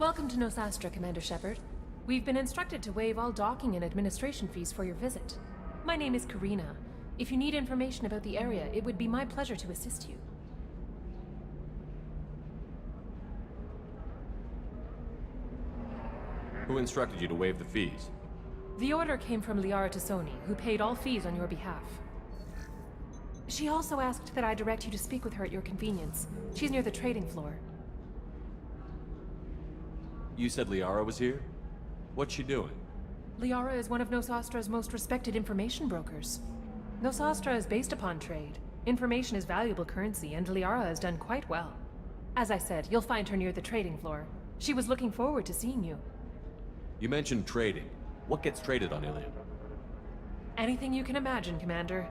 Welcome to Nosastra, Commander Shepard. We've been instructed to waive all docking and administration fees for your visit. My name is Karina. If you need information about the area, it would be my pleasure to assist you. Who instructed you to waive the fees? The order came from Liara Tassoni, who paid all fees on your behalf. She also asked that I direct you to speak with her at your convenience. She's near the trading floor. You said Liara was here? What's she doing? Liara is one of Nosastra's most respected information brokers. Nosastra is based upon trade. Information is valuable currency, and Liara has done quite well. As I said, you'll find her near the trading floor. She was looking forward to seeing you. You mentioned trading. What gets traded on Ilium? Anything you can imagine, Commander.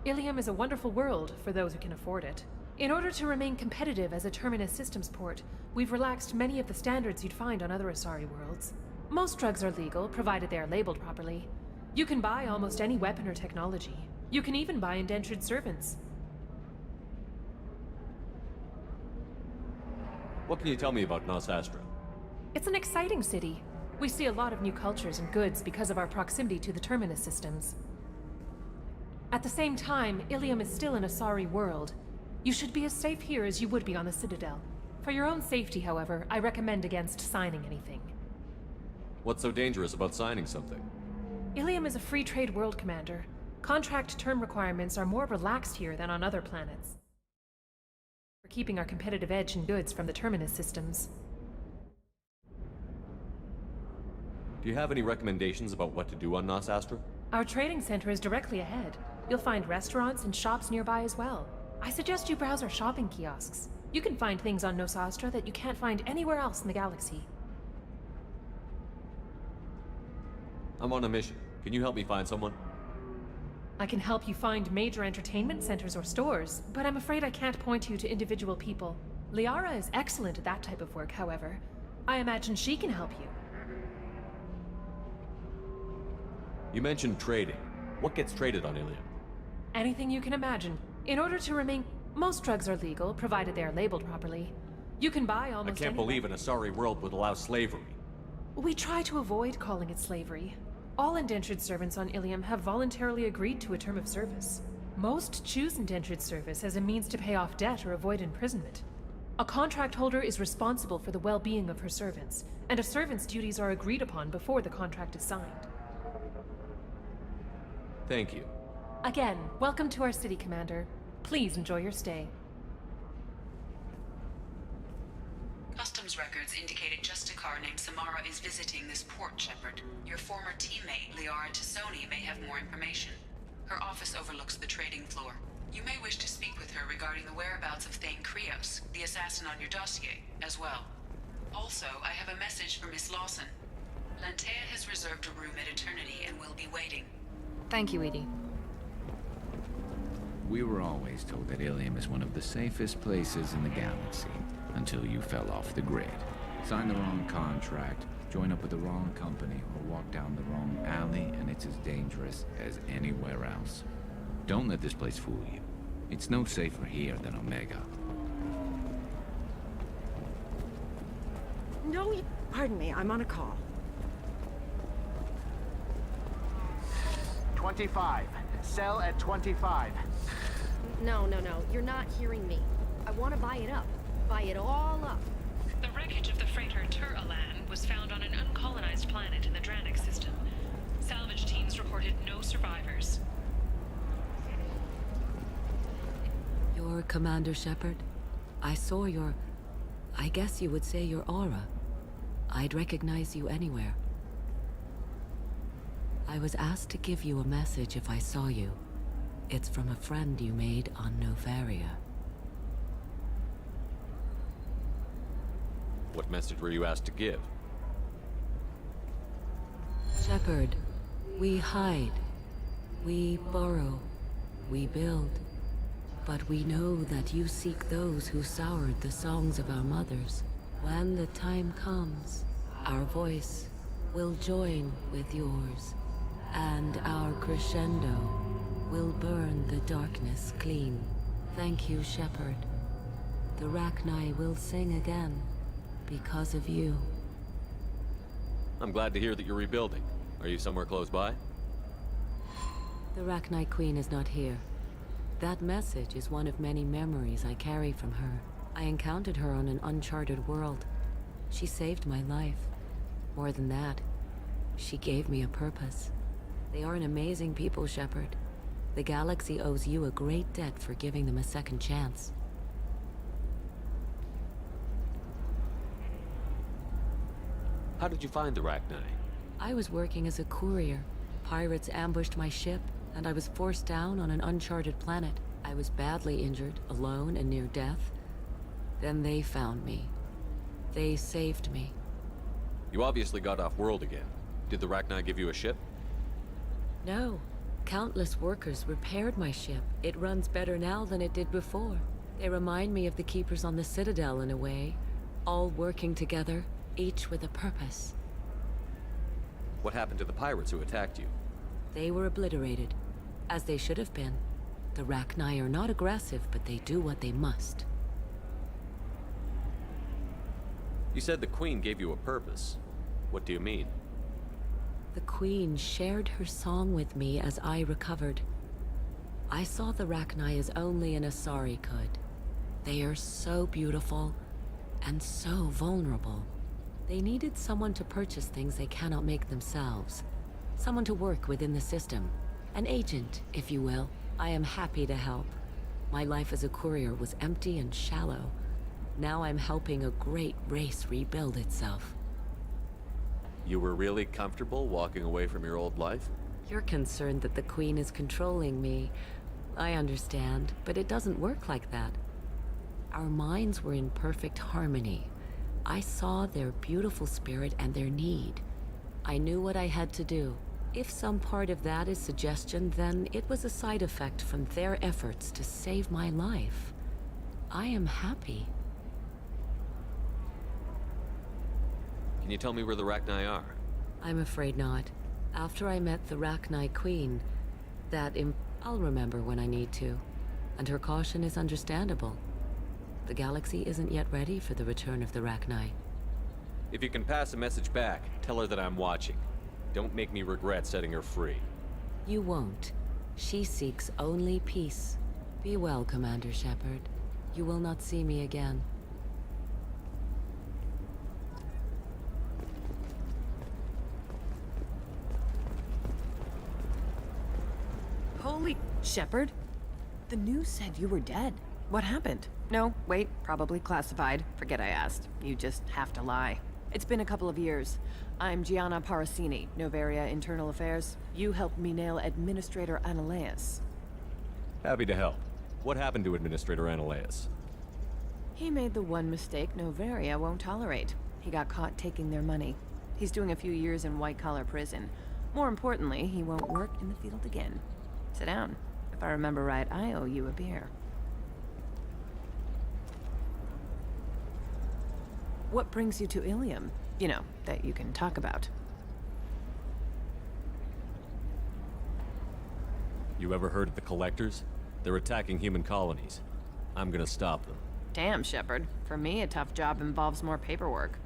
Ilium is a wonderful world for those who can afford it. In order to remain competitive as a Terminus systems port, we've relaxed many of the standards you'd find on other Asari worlds. Most drugs are legal, provided they are labeled properly. You can buy almost any weapon or technology. You can even buy indentured servants. What can you tell me about Nosastra? It's an exciting city. We see a lot of new cultures and goods because of our proximity to the Terminus systems. At the same time, Ilium is still an Asari world. You should be as safe here as you would be on the Citadel. For your own safety, however, I recommend against signing anything. What's so dangerous about signing something? Ilium is a free trade world, Commander. Contract term requirements are more relaxed here than on other planets. We're keeping our competitive edge in goods from the Terminus systems. Do you have any recommendations about what to do on Nosastra? Our trading center is directly ahead. You'll find restaurants and shops nearby as well. I suggest you browse our shopping kiosks. You can find things on Nosastra that you can't find anywhere else in the galaxy. I'm on a mission. Can you help me find someone? I can help you find major entertainment centers or stores, but I'm afraid I can't point you to individual people. Liara is excellent at that type of work, however. I imagine she can help you. You mentioned trading. What gets traded on Ilium? Anything you can imagine. In order to remain... Most drugs are legal, provided they are labeled properly. You can buy almost I can't believe an Asari world would allow slavery. We try to avoid calling it slavery. All indentured servants on Ilium have voluntarily agreed to a term of service. Most choose indentured service as a means to pay off debt or avoid imprisonment. A contract holder is responsible for the well-being of her servants, and a servant's duties are agreed upon before the contract is signed. Thank you. Again, welcome to our city, Commander. Please enjoy your stay. Customs records indicated just a car named Samara is visiting this port, Shepard. Your former teammate, Liara Tassoni, may have more information. Her office overlooks the trading floor. You may wish to speak with her regarding the whereabouts of Thane Krios, the assassin on your dossier, as well. Also, I have a message for Miss Lawson. Lantea has reserved a room at Eternity and will be waiting. Thank you, Edie. We were always told that Ilium is one of the safest places in the galaxy, until you fell off the grid. Sign the wrong contract, join up with the wrong company, or walk down the wrong alley, and it's as dangerous as anywhere else. Don't let this place fool you. It's no safer here than Omega. No, pardon me, I'm on a call. 25. Sell at 25. No, you're not hearing me. I want to buy it up. Buy it all up. The wreckage of the freighter Tur-Alan was found on an uncolonized planet in the Dranik system. Salvage teams reported no survivors. You're Commander Shepard? I saw your... I guess you would say your aura. I'd recognize you anywhere. I was asked to give you a message if I saw you. It's from a friend you made on Novaria. What message were you asked to give? Shepard, we hide. We burrow. We build. But we know that you seek those who soured the songs of our mothers. When the time comes, our voice will join with yours. And our crescendo will burn the darkness clean. Thank you, Shepard. The Rachni will sing again because of you. I'm glad to hear that you're rebuilding. Are you somewhere close by? The Rachni Queen is not here. That message is one of many memories I carry from her. I encountered her on an uncharted world. She saved my life. More than that, she gave me a purpose. They are an amazing people, Shepard. The galaxy owes you a great debt for giving them a second chance. How did you find the Rachni? I was working as a courier. Pirates ambushed my ship, and I was forced down on an uncharted planet. I was badly injured, alone and near death. Then they found me. They saved me. You obviously got off world again. Did the Rachni give you a ship? No. Countless workers repaired my ship. It runs better now than it did before. They remind me of the Keepers on the Citadel in a way. All working together, each with a purpose. What happened to the pirates who attacked you? They were obliterated, as they should have been. The Rachni are not aggressive, but they do what they must. You said the Queen gave you a purpose. What do you mean? The Queen shared her song with me as I recovered. I saw the Rachni as only an Asari could. They are so beautiful and so vulnerable. They needed someone to purchase things they cannot make themselves. Someone to work within the system. An agent, if you will. I am happy to help. My life as a courier was empty and shallow. Now I'm helping a great race rebuild itself. You were really comfortable walking away from your old life? You're concerned that the Queen is controlling me. I understand, but it doesn't work like that. Our minds were in perfect harmony. I saw their beautiful spirit and their need. I knew what I had to do. If some part of that is suggestion, then it was a side effect from their efforts to save my life. I am happy. Can you tell me where the Rachni are? I'm afraid not. After I met the Rachni Queen, I'll remember when I need to. And her caution is understandable. The galaxy isn't yet ready for the return of the Rachni. If you can pass a message back, tell her that I'm watching. Don't make me regret setting her free. You won't. She seeks only peace. Be well, Commander Shepard. You will not see me again. Holy Shepard! The news said you were dead. What happened? No, wait, probably classified. Forget I asked. You just have to lie. It's been a couple of years. I'm Gianna Parasini, Noveria Internal Affairs. You helped me nail Administrator Analeas. Happy to help. What happened to Administrator Analeas? He made the one mistake Noveria won't tolerate. He got caught taking their money. He's doing a few years in white-collar prison. More importantly, he won't work in the field again. Sit down. If I remember right, I owe you a beer. What brings you to Ilium? You know, that you can talk about. You ever heard of the Collectors? They're attacking human colonies. I'm gonna stop them. Damn, Shepard. For me, a tough job involves more paperwork.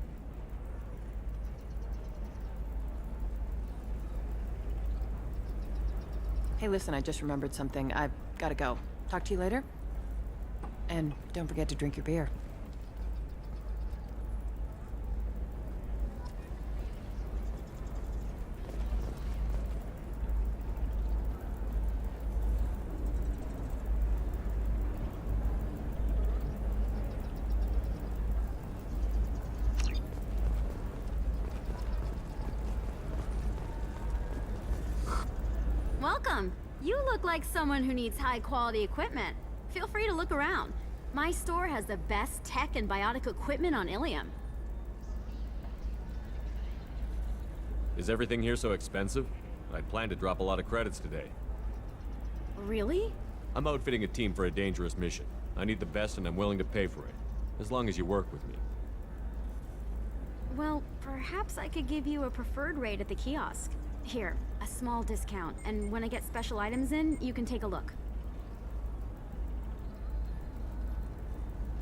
Hey, listen, I just remembered something. I've gotta go. Talk to you later? And don't forget to drink your beer. Welcome. You look like someone who needs high-quality equipment. Feel free to look around. My store has the best tech and biotic equipment on Ilium. Is everything here so expensive? I'd planned to drop a lot of credits today. Really? I'm outfitting a team for a dangerous mission. I need the best and I'm willing to pay for it. As long as you work with me. Well, perhaps I could give you a preferred rate at the kiosk. Here, a small discount, and when I get special items in, you can take a look.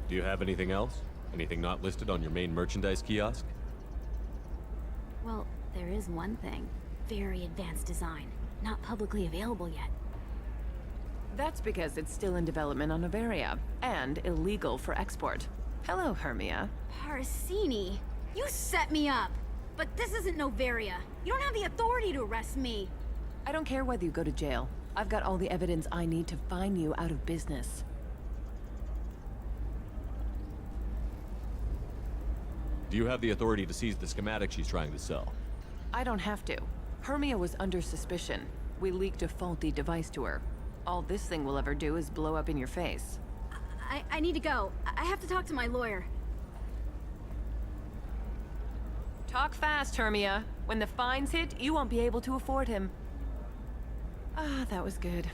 Do you have anything else? Anything not listed on your main merchandise kiosk? Well, There is one thing. Very advanced design. Not publicly available yet. That's because it's still in development on Noveria, and illegal for export. Hello, Hermia. Parsini, you set me up! But this isn't Noveria. You don't have the authority to arrest me. I don't care whether you go to jail. I've got all the evidence I need to find you out of business. Do you have the authority to seize the schematic she's trying to sell? I don't have to. Hermia was under suspicion. We leaked a faulty device to her. All this thing will ever do is blow up in your face. I need to go. I have to talk to my lawyer. Talk fast, Hermia. When the fines hit, you won't be able to afford him. Ah, that was good.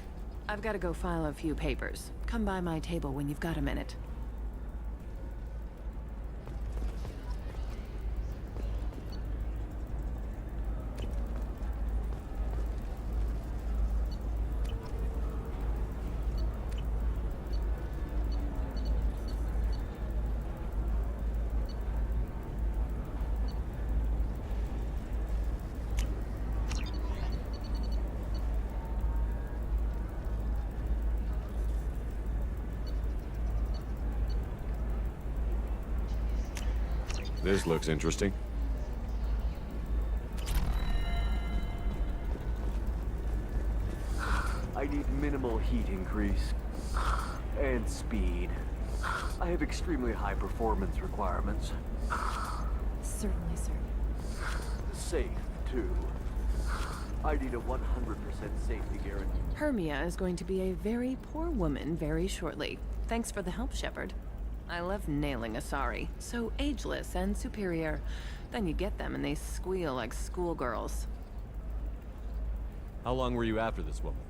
I've got to go file a few papers. Come by my table when you've got a minute. This looks interesting. I need minimal heat increase. And speed. I have extremely high performance requirements. Certainly, sir. Safe, too. I need a 100% safety guarantee. Hermia is going to be a very poor woman very shortly. Thanks for the help, Shepard. I love nailing Asari. So ageless and superior. Then you get them and they squeal like schoolgirls. How long were you after this woman?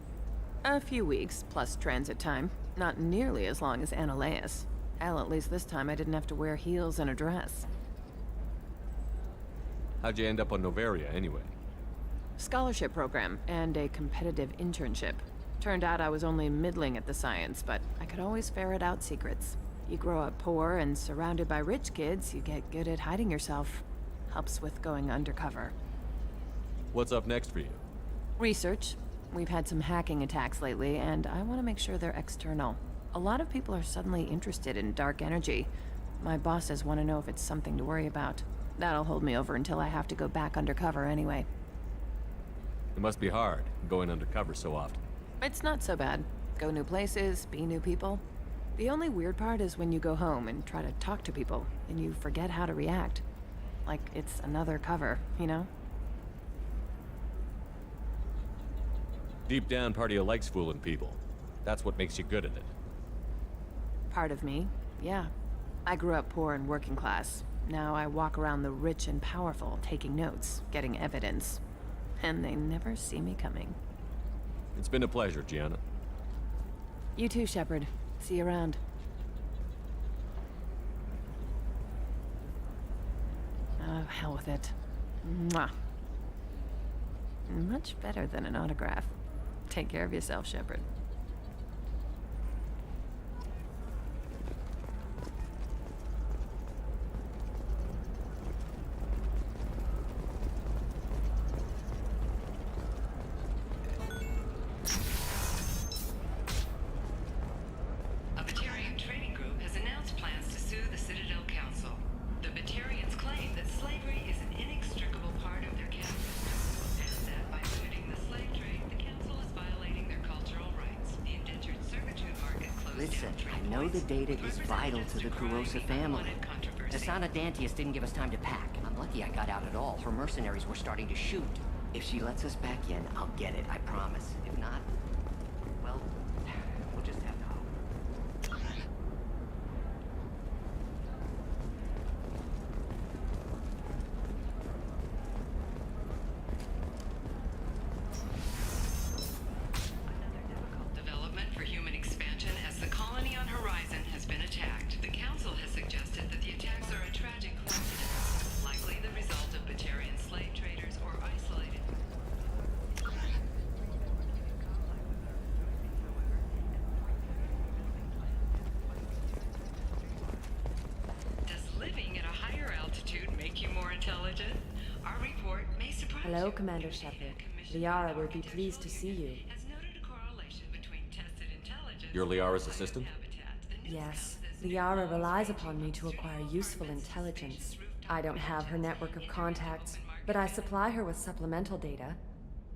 A few weeks, plus transit time. Not nearly as long as Annaleus. Hell, at least this time I didn't have to wear heels and a dress. How'd you end up on Noveria, anyway? Scholarship program and a competitive internship. Turned out I was only middling at the science, but I could always ferret out secrets. You grow up poor and surrounded by rich kids, you get good at hiding yourself. Helps with going undercover. What's up next for you? Research. We've had some hacking attacks lately, and I want to make sure they're external. A lot of people are suddenly interested in dark energy. My bosses want to know if it's something to worry about. That'll hold me over until I have to go back undercover anyway. It must be hard, going undercover so often. It's not so bad. Go new places, be new people. The only weird part is when you go home and try to talk to people, and you forget how to react. Like it's another cover, you know? Deep down, part of you likes fooling people. That's what makes you good at it. Part of me, yeah. I grew up poor and working class. Now I walk around the rich and powerful, taking notes, getting evidence. And they never see me coming. It's been a pleasure, Gianna. You too, Shepard. See you around. Oh, hell with it. Mwah. Much better than an autograph. Take care of yourself, Shepard. A Batarian trading group has announced plans to sue the Citadel Council. The Batarians claim that slavery is an inextricable part of their caste system, and that by limiting the slave trade, the council is violating their cultural rights. The indentured servitude market closed Listen, down I know the data is vital to the Kurosa family. Asana Asana Dantius didn't give us time to pack. I'm lucky I got out at all. Her mercenaries were starting to shoot. If she lets us back in, I'll get it, I promise. If not, well, we'll just have to hope. Another difficult development for human expansion as the colony on Horizon has been attacked. The Council has suggested that the attacks are a tragic coincidence, likely the result of Batarian slave traders or isolated. Hello, Commander Shepard. Liara will be pleased to see you. You're Liara's assistant? Yes. Liara relies upon me to acquire useful intelligence. I don't have her network of contacts, but I supply her with supplemental data.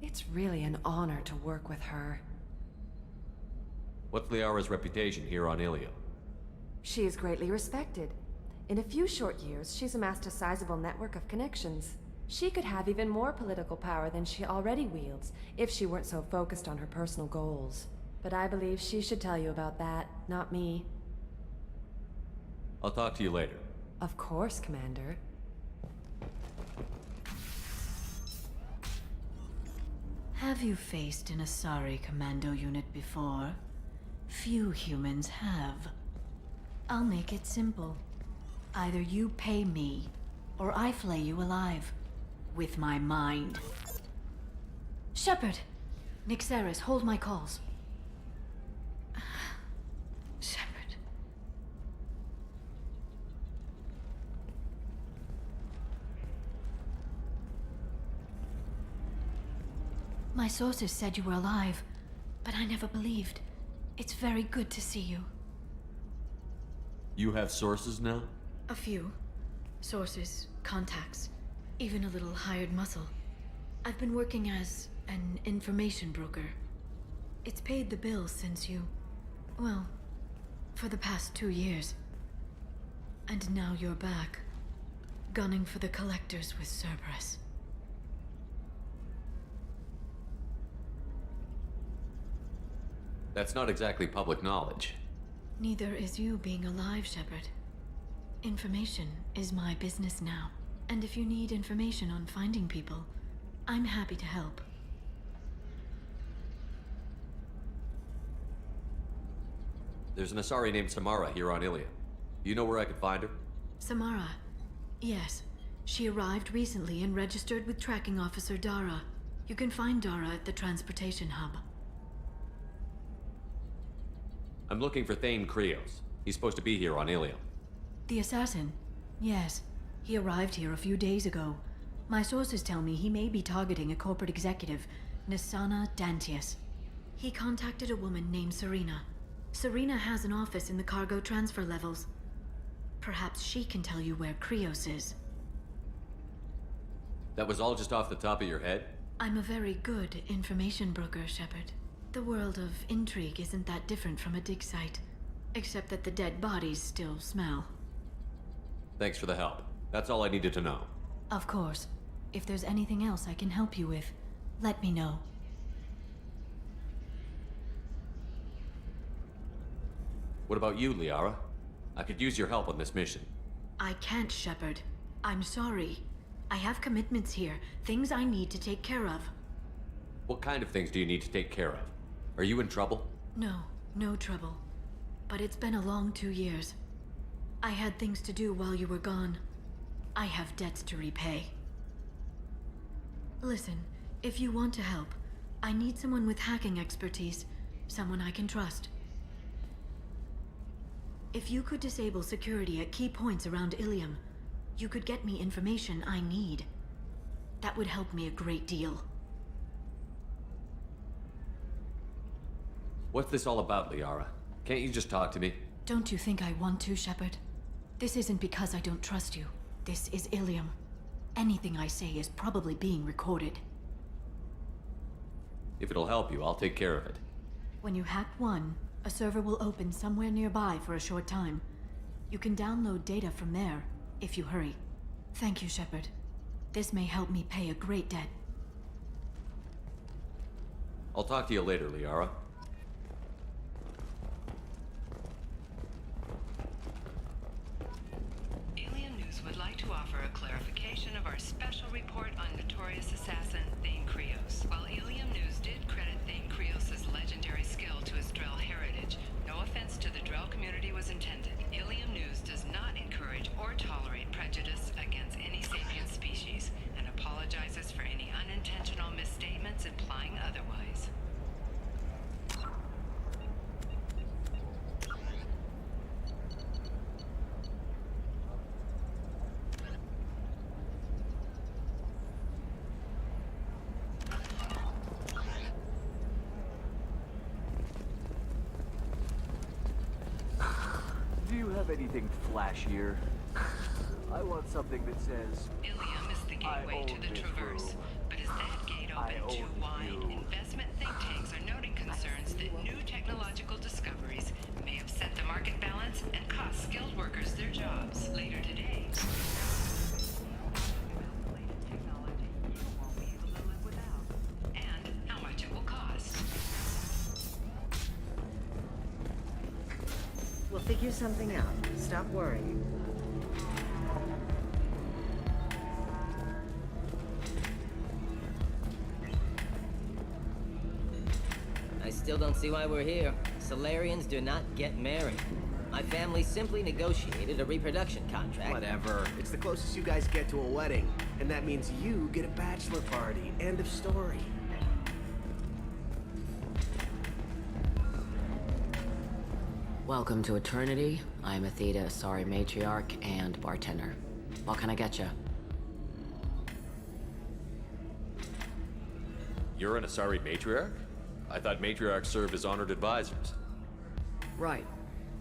It's really an honor to work with her. What's Liara's reputation here on Ilium? She is greatly respected. In a few short years, she's amassed a sizable network of connections. She could have even more political power than she already wields, if she weren't so focused on her personal goals. But I believe she should tell you about that, not me. I'll talk to you later. Of course, Commander. Have you faced an Asari commando unit before? Few humans have. I'll make it simple. Either you pay me, or I flay you alive. With my mind. Shepard! Nixeris, hold my calls. Shepard. My sources said you were alive, but I never believed. It's very good to see you. You have sources now? A few. Sources, contacts, even a little hired muscle. I've been working as an information broker. It's paid the bills since you... well, for the past 2 years. And now you're back, gunning for the Collectors with Cerberus. That's not exactly public knowledge. Neither is you being alive, Shepard. Information is my business now. And if you need information on finding people, I'm happy to help. There's an Asari named Samara here on Ilium. Do you know where I could find her? Samara. Yes. She arrived recently and registered with Tracking Officer Dara. You can find Dara at the transportation hub. I'm looking for Thane Krios. He's supposed to be here on Ilium. The assassin? Yes. He arrived here a few days ago. My sources tell me he may be targeting a corporate executive, Nisana Dantius. He contacted a woman named Serena. Serena has an office in the cargo transfer levels. Perhaps she can tell you where Krios is. That was all just off the top of your head? I'm a very good information broker, Shepard. The world of intrigue isn't that different from a dig site, except that the dead bodies still smell. Thanks for the help. That's all I needed to know. Of course. If there's anything else I can help you with, let me know. What about you, Liara? I could use your help on this mission. I can't, Shepard. I'm sorry. I have commitments here, things I need to take care of. What kind of things do you need to take care of? Are you in trouble? No, no trouble. But it's been a long 2 years. I had things to do while you were gone. I have debts to repay. Listen, if you want to help, I need someone with hacking expertise, someone I can trust. If you could disable security at key points around Ilium, you could get me information I need. That would help me a great deal. What's this all about, Liara? Can't you just talk to me? Don't you think I want to, Shepard? This isn't because I don't trust you. This is Ilium. Anything I say is probably being recorded. If it'll help you, I'll take care of it. When you hack one, a server will open somewhere nearby for a short time. You can download data from there, if you hurry. Thank you, Shepard. This may help me pay a great debt. I'll talk to you later, Liara. Alien News would like to offer a clarification of our special report on notorious assassin Thane Krios. While Alien News did credit Thane Krios' legendary skill to his Drell heritage, no offense to the Drell community was intended. Alien News does not encourage or tolerate prejudice against any sapient species, and apologizes for any unintentional misstatements implying otherwise. Do you have anything flashier? I want something that says, Ilium is the gateway I to own the this Traverse, room. but is that gate I open too own wide? you. Investment think tanks are noting concerns that new technological discoveries may upset the market balance and cost skilled workers their jobs later today. Technology you won't be able to live without, and how much it will cost. We'll figure something out. Stop worrying. I still don't see why we're here. Solarians do not get married. My family simply negotiated a reproduction contract. Whatever. It's the closest you guys get to a wedding. And that means you get a bachelor party. End of story. Welcome to Eternity. I'm Athena, Asari matriarch and bartender. What can I get you? You're an Asari matriarch? I thought matriarchs served as honored advisors. Right.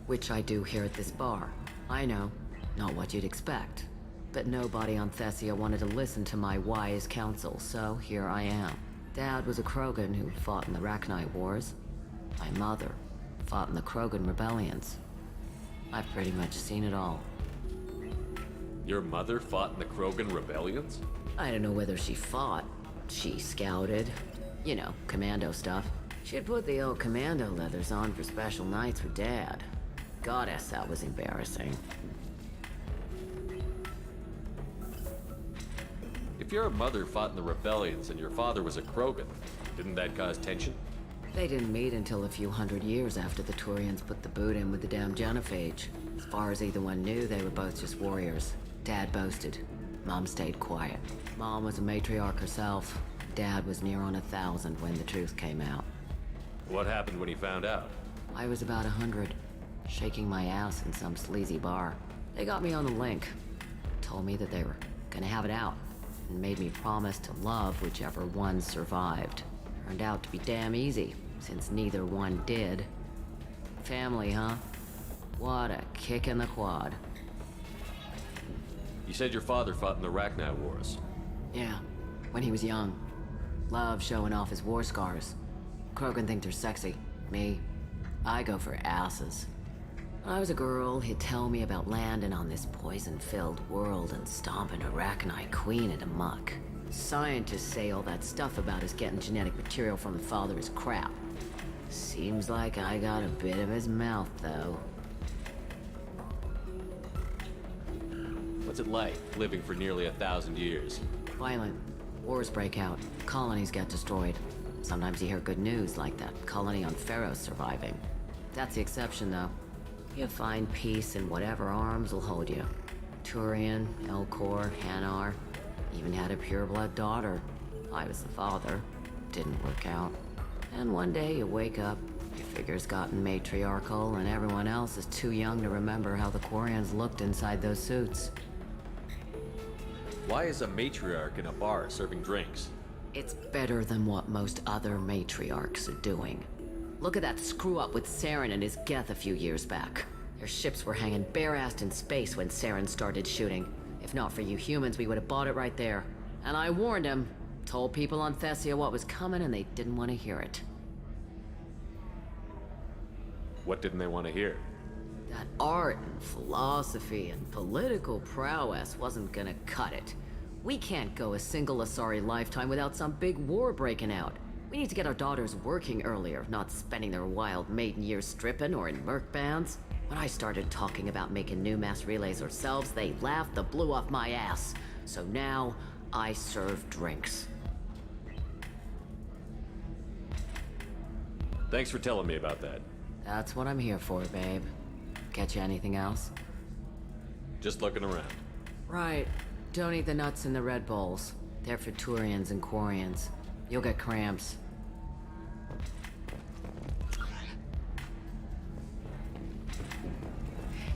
Which I do here at this bar. I know, not what you'd expect. But nobody on Thessia wanted to listen to my wise counsel, so here I am. Dad was a Krogan who fought in the Rachni Wars. My mother fought in the Krogan rebellions. I've pretty much seen it all. Your mother fought in the Krogan rebellions? I don't know whether she fought. She scouted. You know, commando stuff. She'd put the old commando leathers on for special nights with Dad. Goddess, that was embarrassing. If your mother fought in the rebellions and your father was a Krogan, didn't that cause tension? They didn't meet until a few hundred years after the Turians put the boot in with the damn Genophage. As far as either one knew, they were both just warriors. Dad boasted. Mom stayed quiet. Mom was a matriarch herself. Dad was near on 1,000 when the truth came out. What happened when he found out? I was about 100, shaking my ass in some sleazy bar. They got me on the link. Told me that they were gonna have it out, and made me promise to love whichever one survived. Turned out to be damn easy, since neither one did. Family, huh? What a kick in the quad. You said your father fought in the Rachni Wars. Yeah, when he was young. Love showing off his war scars. Krogan think they're sexy. Me, I go for asses. When I was a girl, he'd tell me about landing on this poison-filled world and stomping a Rachni queen into muck. Scientists say all that stuff about us getting genetic material from the father is crap. Seems like I got a bit of his mouth, though. What's it like, living for nearly 1,000 years? Violent. Wars break out. Colonies get destroyed. Sometimes you hear good news, like that colony on Pharaoh surviving. That's the exception, though. You find peace in whatever arms will hold you. Turian, Elcor, Hanar. Even had a pureblood daughter. I was the father. Didn't work out. And one day you wake up, your figure's gotten matriarchal, and everyone else is too young to remember how the Quarians looked inside those suits. Why is a matriarch in a bar serving drinks? It's better than what most other matriarchs are doing. Look at that screw-up with Saren and his Geth a few years back. Their ships were hanging bare-assed in space when Saren started shooting. If not for you humans, we would have bought it right there. And I warned him. Told people on Thessia what was coming, and they didn't want to hear it. What didn't they want to hear? That art and philosophy and political prowess wasn't gonna cut it. We can't go a single Asari lifetime without some big war breaking out. We need to get our daughters working earlier, not spending their wild maiden years stripping or in merc bands. When I started talking about making new mass relays ourselves, they laughed the blue off my ass. So now, I serve drinks. Thanks for telling me about that. That's what I'm here for, babe. Get you anything else? Just looking around. Right. Don't eat the nuts in the Red Bulls. They're for Turians and Quarians. You'll get cramps.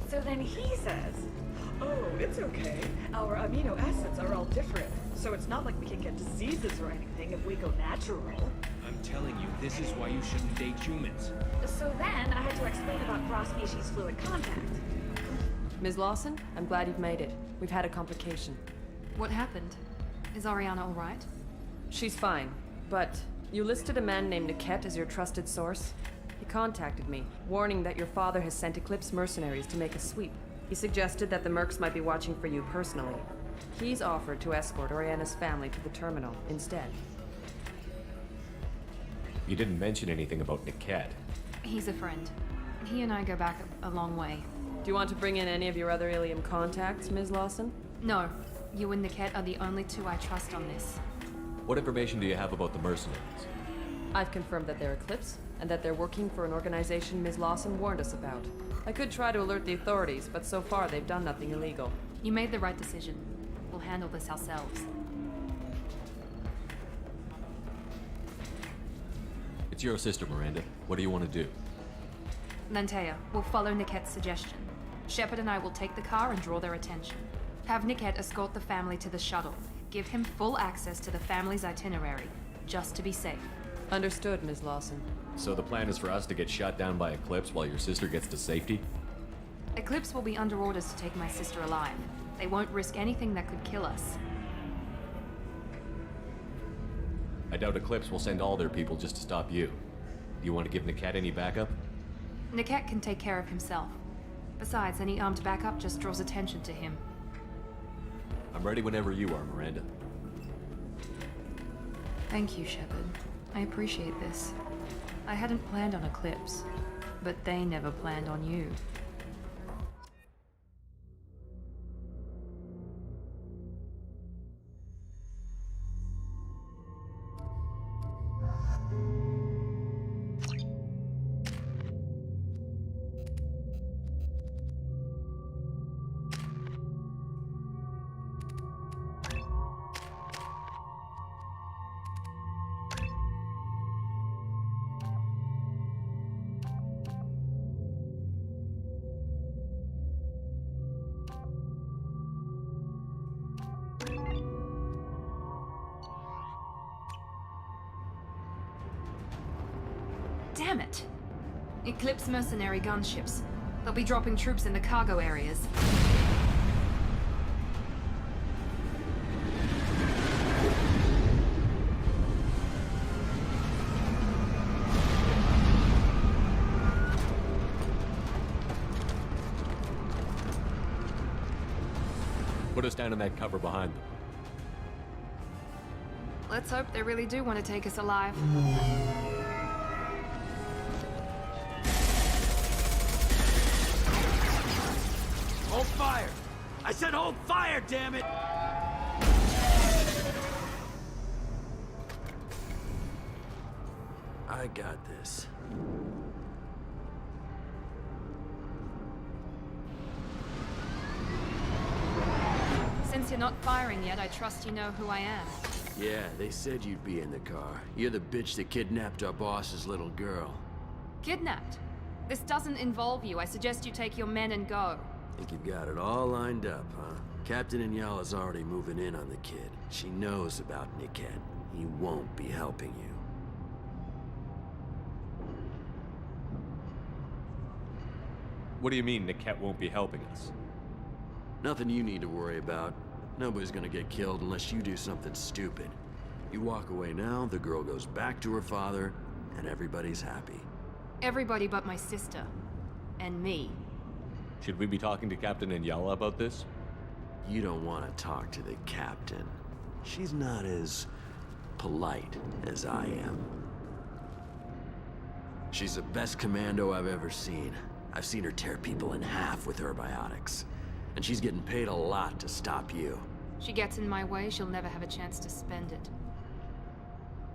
So then he says, oh, it's okay. Our amino acids are all different, so it's not like we can get diseases or anything if we go natural. I'm telling you, this is why you shouldn't date humans. So then I had to explain about cross-species fluid contact. Ms. Lawson, I'm glad you've made it. We've had a complication. What happened? Is Ariana all right? She's fine, but you listed a man named Niket as your trusted source. He contacted me, warning that your father has sent Eclipse mercenaries to make a sweep. He suggested that the Mercs might be watching for you personally. He's offered to escort Oriana's family to the terminal instead. You didn't mention anything about Niket. He's a friend. He and I go back a long way. Do you want to bring in any of your other Ilium contacts, Ms. Lawson? No. You and Niket are the only two I trust on this. What information do you have about the mercenaries? I've confirmed that they're Eclipse, and that they're working for an organization Ms. Lawson warned us about. I could try to alert the authorities, but so far they've done nothing illegal. You made the right decision. We'll handle this ourselves. It's your sister, Miranda. What do you want to do? Lantea, we'll follow Niket's suggestion. Shepard and I will take the car and draw their attention. Have Niket escort the family to the shuttle. Give him full access to the family's itinerary, just to be safe. Understood, Ms. Lawson. So the plan is for us to get shot down by Eclipse while your sister gets to safety? Eclipse will be under orders to take my sister alive. They won't risk anything that could kill us. I doubt Eclipse will send all their people just to stop you. Do you want to give Niket any backup? Niket can take care of himself. Besides, any armed backup just draws attention to him. I'm ready whenever you are, Miranda. Thank you, Shepard. I appreciate this. I hadn't planned on Eclipse, but they never planned on you. Damn it! Eclipse mercenary gunships. They'll be dropping troops in the cargo areas. Put us down in that cover behind them. Let's hope they really do want to take us alive. Hold fire! I said hold fire, damn it! I got this. Since you're not firing yet, I trust you know who I am. Yeah, they said you'd be in the car. You're the bitch that kidnapped our boss's little girl. Kidnapped? This doesn't involve you. I suggest you take your men and go. Think you've got it all lined up, huh? Captain Inyala's already moving in on the kid. She knows about Niket. He won't be helping you. What do you mean Niket won't be helping us? Nothing you need to worry about. Nobody's gonna get killed unless you do something stupid. You walk away now, the girl goes back to her father, and everybody's happy. Everybody but my sister. And me. Should we be talking to Captain Inyala about this? You don't want to talk to the captain. She's not as polite as I am. She's the best commando I've ever seen. I've seen her tear people in half with her biotics. And she's getting paid a lot to stop you. She gets in my way, she'll never have a chance to spend it.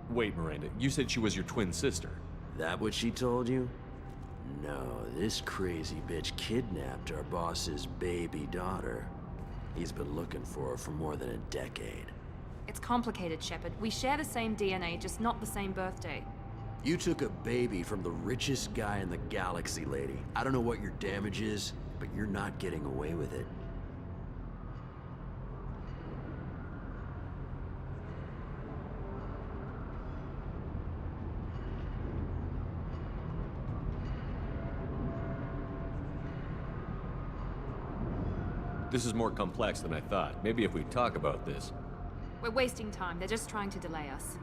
Wait, Miranda, you said she was your twin sister. That what she told you? No, this crazy bitch kidnapped our boss's baby daughter. He's been looking for her for more than a decade. It's complicated, Shepard. We share the same DNA, just not the same birthday. You took a baby from the richest guy in the galaxy, lady. I don't know what your damage is, but you're not getting away with it. This is more complex than I thought. Maybe if we talk about this. We're wasting time. They're just trying to delay us.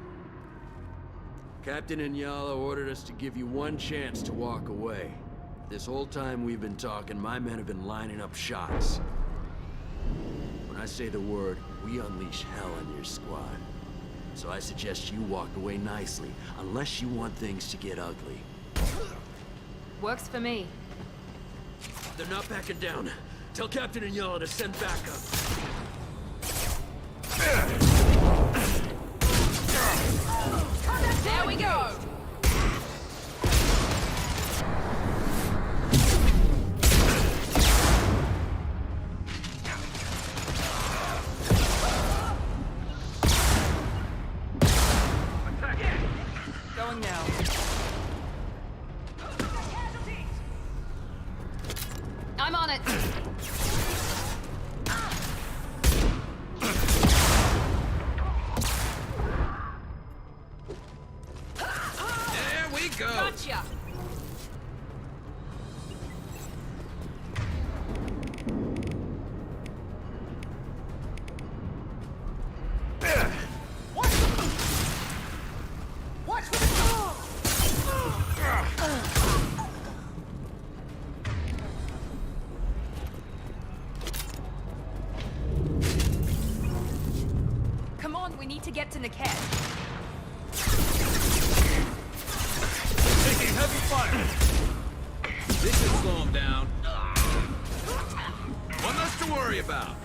Captain Inyala ordered us to give you one chance to walk away. This whole time we've been talking, my men have been lining up shots. When I say the word, we unleash hell on your squad. So I suggest you walk away nicely, unless you want things to get ugly. Works for me. They're not backing down. Tell Captain Inyala to send backup. There we go! Going now. I'm on it! There we go! Gotcha! Come on, we need to get to Niket. Taking heavy fire. This should slow him down. One less to worry about.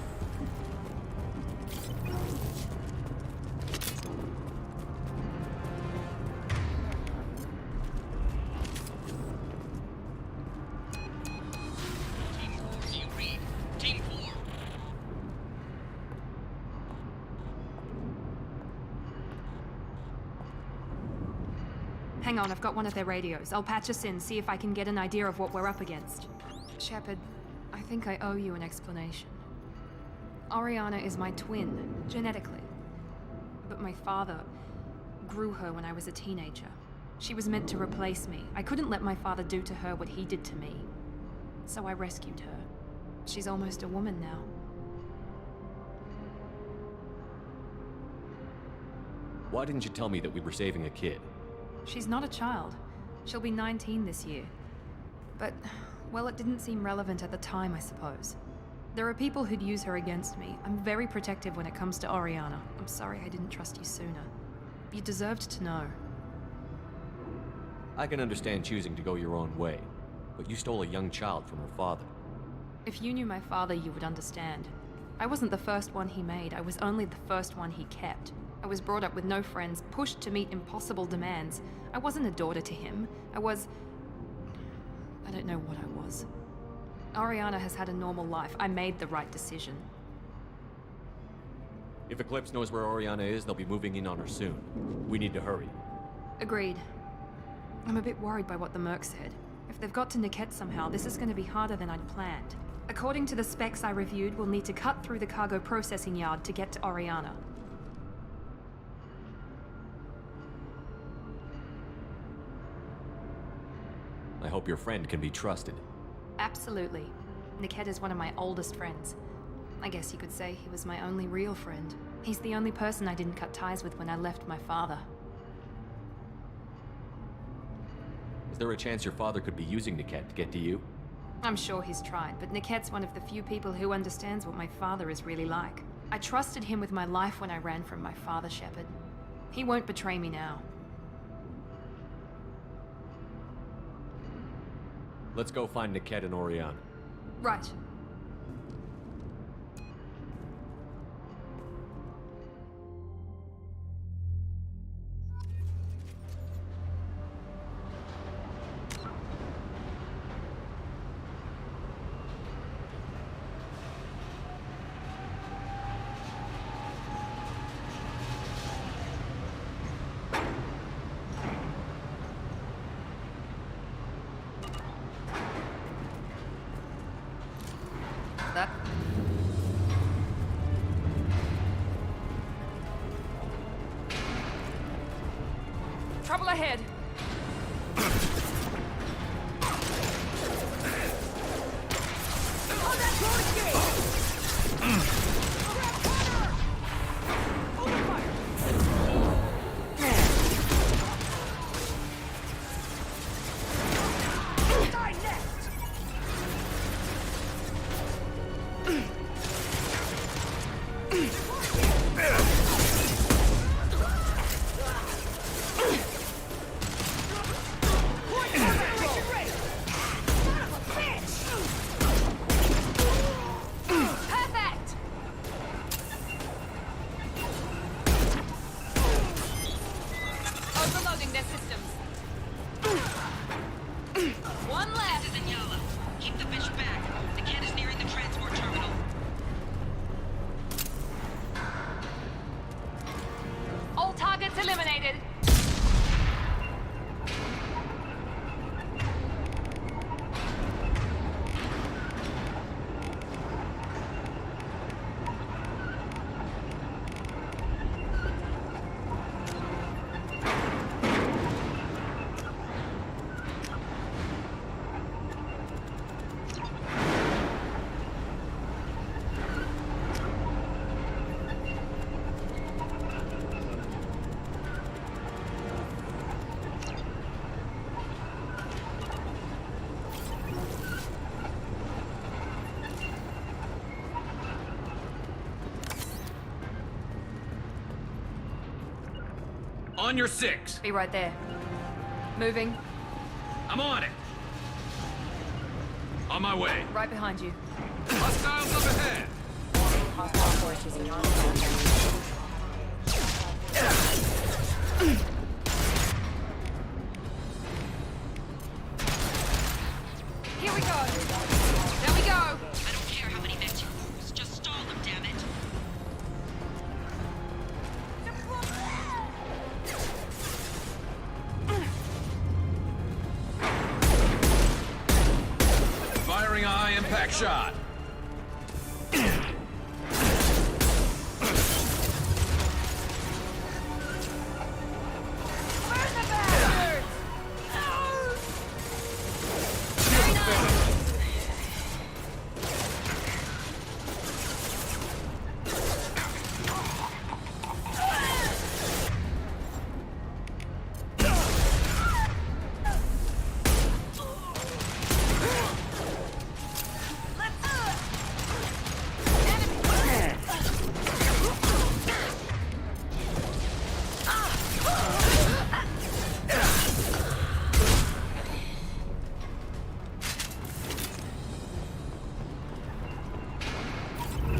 Hang on, I've got one of their radios. I'll patch us in, see if I can get an idea of what we're up against. Shepard, I think I owe you an explanation. Oriana is my twin, genetically. But my father grew her when I was a teenager. She was meant to replace me. I couldn't let my father do to her what he did to me. So I rescued her. She's almost a woman now. Why didn't you tell me that we were saving a kid? She's not a child. She'll be 19 this year. But, well, it didn't seem relevant at the time, I suppose. There are people who'd use her against me. I'm very protective when it comes to Oriana. I'm sorry I didn't trust you sooner. You deserved to know. I can understand choosing to go your own way, but you stole a young child from her father. If you knew my father, you would understand. I wasn't the first one he made. I was only the first one he kept. I was brought up with no friends, pushed to meet impossible demands. I wasn't a daughter to him. I don't know what I was. Oriana has had a normal life. I made the right decision. If Eclipse knows where Oriana is, they'll be moving in on her soon. We need to hurry. Agreed. I'm a bit worried by what the Merc said. If they've got to Niket somehow, this is going to be harder than I'd planned. According to the specs I reviewed, we'll need to cut through the cargo processing yard to get to Oriana. I hope your friend can be trusted. Absolutely. Niket is one of my oldest friends. I guess you could say he was my only real friend. He's the only person I didn't cut ties with when I left my father. Is there a chance your father could be using Niket to get to you? I'm sure he's tried, but Niket's one of the few people who understands what my father is really like. I trusted him with my life when I ran from my father, Shepard. He won't betray me now. Let's go find Niket and Oriana. Right. That. Trouble ahead. Oh, that's going On your 6. Be right there. Moving. I'm on it. On my way. Right behind you. Hostiles up ahead. Here we go. There we go. I don't care how many vets you lose. Just stall them, damn it. Firing a high impact shot.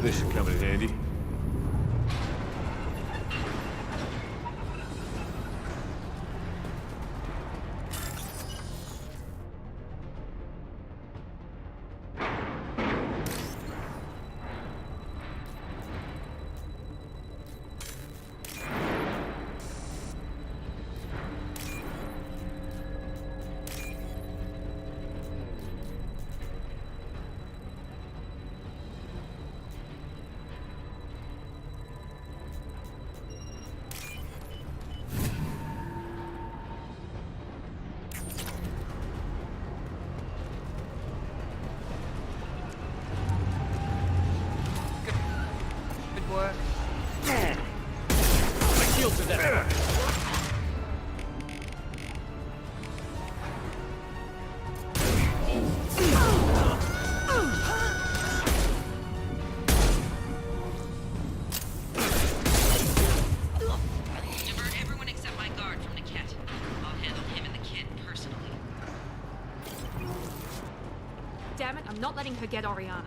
This should come in handy. Good work. My shields are there. Divert everyone except my guard from Niket. I'll handle him and the kid personally. Damn it, I'm not letting her get Oriana.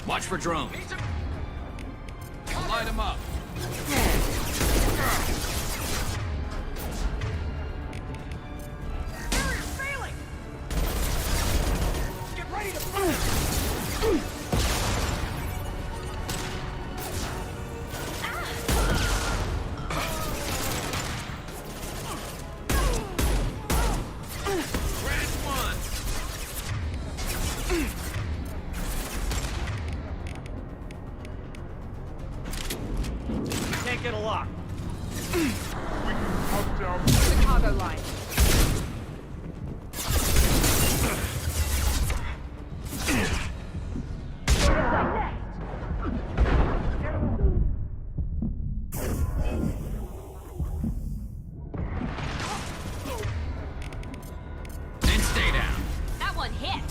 Watch for drones. I'll light them up. Get ready to fire! Can't get a lock. The cargo line. Then stay down. That one hit.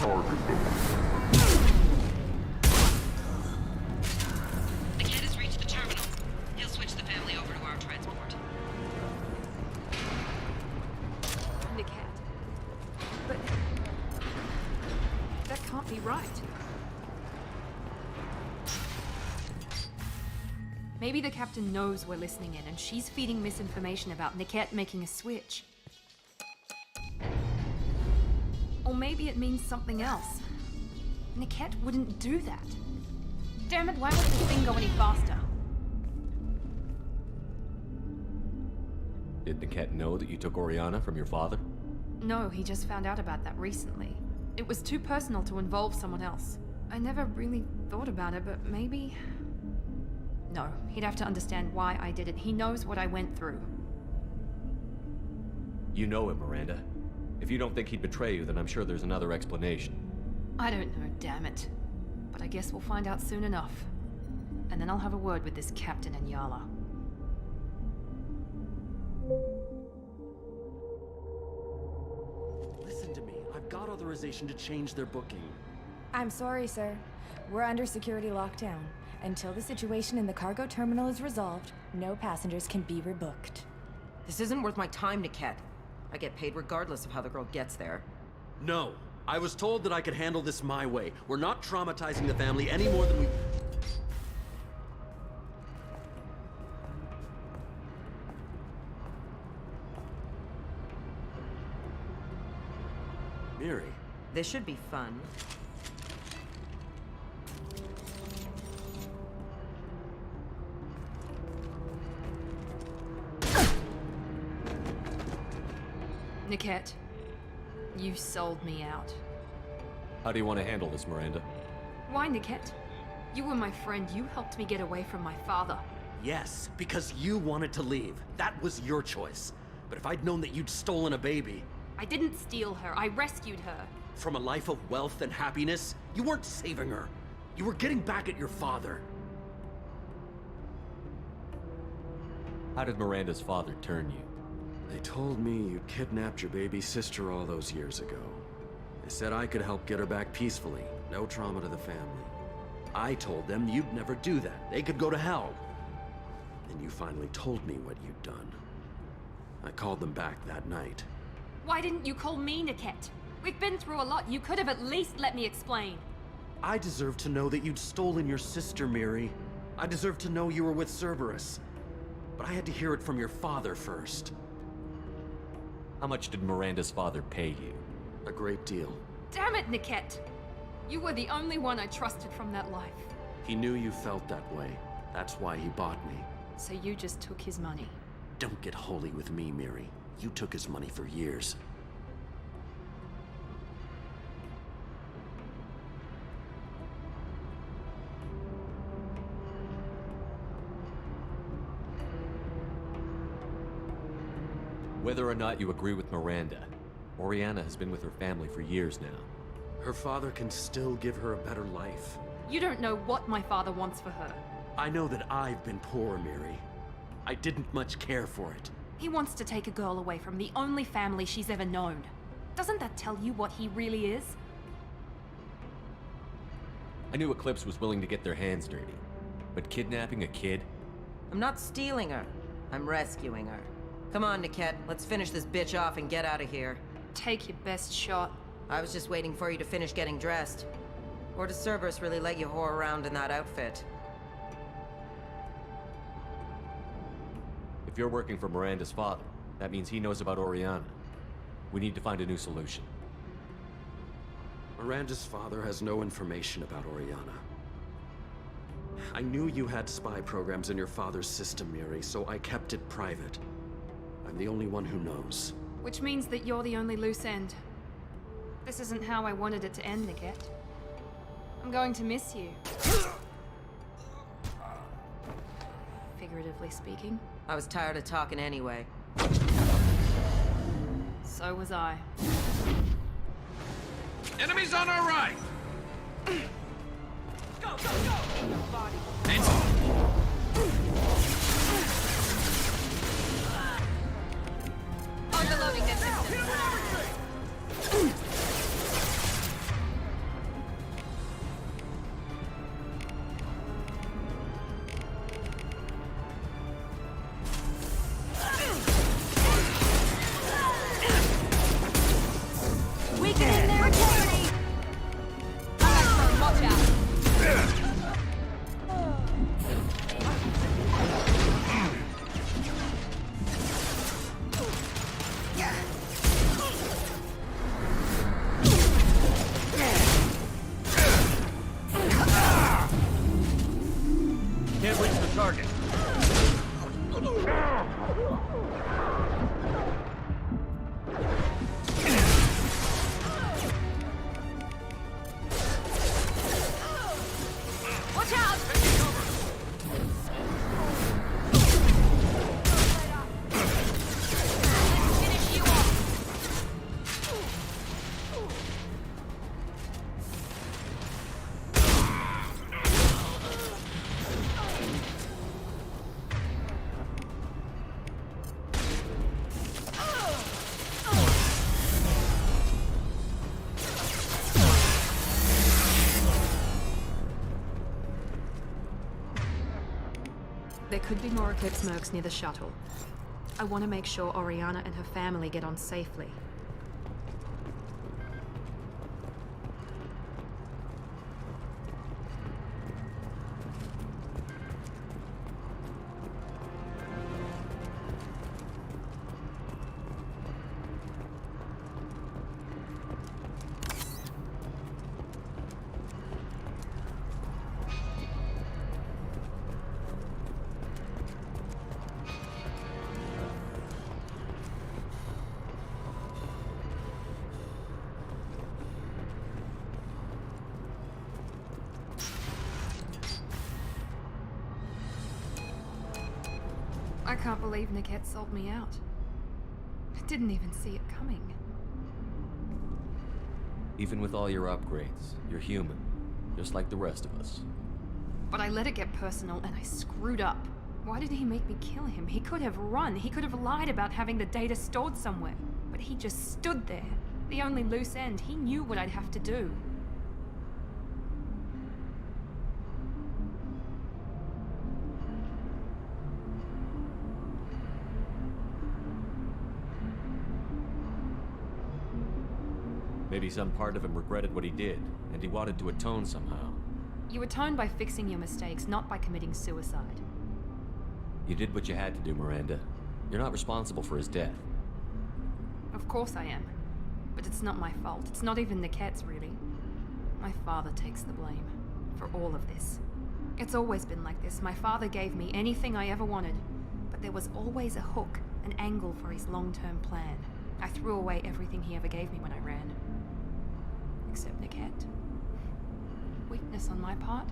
The kid has reached the terminal. He'll switch the family over to our transport. Niket. But... that can't be right. Maybe the captain knows we're listening in, and she's feeding misinformation about Niket making a switch. Or maybe it means something else. Niket wouldn't do that. Damn it, why won't this thing go any faster? Did Niket know that you took Oriana from your father? No, he just found out about that recently. It was too personal to involve someone else. I never really thought about it, but maybe... No, he'd have to understand why I did it. He knows what I went through. You know him, Miranda. If you don't think he'd betray you, then I'm sure there's another explanation. I don't know, damn it. But I guess we'll find out soon enough. And then I'll have a word with this captain and Yala. Listen to me. I've got authorization to change their booking. I'm sorry, sir. We're under security lockdown. Until the situation in the cargo terminal is resolved, no passengers can be rebooked. This isn't worth my time, Niket. I get paid regardless of how the girl gets there. No. I was told that I could handle this my way. We're not traumatizing the family any more than we... Miri. This should be fun. Niket, you sold me out. How do you want to handle this, Miranda? Why, Niket? You were my friend. You helped me get away from my father. Yes, because you wanted to leave. That was your choice. But if I'd known that you'd stolen a baby... I didn't steal her. I rescued her. From a life of wealth and happiness, you weren't saving her. You were getting back at your father. How did Miranda's father turn you? They told me you kidnapped your baby sister all those years ago. They said I could help get her back peacefully. No trauma to the family. I told them you'd never do that. They could go to hell. Then you finally told me what you'd done. I called them back that night. Why didn't you call me, Niket? We've been through a lot. You could have at least let me explain. I deserve to know that you'd stolen your sister, Miri. I deserve to know you were with Cerberus. But I had to hear it from your father first. How much did Miranda's father pay you? A great deal. Damn it, Niket! You were the only one I trusted from that life. He knew you felt that way. That's why he bought me. So you just took his money? Don't get holy with me, Miri. You took his money for years. Whether or not you agree with Miranda, Oriana has been with her family for years now. Her father can still give her a better life. You don't know what my father wants for her. I know that I've been poor, Miri. I didn't much care for it. He wants to take a girl away from the only family she's ever known. Doesn't that tell you what he really is? I knew Eclipse was willing to get their hands dirty. But kidnapping a kid? I'm not stealing her. I'm rescuing her. Come on, Niket. Let's finish this bitch off and get out of here. Take your best shot. I was just waiting for you to finish getting dressed. Or does Cerberus really let you whore around in that outfit? If you're working for Miranda's father, that means he knows about Oriana. We need to find a new solution. Miranda's father has no information about Oriana. I knew you had spy programs in your father's system, Miri, so I kept it private. I'm the only one who knows. Which means that you're the only loose end. This isn't how I wanted it to end, Niket. I'm going to miss you. Figuratively speaking. I was tired of talking anyway. So was I. Enemies on our right! Go, go, go! Body. Overloading this system. There could be more Eclipse mercs near the shuttle. I want to make sure Oriana and her family get on safely. I can't believe Niket sold me out. I didn't even see it coming. Even with all your upgrades, you're human, just like the rest of us. But I let it get personal and I screwed up. Why did he make me kill him? He could have run. He could have lied about having the data stored somewhere. But he just stood there. The only loose end. He knew what I'd have to do. Maybe some part of him regretted what he did, and he wanted to atone somehow. You atone by fixing your mistakes, not by committing suicide. You did what you had to do, Miranda. You're not responsible for his death. Of course I am. But it's not my fault. It's not even Niket's, really. My father takes the blame for all of this. It's always been like this. My father gave me anything I ever wanted, but there was always a hook, an angle for his long-term plan. I threw away everything he ever gave me when I ran. Except Niket. Weakness on my part.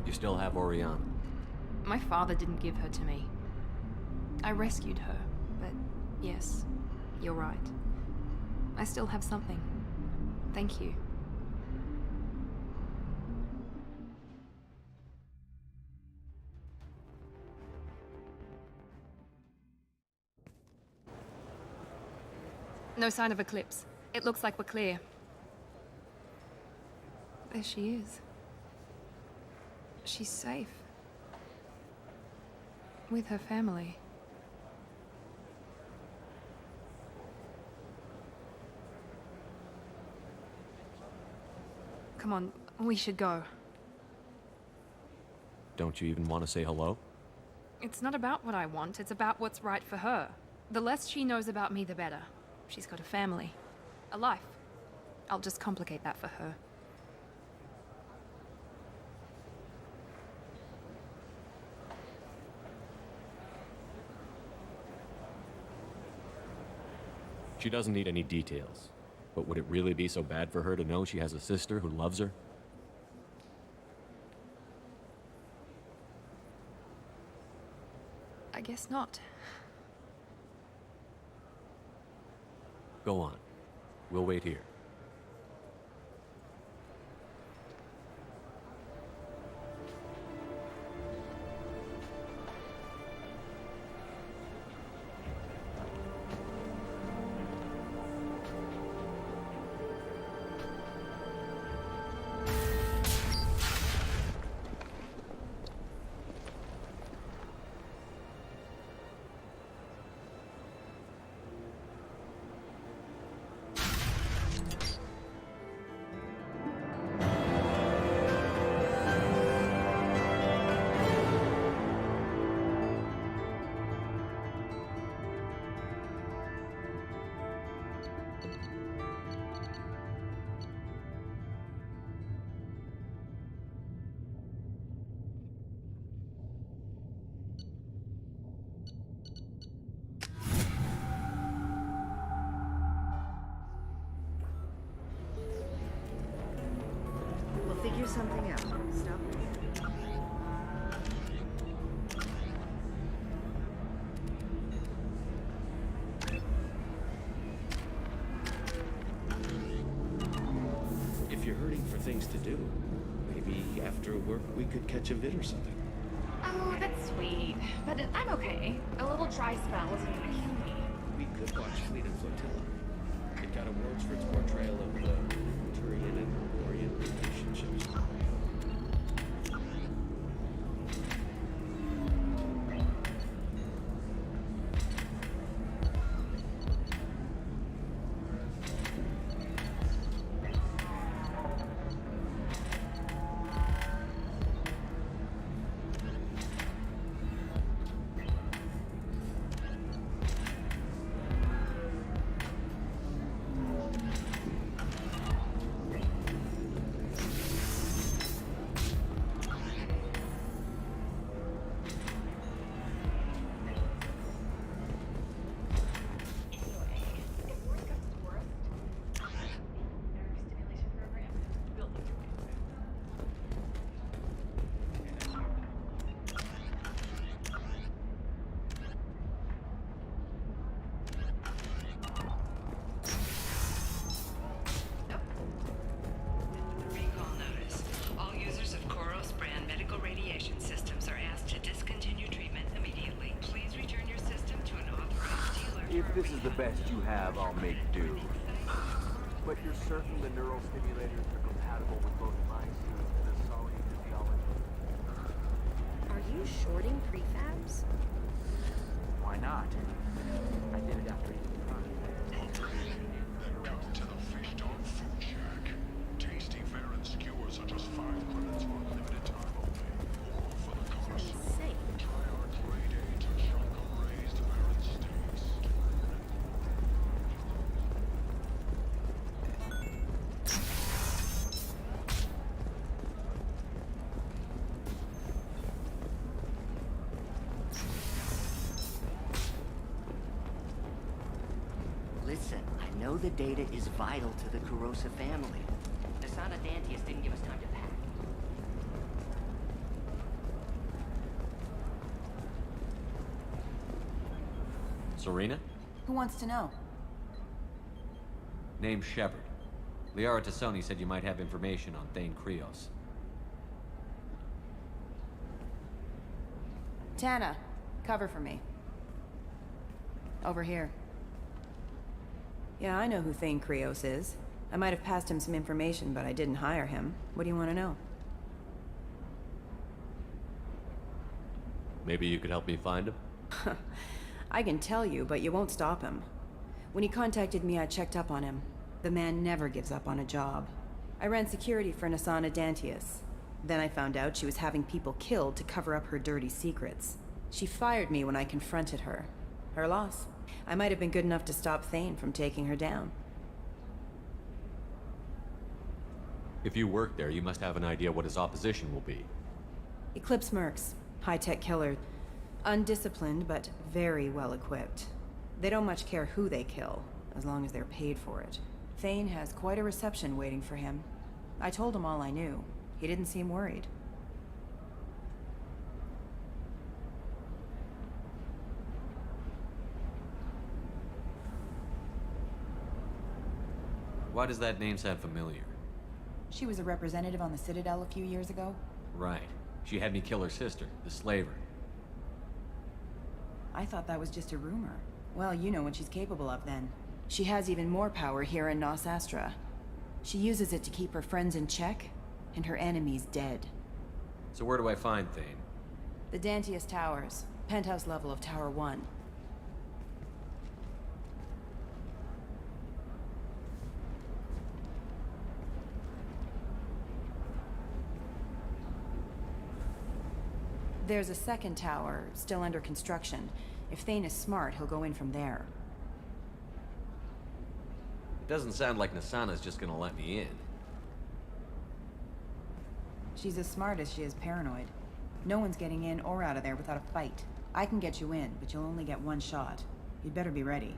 You still have Oriana. My father didn't give her to me. I rescued her, but yes, you're right. I still have something. Thank you. No sign of Eclipse. It looks like we're clear. There she is. She's safe. With her family. Come on, we should go. Don't you even want to say hello? It's not about what I want, it's about what's right for her. The less she knows about me, the better. She's got a family. A life. I'll just complicate that for her. She doesn't need any details. But would it really be so bad for her to know she has a sister who loves her? I guess not. Go on. We'll wait here. Figure something out. Stop. If you're hurting for things to do, maybe after work we could catch a vid or something. Oh, that's sweet. But I'm okay. A little dry spell isn't gonna kill me. We could watch Fleet and Flotilla. If got awards for its portrayal of the Turian and Orient relationships. If this is the best you have, I'll make do. But you're certain the neural stimulators are compatible with both my suit and the Asali physiology? Are you shorting prefabs? Why not? I did it after you. Welcome to the Fish Dog Food Shack. Tasty fare and skewers are just 5 credits for a limited time only. Or for the cost. Try our grade A to Shunko raised Baron steaks. Listen, I know the data is vital to the Kurosa family. Nasana Dantius didn't give us time to pack. Serena? Who wants to know? Name's Shepard. Liara Tassoni said you might have information on Thane Krios. Tana, cover for me. Over here. Yeah, I know who Thane Krios is. I might have passed him some information, but I didn't hire him. What do you want to know? Maybe you could help me find him? I can tell you, but you won't stop him. When he contacted me, I checked up on him. The man never gives up on a job. I ran security for Nasana Dantius. Then I found out she was having people killed to cover up her dirty secrets. She fired me when I confronted her. Her loss. I might have been good enough to stop Thane from taking her down. If you work there, you must have an idea what his opposition will be. Eclipse Mercs. High-tech killer. Undisciplined, but very well equipped. They don't much care who they kill, as long as they're paid for it. Thane has quite a reception waiting for him. I told him all I knew. He didn't seem worried. Why does that name sound familiar? She was a representative on the Citadel a few years ago. Right. She had me kill her sister, the slaver. I thought that was just a rumor. Well, you know what she's capable of then. She has even more power here in Nos Astra. She uses it to keep her friends in check, and her enemies dead. So where do I find Thane? The Dantius Towers, penthouse level of Tower 1. There's a second tower, still under construction. If Thane is smart, he'll go in from there. It doesn't sound like Nasana's just gonna let me in. She's as smart as she is paranoid. No one's getting in or out of there without a fight. I can get you in, but you'll only get one shot. You'd better be ready.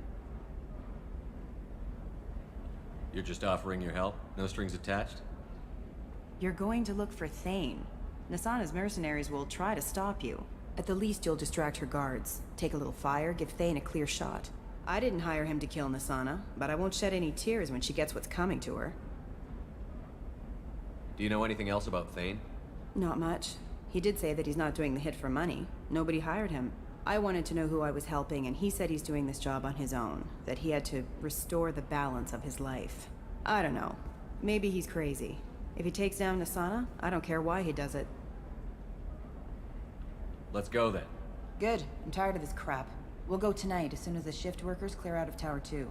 You're just offering your help? No strings attached? You're going to look for Thane. Nasana's mercenaries will try to stop you. At the least, you'll distract her guards. Take a little fire, give Thane a clear shot. I didn't hire him to kill Nasana, but I won't shed any tears when she gets what's coming to her. Do you know anything else about Thane? Not much. He did say that he's not doing the hit for money. Nobody hired him. I wanted to know who I was helping, and he said he's doing this job on his own. That he had to restore the balance of his life. I don't know. Maybe he's crazy. If he takes down Nasana, I don't care why he does it. Let's go then. Good. I'm tired of this crap. We'll go tonight as soon as the shift workers clear out of Tower 2.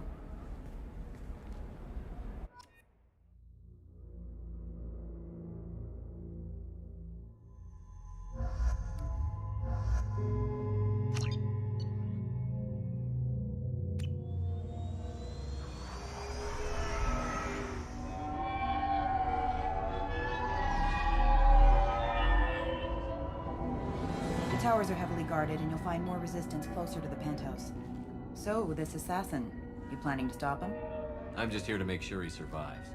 The towers are heavily guarded, and you'll find more resistance closer to the penthouse. So, this assassin, you planning to stop him? I'm just here to make sure he survives.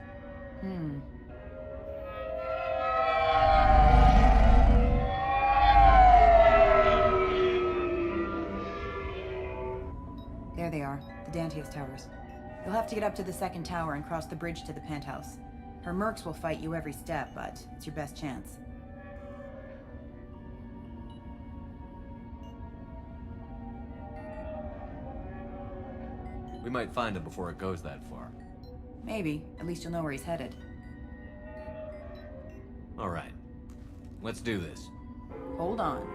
There they are, the Dantius Towers. You'll have to get up to the second tower and cross the bridge to the penthouse. Her mercs will fight you every step, but it's your best chance. We might find him before it goes that far. Maybe. At least you'll know where he's headed. All right. Let's do this. Hold on.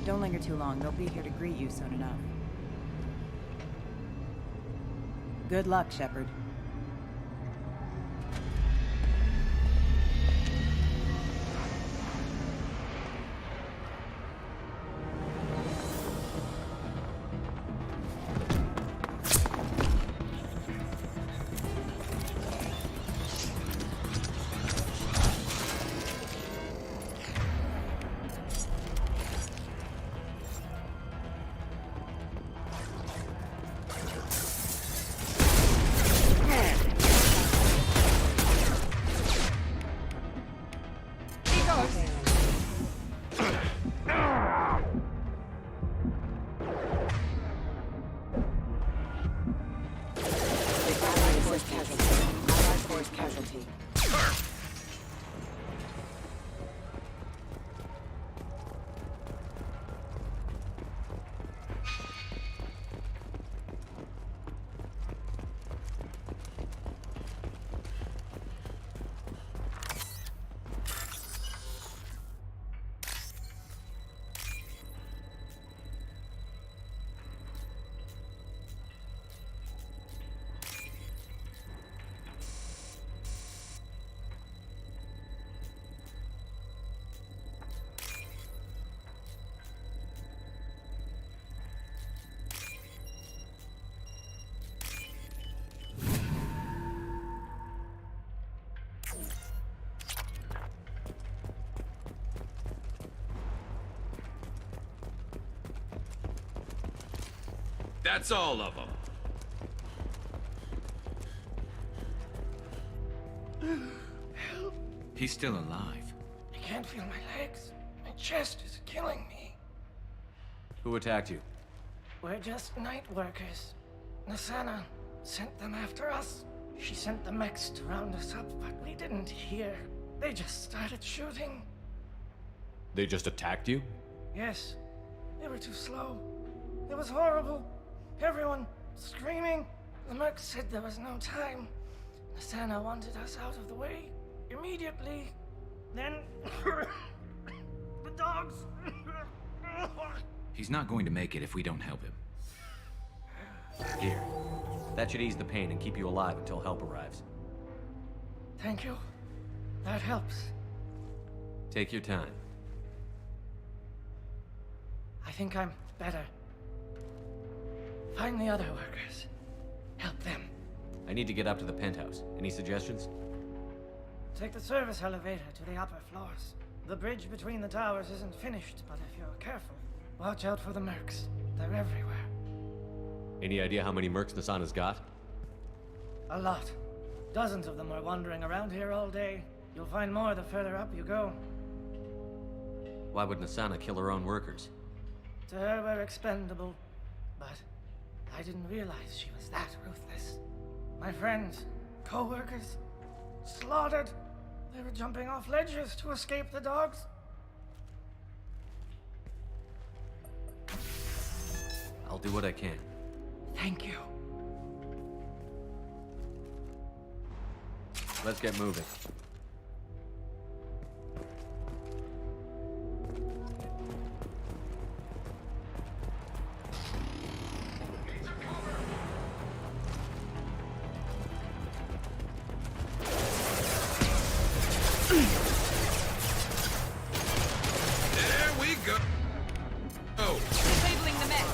Don't linger too long. They'll be here to greet you soon enough. Good luck, Shepard. That's all of them. Help. He's still alive. I can't feel my legs. My chest is killing me. Who attacked you? We're just night workers. Nasana sent them after us. She sent the mechs to round us up, but we didn't hear. They just started shooting. They just attacked you? Yes. They were too slow. It was horrible. Everyone screaming. The merc said there was no time. Nasana wanted us out of the way immediately. Then the dogs. He's not going to make it if we don't help him. Here. That should ease the pain and keep you alive until help arrives. Thank you. That helps. Take your time. I think I'm better. Find the other workers. Help them. I need to get up to the penthouse. Any suggestions? Take the service elevator to the upper floors. The bridge between the towers isn't finished, but if you're careful, watch out for the mercs. They're everywhere. Any idea how many mercs Nasana's got? A lot. Dozens of them are wandering around here all day. You'll find more the further up you go. Why would Nasana kill her own workers? To her, we're expendable. But I didn't realize she was that ruthless. My friends, co-workers, slaughtered. They were jumping off ledges to escape the dogs. I'll do what I can. Thank you. Let's get moving. There we go. Oh. Disabling the mech.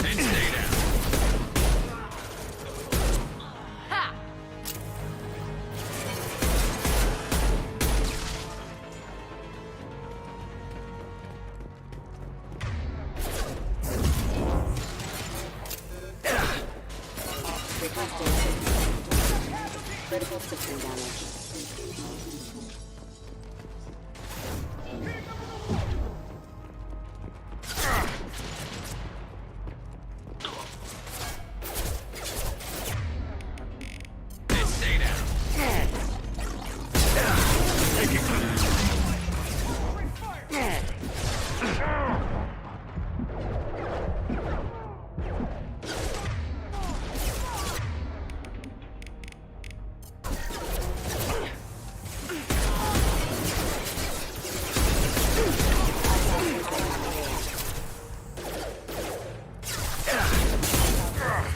And stay down. Ha! Critical system damage. And stay down.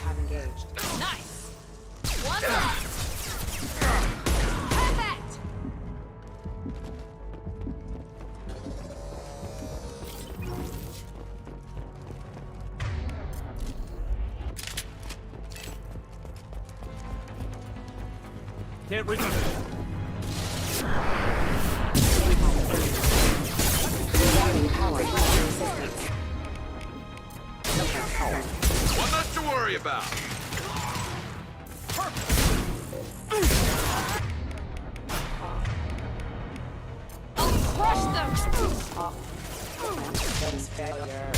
Have engaged. Nice! One left! Perfect! Can't reach. Rerouting power systems. One less to worry about. Crush them! Failure.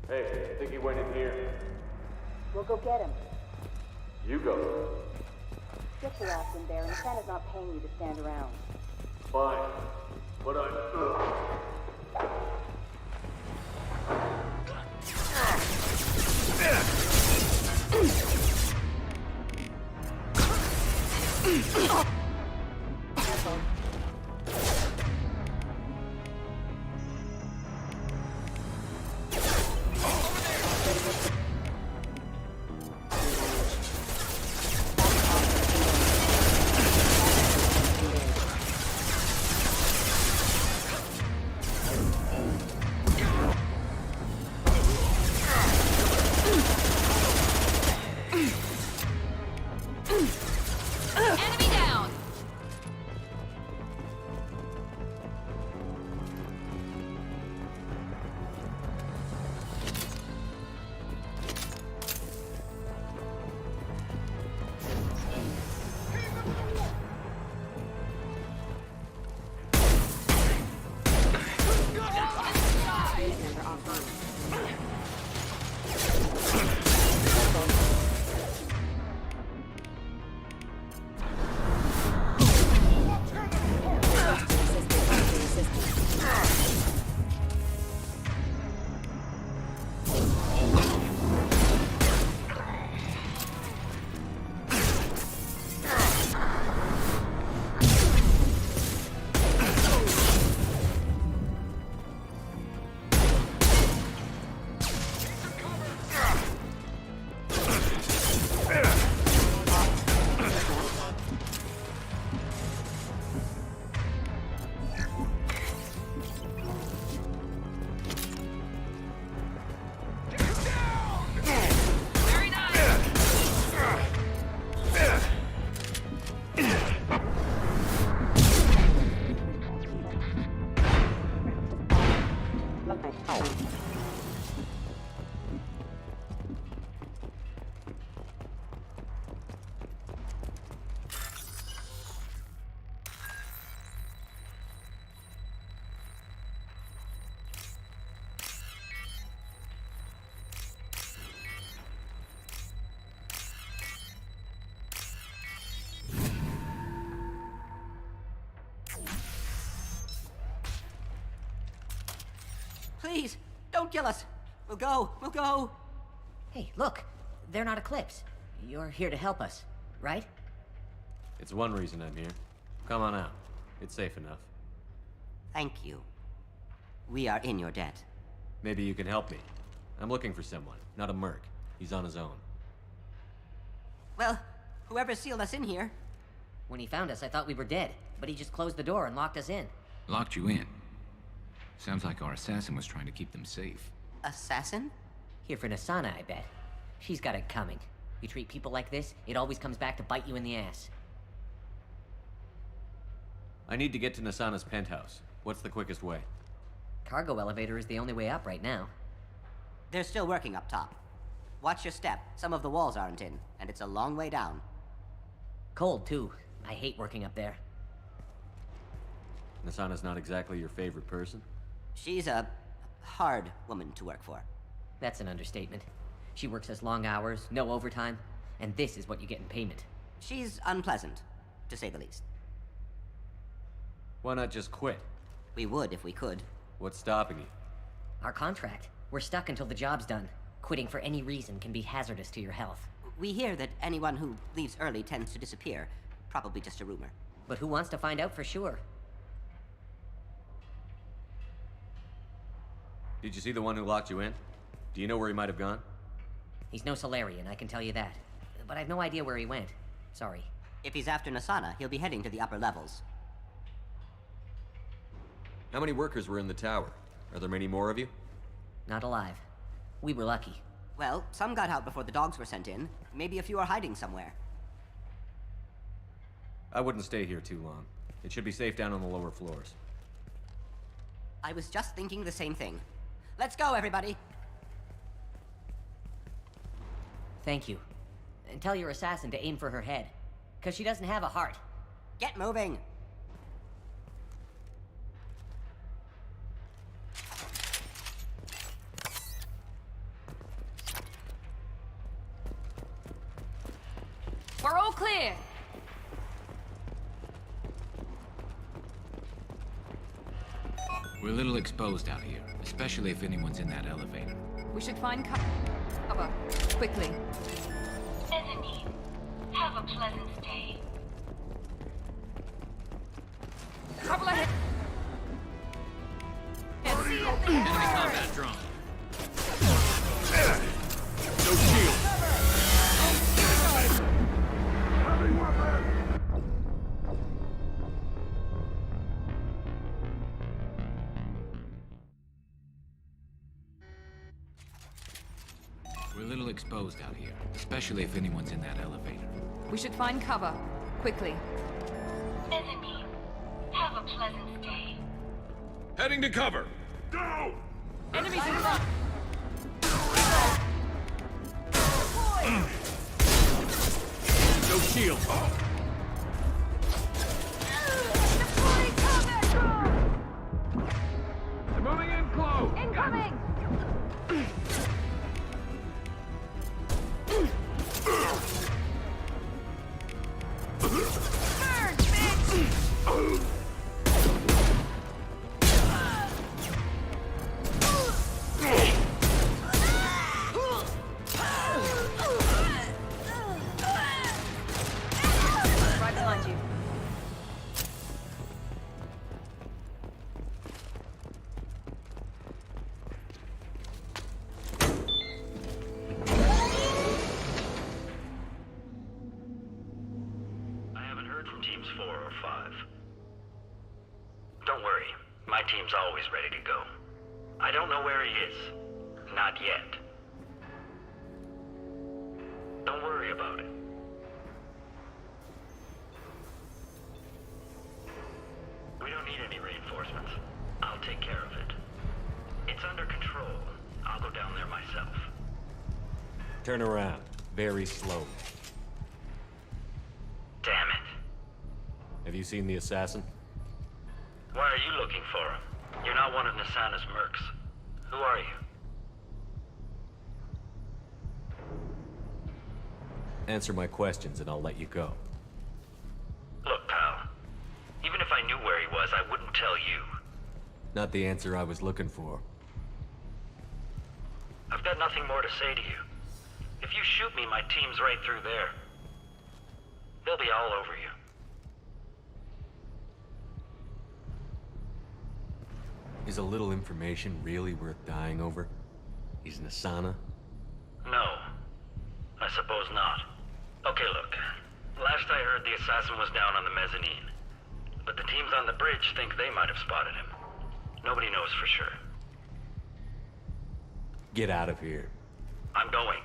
Hey, I think he went in here. We'll go get him. You go. Get your ass in there, and Santa's not paying you to stand around. Fine. But Enemy down! Please, don't kill us. We'll go. We'll go. Hey, look. They're not Eclipse. You're here to help us, right? It's one reason I'm here. Come on out. It's safe enough. Thank you. We are in your debt. Maybe you can help me. I'm looking for someone, not a merc. He's on his own. Well, whoever sealed us in here. When he found us, I thought we were dead, but he just closed the door and locked us in. Locked you in. Sounds like our assassin was trying to keep them safe. Assassin? Here for Nasana, I bet. She's got it coming. You treat people like this, it always comes back to bite you in the ass. I need to get to Nasana's penthouse. What's the quickest way? Cargo elevator is the only way up right now. They're still working up top. Watch your step. Some of the walls aren't in, and it's a long way down. Cold, too. I hate working up there. Nasana's not exactly your favorite person? She's a hard woman to work for. That's an understatement. She works us long hours, no overtime, and this is what you get in payment. She's unpleasant, to say the least. Why not just quit? We would if we could. What's stopping you? Our contract. We're stuck until the job's done. Quitting for any reason can be hazardous to your health. We hear that anyone who leaves early tends to disappear. Probably just a rumor. But who wants to find out for sure? Did you see the one who locked you in? Do you know where he might have gone? He's no Solarian, I can tell you that. But I've no idea where he went. Sorry. If he's after Nasana, he'll be heading to the upper levels. How many workers were in the tower? Are there many more of you? Not alive. We were lucky. Well, some got out before the dogs were sent in. Maybe a few are hiding somewhere. I wouldn't stay here too long. It should be safe down on the lower floors. I was just thinking the same thing. Let's go, everybody! Thank you. And tell your assassin to aim for her head. 'Cause she doesn't have a heart. Get moving! We're all clear. We're a little exposed out here, especially if anyone's in that elevator. We should find cover. Quickly. Enemy, have a pleasant stay. Trouble ahead. Enemy combat drone. No shield. We're a little exposed out here, especially if anyone's in that elevator. We should find cover. Quickly. Enemy, have a pleasant stay. Heading to cover. Go! Enemies in front. No shield. They're moving in close. Incoming! Burn, bitch! Right behind you. I haven't heard from teams 4 or 5. Don't worry, my team's always ready to go. I don't know where he is. Not yet. Don't worry about it. We don't need any reinforcements. I'll take care of it. It's under control. I'll go down there myself. Turn around. Very slowly. Damn it. Have you seen the assassin? Why are you looking for him? You're not one of Nasana's mercs. Who are you? Answer my questions and I'll let you go. Look, pal. Even if I knew where he was, I wouldn't tell you. Not the answer I was looking for. I've got nothing more to say to you. If you shoot me, my team's right through there. They'll be all over you. Is a little information really worth dying over? He's Nasana? No. I suppose not. Okay, look. Last I heard, the assassin was down on the mezzanine. But the teams on the bridge think they might have spotted him. Nobody knows for sure. Get out of here. I'm going.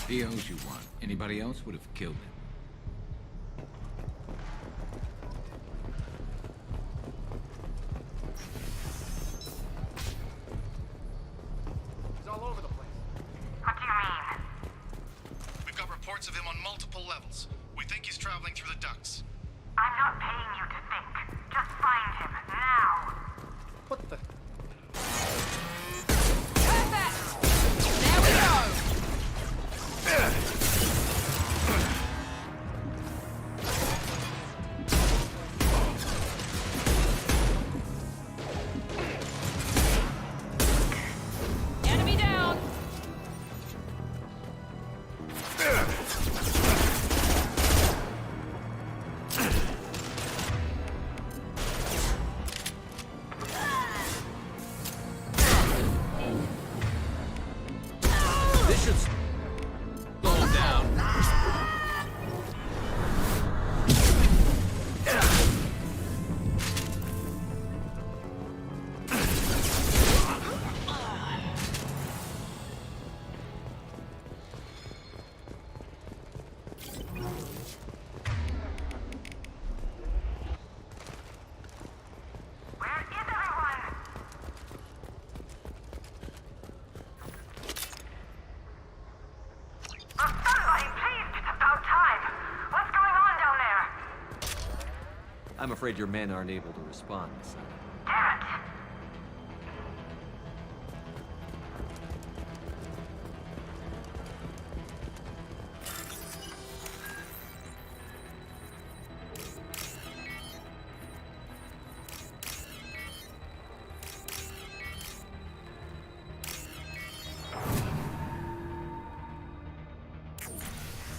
He owes you one. Anybody else would have killed him. He's all over the place. What do you mean? We've got reports of him on multiple levels. We think he's traveling through the ducts. I'm not paying you to think. Just find him, now. What the? Perfect! There we go! Enemy down! This should slow him down. Where is everyone? Oh, somebody, please, it's about time. What's going on down there? I'm afraid your men aren't able to respond, Nasana. Damn it!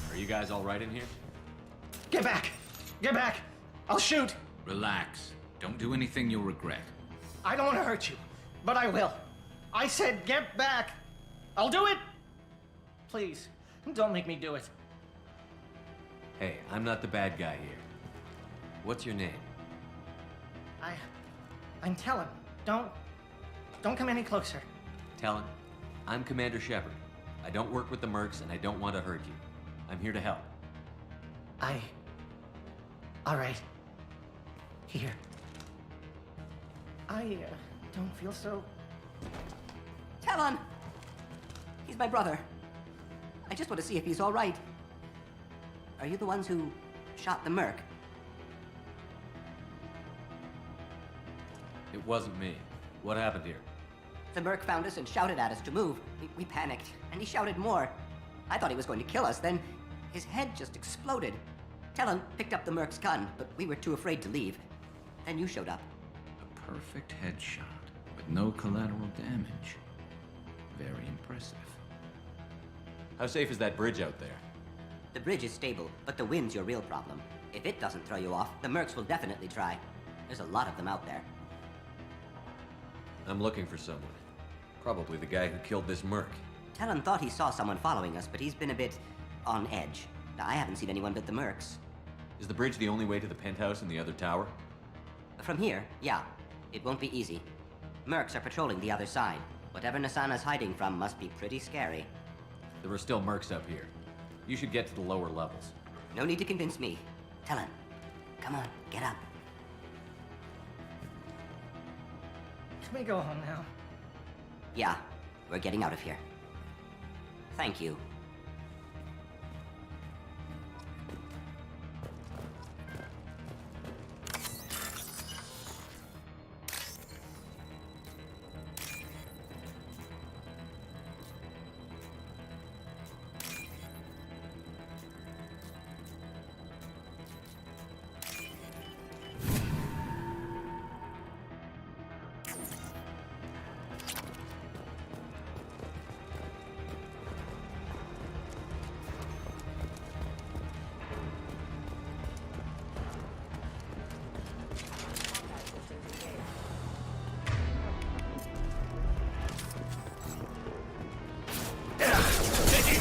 Are you guys all right in here? Get back! Get back! I'll shoot! Relax. Don't do anything you'll regret. I don't want to hurt you, but I will. I said get back! I'll do it! Please, don't make me do it. Hey, I'm not the bad guy here. What's your name? I'm Talon. Don't come any closer. Talon, I'm Commander Shepard. I don't work with the mercs and I don't want to hurt you. I'm here to help. All right. Here. I don't feel so... Talon! He's my brother. I just want to see if he's all right. Are you the ones who shot the merc? It wasn't me. What happened here? The merc found us and shouted at us to move. We panicked, and he shouted more. I thought he was going to kill us, then his head just exploded. Talon picked up the merc's gun, but we were too afraid to leave. Then you showed up. A perfect headshot with no collateral damage. Very impressive. How safe is that bridge out there? The bridge is stable, but the wind's your real problem. If it doesn't throw you off, the mercs will definitely try. There's a lot of them out there. I'm looking for someone. Probably the guy who killed this merc. Talon thought he saw someone following us, but he's been a bit on edge. I haven't seen anyone but the mercs. Is the bridge the only way to the penthouse in the other tower? From here, yeah. It won't be easy. Mercs are patrolling the other side. Whatever Nasana's hiding from must be pretty scary. There are still mercs up here. You should get to the lower levels. No need to convince me. Talon, come on, get up. Can we go home now? Yeah, we're getting out of here. Thank you.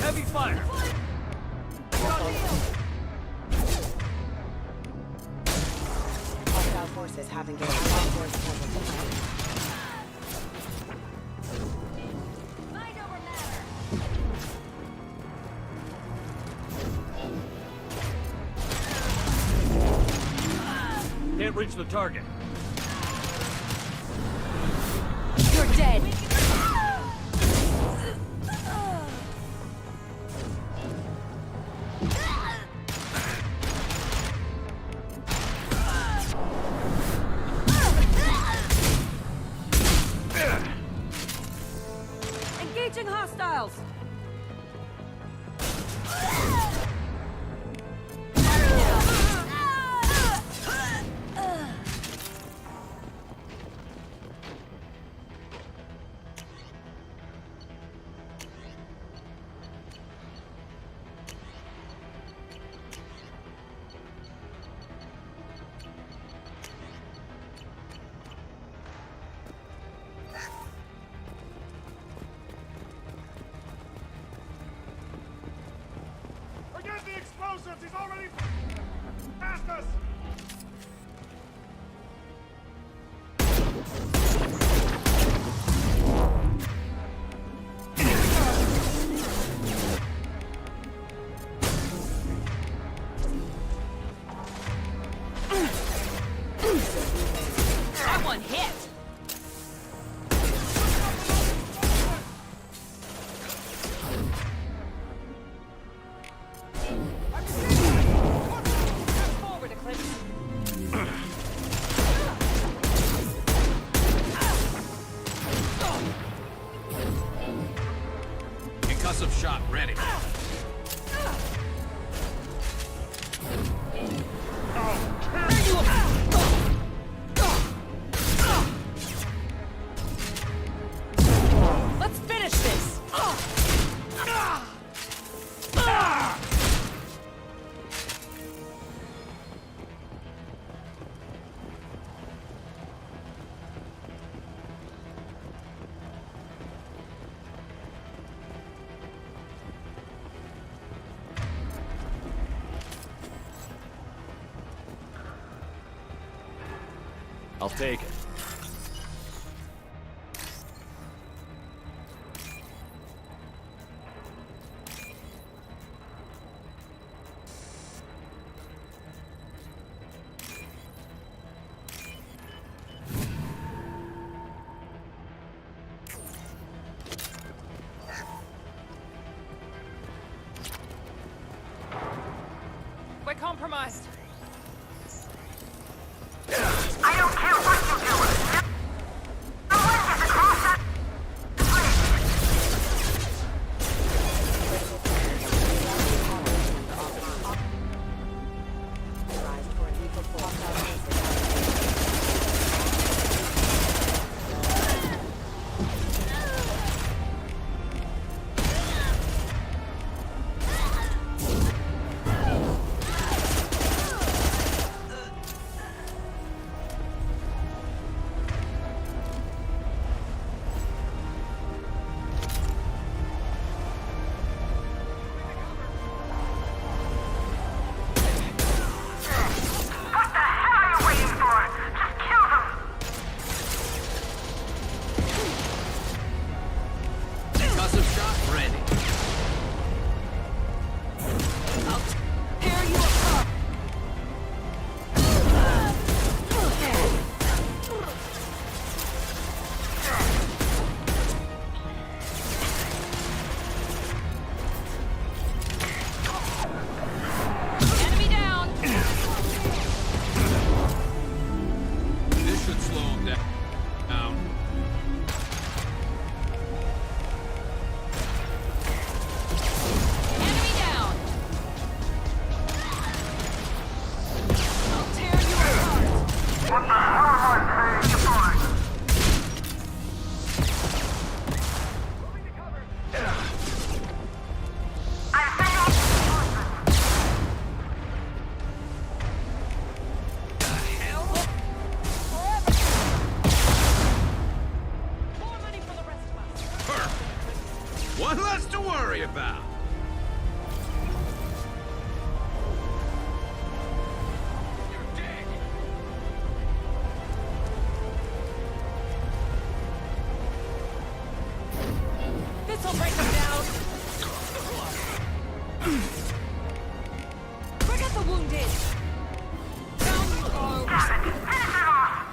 Heavy fire! Hostile forces have engaged on board the portal. Can't reach the target. You're dead. Engaging hostiles. Forget the explosives! He's already past us! That one hit. Forward, Eclipse. Concussive shot ready. Let's finish this. I'll take it. We're compromised. I don't care what you do. No one gets across that Forget the wounded! Down you go! Damn it! Finish him off!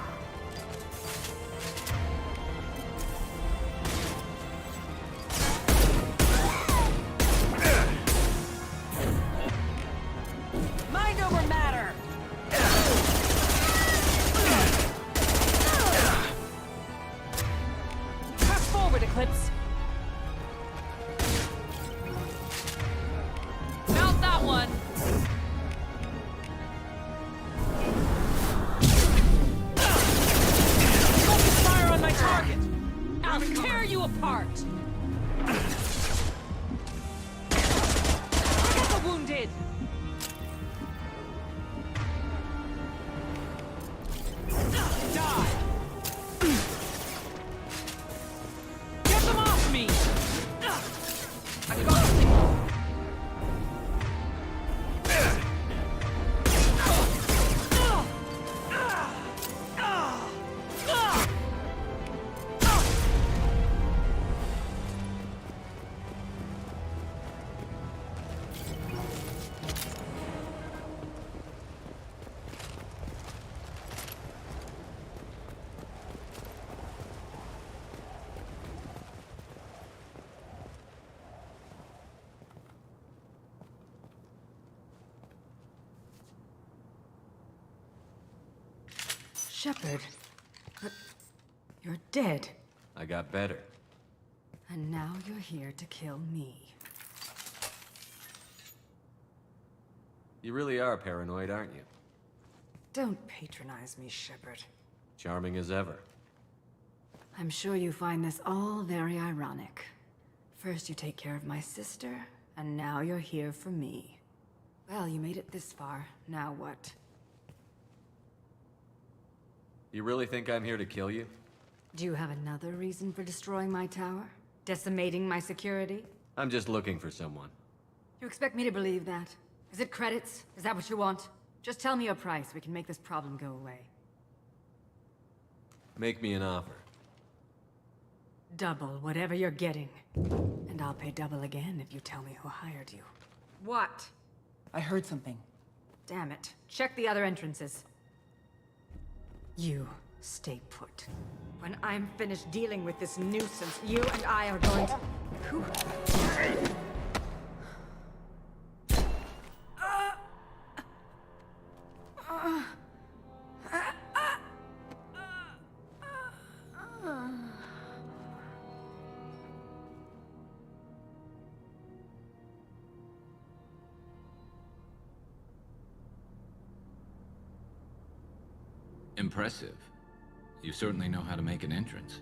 Mind over matter! Press forward, Eclipse! Mount that one! Focus fire on my target! I'll tear you apart! Forget the wounded! Die! Get them off me! I got them! Shepard, but you're dead. I got better. And now you're here to kill me. You really are paranoid, aren't you? Don't patronize me, Shepard. Charming as ever. I'm sure you find this all very ironic. First you take care of my sister, and now you're here for me. Well, you made it this far. Now what? You really think I'm here to kill you? Do you have another reason for destroying my tower? Decimating my security? I'm just looking for someone. You expect me to believe that? Is it credits? Is that what you want? Just tell me a price. We can make this problem go away. Make me an offer. Double whatever you're getting. And I'll pay double again if you tell me who hired you. What? I heard something. Damn it. Check the other entrances. You stay put. When I'm finished dealing with this nuisance, you and I are going to... Whew. Impressive. You certainly know how to make an entrance.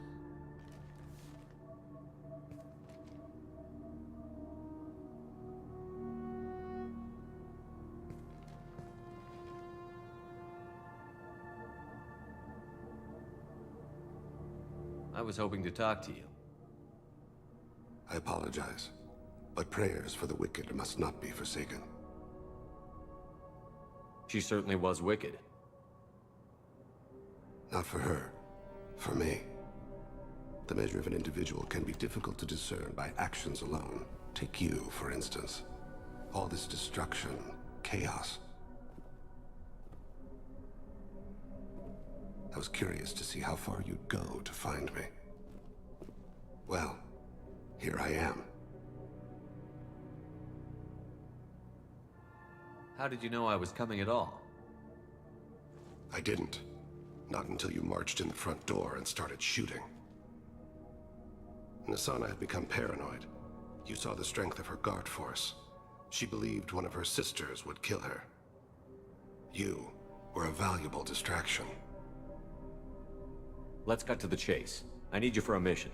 I was hoping to talk to you. I apologize, but prayers for the wicked must not be forsaken. She certainly was wicked. Not for her. For me. The measure of an individual can be difficult to discern by actions alone. Take you, for instance. All this destruction, chaos. I was curious to see how far you'd go to find me. Well, here I am. How did you know I was coming at all? I didn't. Not until you marched in the front door and started shooting. Nassana had become paranoid. You saw the strength of her guard force. She believed one of her sisters would kill her. You were a valuable distraction. Let's cut to the chase. I need you for a mission.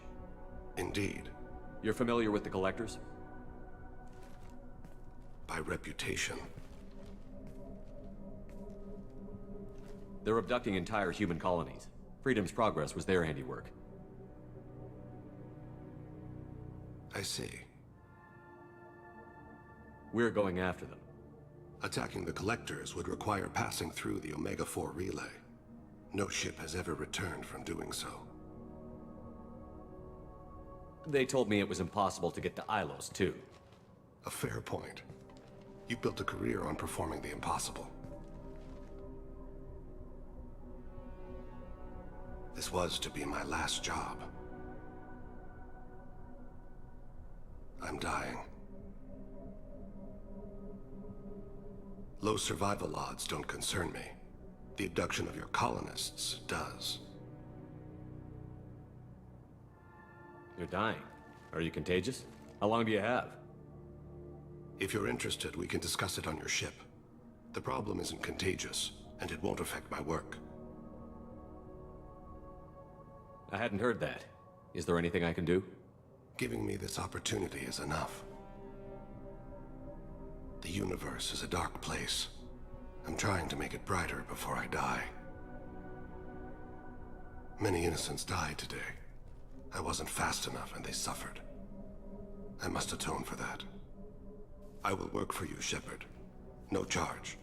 Indeed. You're familiar with the Collectors? By reputation. They're abducting entire human colonies. Freedom's Progress was their handiwork. I see. We're going after them. Attacking the Collectors would require passing through the Omega-4 relay. No ship has ever returned from doing so. They told me it was impossible to get to Ilos, too. A fair point. You built a career on performing the impossible. This was to be my last job. I'm dying. Low survival odds don't concern me. The abduction of your colonists does. You're dying. Are you contagious? How long do you have? If you're interested, we can discuss it on your ship. The problem isn't contagious, and it won't affect my work. I hadn't heard that. Is there anything I can do? Giving me this opportunity is enough. The universe is a dark place. I'm trying to make it brighter before I die. Many innocents died today. I wasn't fast enough and they suffered. I must atone for that. I will work for you, Shepard. No charge.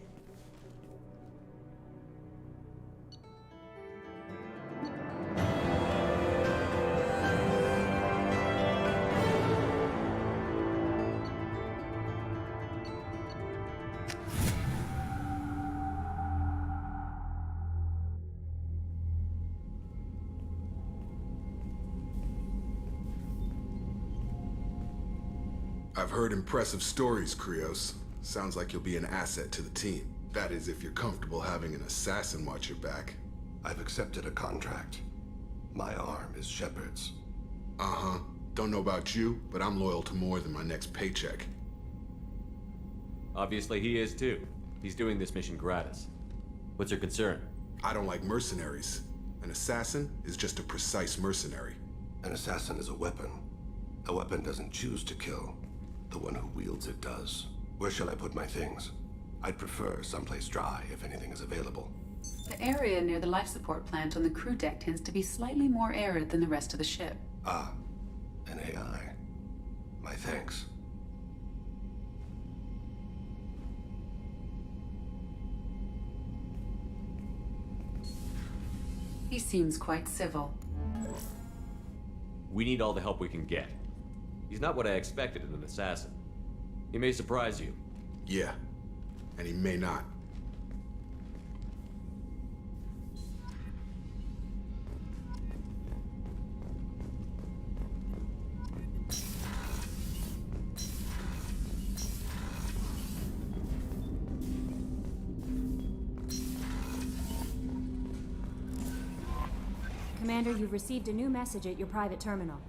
I've heard impressive stories, Krios. Sounds like you'll be an asset to the team. That is, if you're comfortable having an assassin watch your back. I've accepted a contract. My arm is Shepard's. Uh-huh. Don't know about you, but I'm loyal to more than my next paycheck. Obviously he is too. He's doing this mission gratis. What's your concern? I don't like mercenaries. An assassin is just a precise mercenary. An assassin is a weapon. A weapon doesn't choose to kill. The one who wields it does. Where shall I put my things? I'd prefer someplace dry if anything is available. The area near the life support plant on the crew deck tends to be slightly more arid than the rest of the ship. Ah, an AI. My thanks. He seems quite civil. We need all the help we can get. He's not what I expected in an assassin. He may surprise you. Yeah, and he may not. Commander, you've received a new message at your private terminal.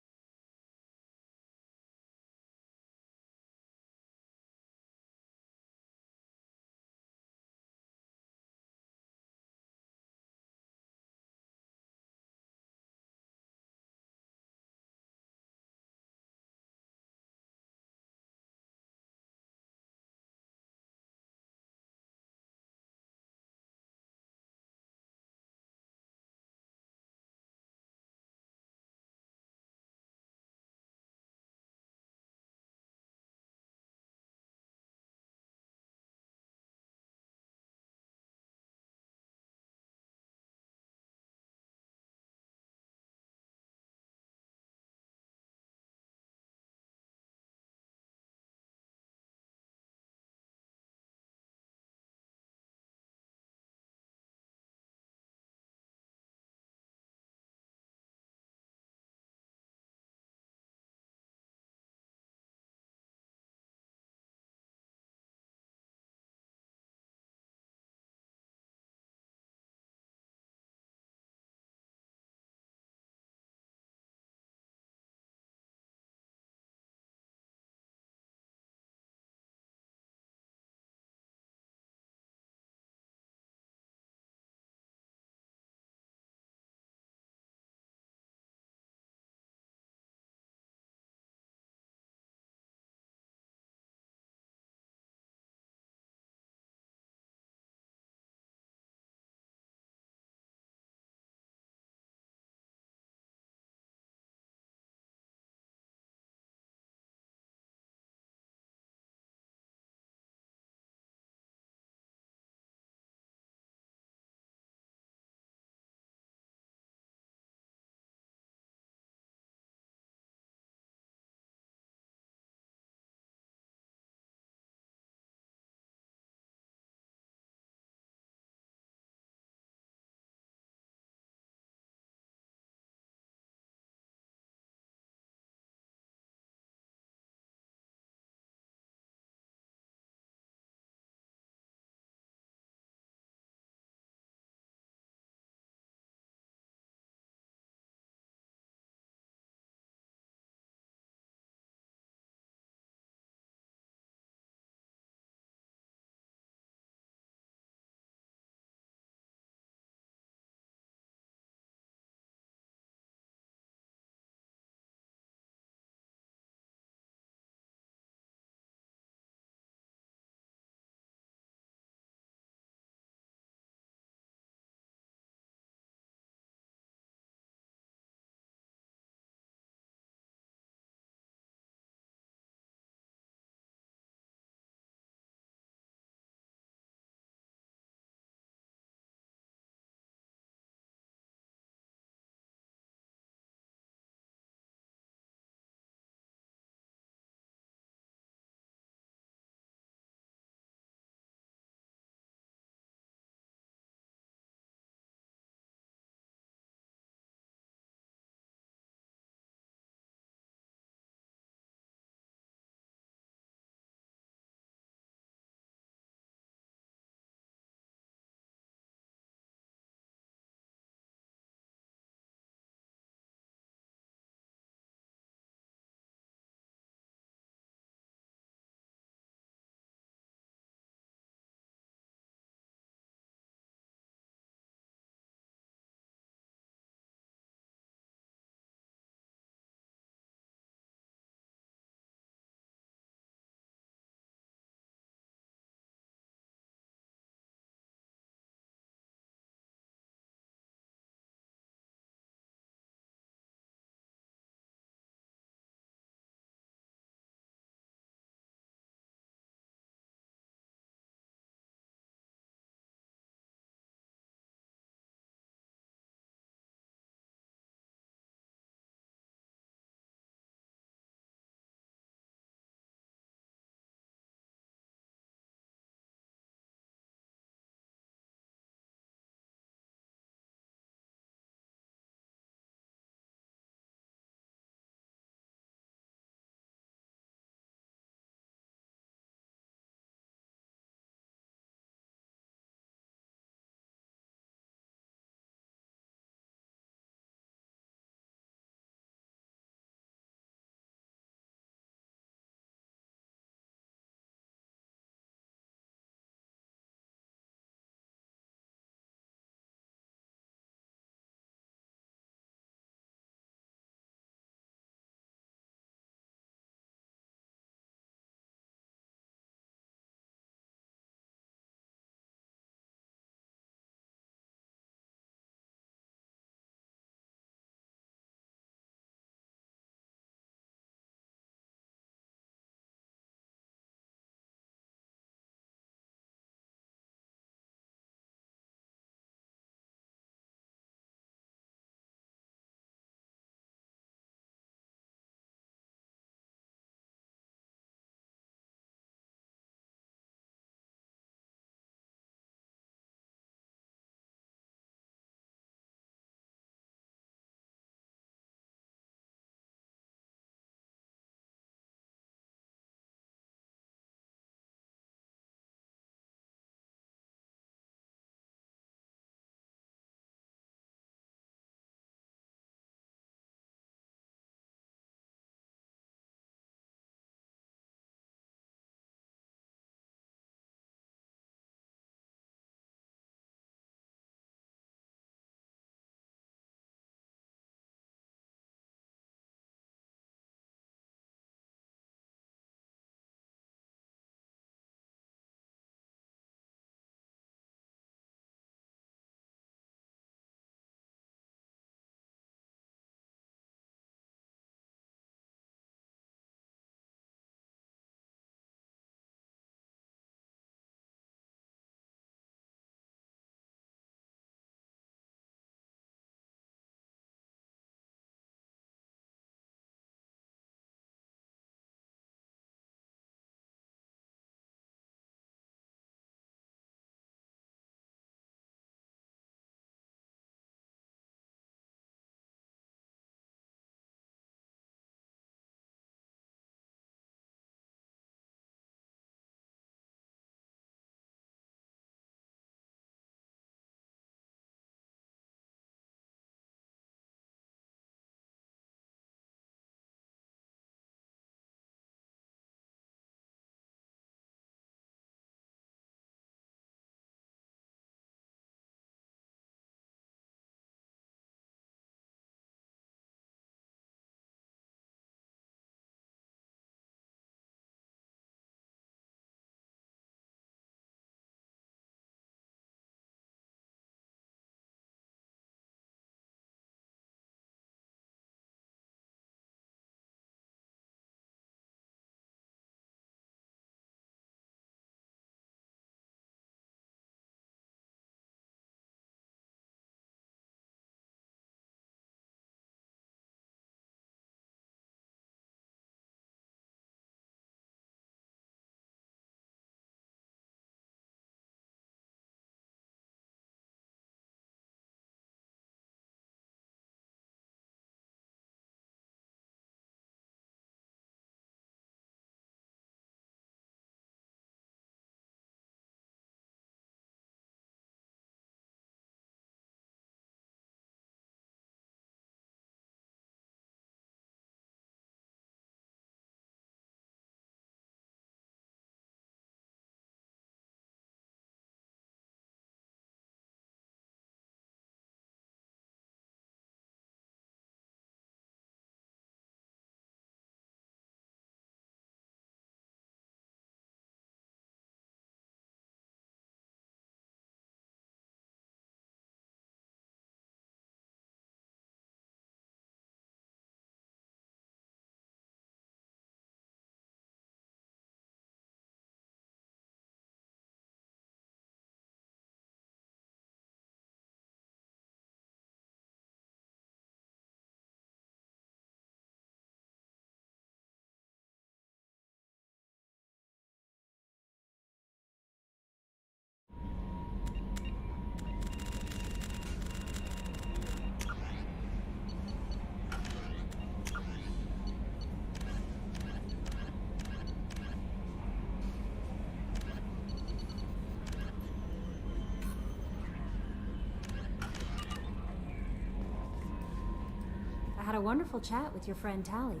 had a wonderful chat with your friend Tally.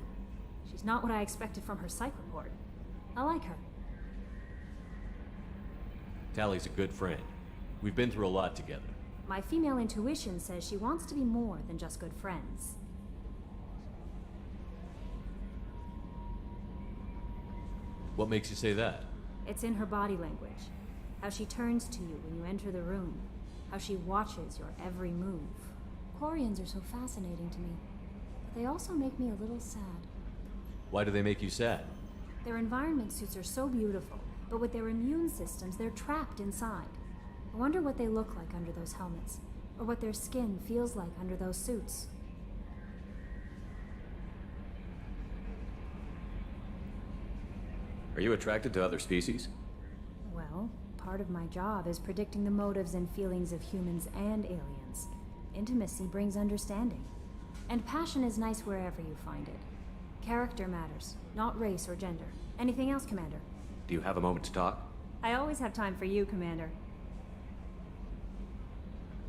She's not what I expected from her psych report. I like her. Tally's a good friend. We've been through a lot together. My female intuition says she wants to be more than just good friends. What makes you say that? It's in her body language. How she turns to you when you enter the room. How she watches your every move. Quarians are so fascinating to me. But they also make me a little sad. Why do they make you sad? Their environment suits are so beautiful, but with their immune systems, they're trapped inside. I wonder what they look like under those helmets, or what their skin feels like under those suits. Are you attracted to other species? Well, part of my job is predicting the motives and feelings of humans and aliens. Intimacy brings understanding. And passion is nice wherever you find it. Character matters, not race or gender. Anything else, Commander? Do you have a moment to talk? I always have time for you, Commander.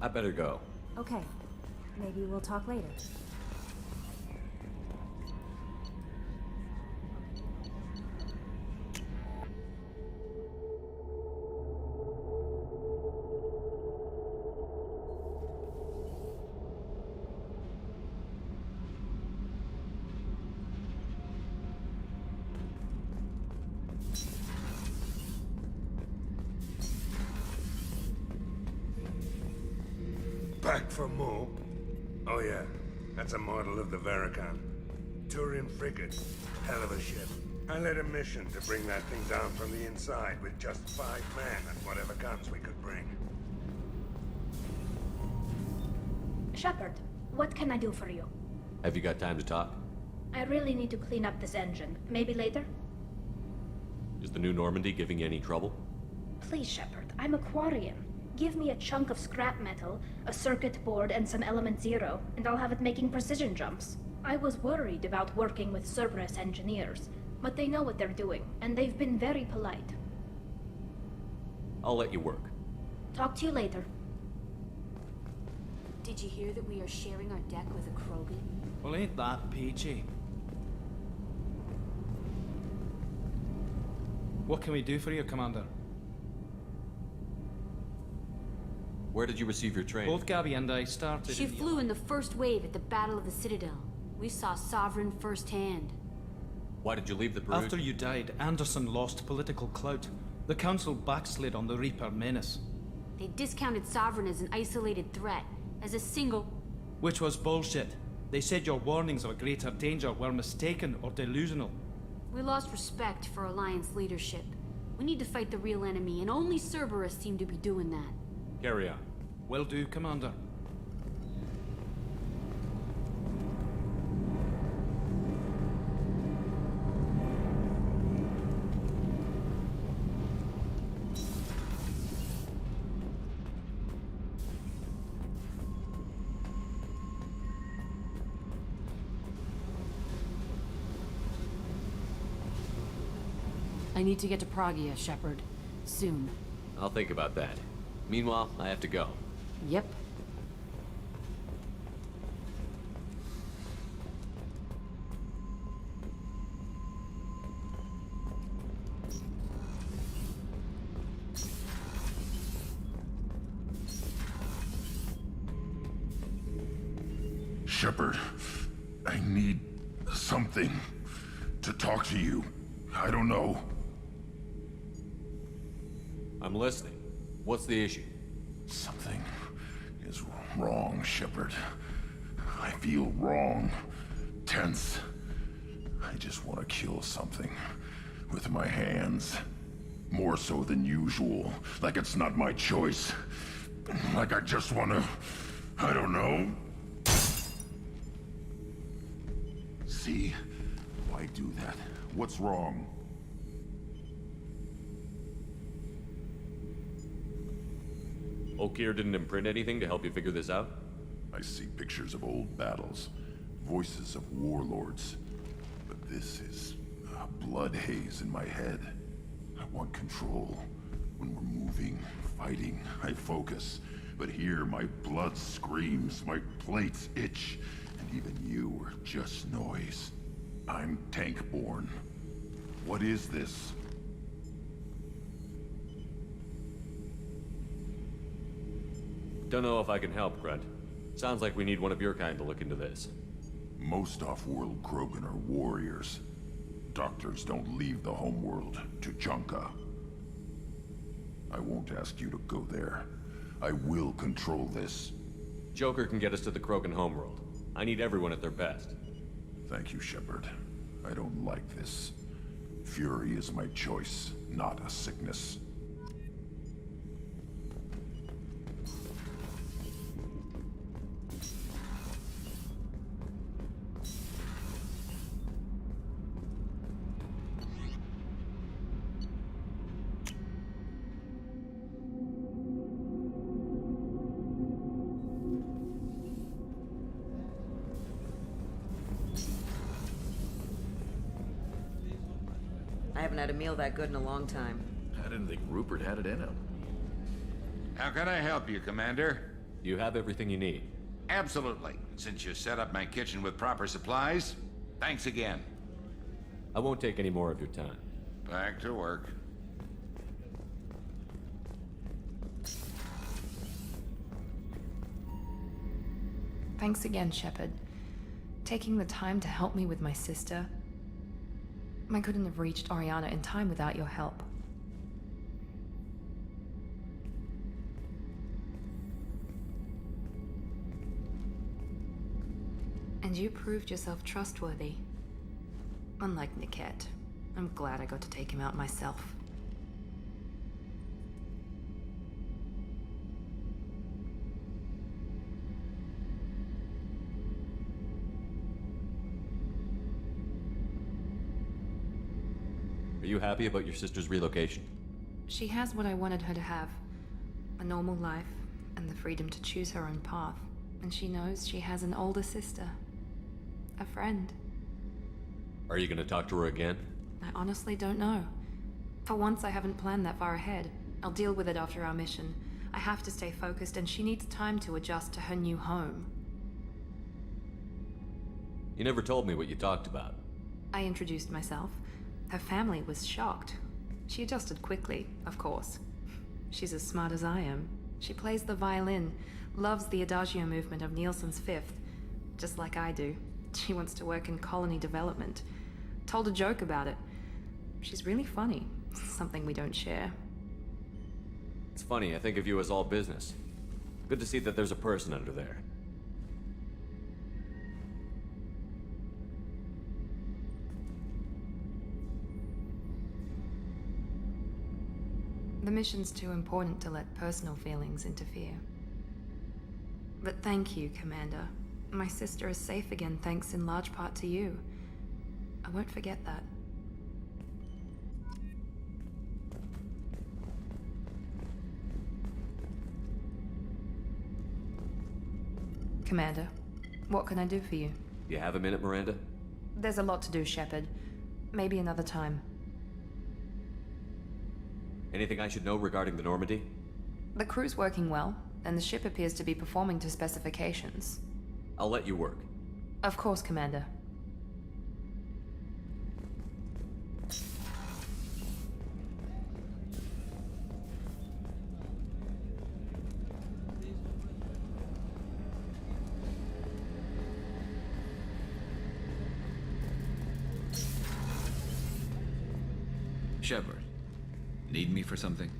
I better go. Okay. Maybe we'll talk later. Back from more? Oh yeah, that's a model of the Veracon. Turian frigate. Hell of a ship. I led a mission to bring that thing down from the inside with just 5 men and whatever guns we could bring. Shepard, what can I do for you? Have you got time to talk? I really need to clean up this engine. Maybe later? Is the new Normandy giving you any trouble? Please, Shepard, I'm a Quarian. Give me a chunk of scrap metal, a circuit board, and some element zero, and I'll have it making precision jumps. I was worried about working with Cerberus engineers, but they know what they're doing, and they've been very polite. I'll let you work. Talk to you later. Did you hear that we are sharing our deck with a Krogan? Well, ain't that peachy? What can we do for you, Commander? Where did you receive your training? Both Gabby and I started She flew in the first wave at the Battle of the Citadel. We saw Sovereign firsthand. Why did you leave the Brood? After you died, Anderson lost political clout. The Council backslid on the Reaper menace. They discounted Sovereign as an isolated threat, as a single... Which was bullshit. They said your warnings of a greater danger were mistaken or delusional. We lost respect for Alliance leadership. We need to fight the real enemy, and only Cerberus seem to be doing that. Carry on. Will do, Commander. I need to get to Pragia, Shepard. Soon. I'll think about that. Meanwhile, I have to go. Yep. Shepard, I need something to talk to you. I don't know. I'm listening. What's the issue? Something is wrong, Shepard. I feel wrong. Tense. I just want to kill something. With my hands. More so than usual. Like it's not my choice. Like I just want to... I don't know. See? Why do that? What's wrong? Okeer didn't imprint anything to help you figure this out? I see pictures of old battles, voices of warlords, but this is a blood haze in my head. I want control. When we're moving, fighting, I focus. But here, my blood screams, my plates itch, And even you were just noise. I'm Tankborn. What is this? Don't know if I can help, Grunt. Sounds like we need one of your kind to look into this. Most off-world Krogan are warriors. Doctors don't leave the homeworld to Junka. I won't ask you to go there. I will control this. Joker can get us to the Krogan homeworld. I need everyone at their best. Thank you, Shepard. I don't like this. Fury is my choice, not a sickness. I haven't had a meal that good in a long time. I didn't think Rupert had it in him. How can I help you, Commander? You have everything you need. Absolutely. Since you set up my kitchen with proper supplies, thanks again. I won't take any more of your time. Back to work. Thanks again, Shepard. Taking the time to help me with my sister. I couldn't have reached Oriana in time without your help. And you proved yourself trustworthy. Unlike Niket, I'm glad I got to take him out myself. Are you happy about your sister's relocation? She has what I wanted her to have. A normal life, and the freedom to choose her own path. And she knows she has an older sister. A friend. Are you gonna talk to her again? I honestly don't know. For once, I haven't planned that far ahead. I'll deal with it after our mission. I have to stay focused, and she needs time to adjust to her new home. You never told me what you talked about. I introduced myself. Her family was shocked. She adjusted quickly, of course. She's as smart as I am. She plays the violin, loves the Adagio movement of Nielsen's Fifth, just like I do. She wants to work in colony development. Told a joke about it. She's really funny, something we don't share. It's funny, I think of you as all business. Good to see that there's a person under there. The mission's too important to let personal feelings interfere. But thank you, Commander. My sister is safe again thanks in large part to you. I won't forget that. Commander, what can I do for you? You have a minute, Miranda? There's a lot to do, Shepard. Maybe another time. Anything I should know regarding the Normandy? The crew's working well, and the ship appears to be performing to specifications. I'll let you work. Of course, Commander. Shepard, need me for something?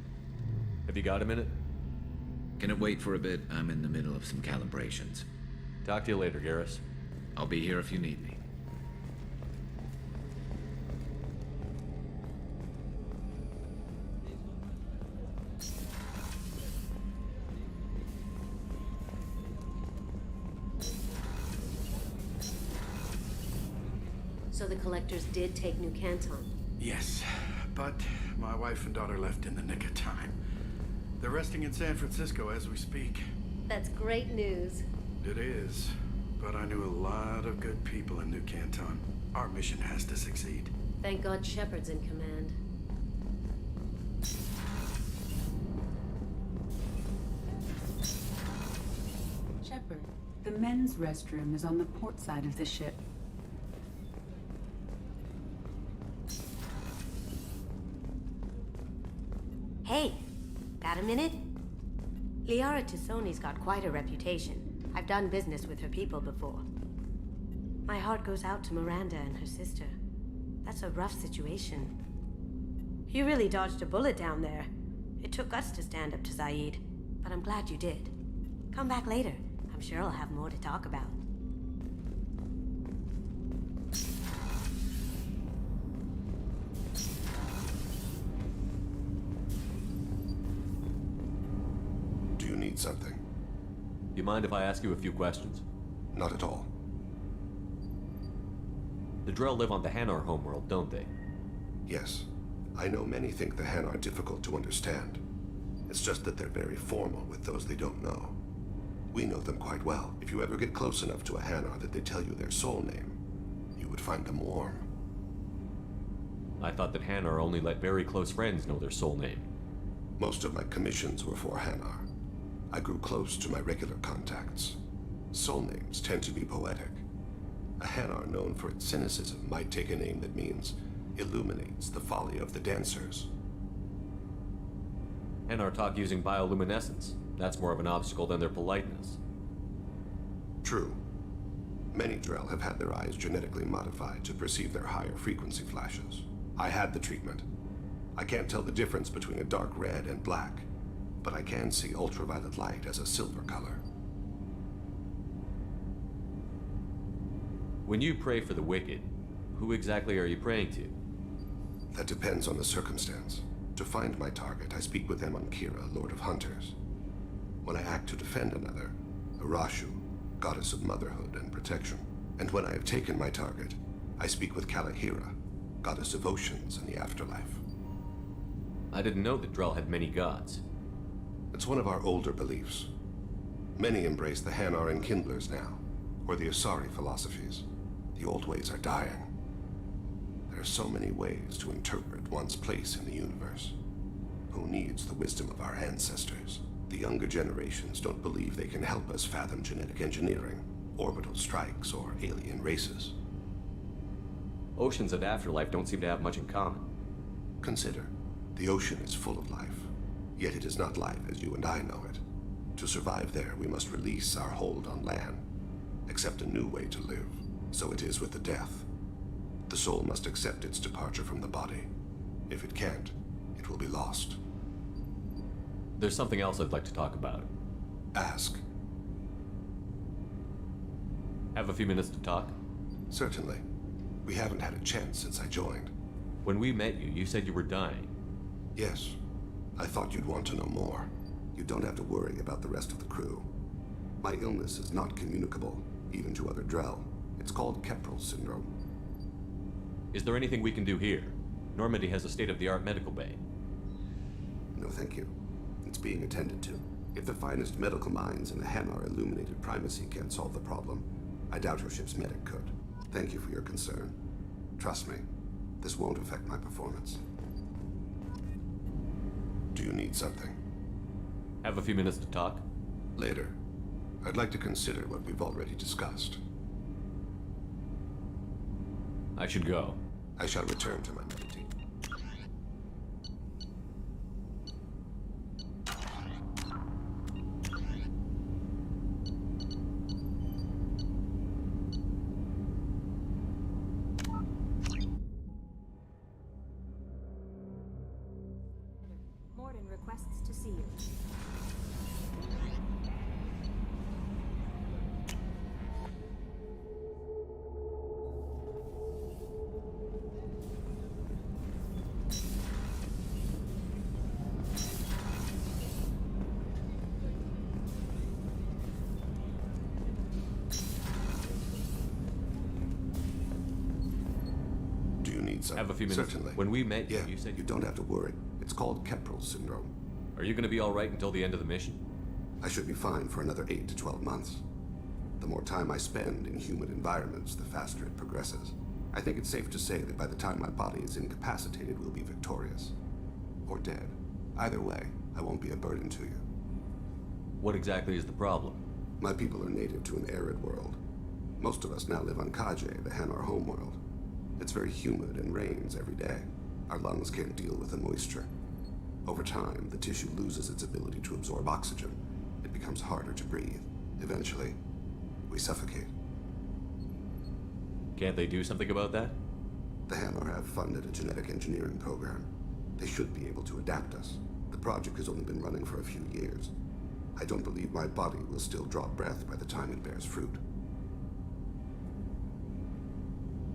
Have you got a minute? Can it wait for a bit? I'm in the middle of some calibrations. Talk to you later, Garrus. I'll be here if you need me. So the Collectors did take New Canton? Yes, but my wife and daughter left in the nick of time. They're resting in San Francisco as we speak. That's great news. It is, but I knew a lot of good people in New Canton. Our mission has to succeed. Thank God Shepard's in command. Shepard, The men's restroom is on the port side of the ship. Hey, got a minute? Liara Tassoni's got quite a reputation. I've done business with her people before. My heart goes out to Miranda and her sister. That's a rough situation. You really dodged a bullet down there. It took us to stand up to Zaid, but I'm glad you did. Come back later. I'm sure I'll have more to talk about. Do you need something? You mind if I ask you a few questions? Not at all. The Drell live on the Hanar homeworld, don't they? Yes. I know many think the Han are difficult to understand. It's just that they're very formal with those they don't know. We know them quite well. If you ever get close enough to a Hanar that they tell you their soul name, you would find them warm. I thought that Hanar only let very close friends know their soul name. Most of my commissions were for Hanar. I grew close to my regular contacts. Soul names tend to be poetic. A Hanar known for its cynicism might take a name that means illuminates the folly of the dancers. Hanar talk using bioluminescence. That's more of an obstacle than their politeness. True. Many Drell have had their eyes genetically modified to perceive their higher frequency flashes. I had the treatment. I can't tell the difference between a dark red and black, but I can see ultraviolet light as a silver color. When you pray for the wicked, who exactly are you praying to? That depends on the circumstance. To find my target, I speak with Emankira, Lord of Hunters. When I act to defend another, Arashu, Goddess of Motherhood and Protection. And when I have taken my target, I speak with Kalahira, Goddess of Oceans and the Afterlife. I didn't know that Drell had many gods. It's one of our older beliefs. Many embrace the Hanar and Kindlers now, or the Asari philosophies. The old ways are dying. There are so many ways to interpret one's place in the universe. Who needs the wisdom of our ancestors? The younger generations don't believe they can help us fathom genetic engineering, orbital strikes, or alien races. Oceans and Afterlife don't seem to have much in common. Consider, the ocean is full of life, yet it is not life as you and I know it. To survive there, we must release our hold on land, accept a new way to live. So it is with the death. The soul must accept its departure from the body. If it can't, it will be lost. There's something else I'd like to talk about. Ask. Have a few minutes to talk? Certainly. We haven't had a chance since I joined. When we met you, you said you were dying. Yes. I thought you'd want to know more. You don't have to worry about the rest of the crew. My illness is not communicable, even to other Drell. It's called Keprel syndrome. Is there anything we can do here? Normandy has a state-of-the-art medical bay. No, thank you. It's being attended to. If the finest medical minds in the Hanar illuminated primacy can't solve the problem, I doubt your ship's medic could. Thank you for your concern. Trust me, this won't affect my performance. Do you need something? Have a few minutes to talk? Later. I'd like to consider what we've already discussed. I should go. I shall return to my meditation. Morden requests to see you. Have a few minutes. Certainly. When we met you, you said you don't have to worry. It's called Keprel syndrome. Are you going to be all right until the end of the mission? I should be fine for another 8 to 12 months. The more time I spend in human environments, the faster it progresses. I think it's safe to say that by the time my body is incapacitated, we'll be victorious. Or dead. Either way, I won't be a burden to you. What exactly is the problem? My people are native to an arid world. Most of us now live on Kaje, the Hanar homeworld. It's very humid and rains every day. Our lungs can't deal with the moisture. Over time, the tissue loses its ability to absorb oxygen. It becomes harder to breathe. Eventually, we suffocate. Can't they do something about that? The Hanar have funded a genetic engineering program. They should be able to adapt us. The project has only been running for a few years. I don't believe my body will still draw breath by the time it bears fruit.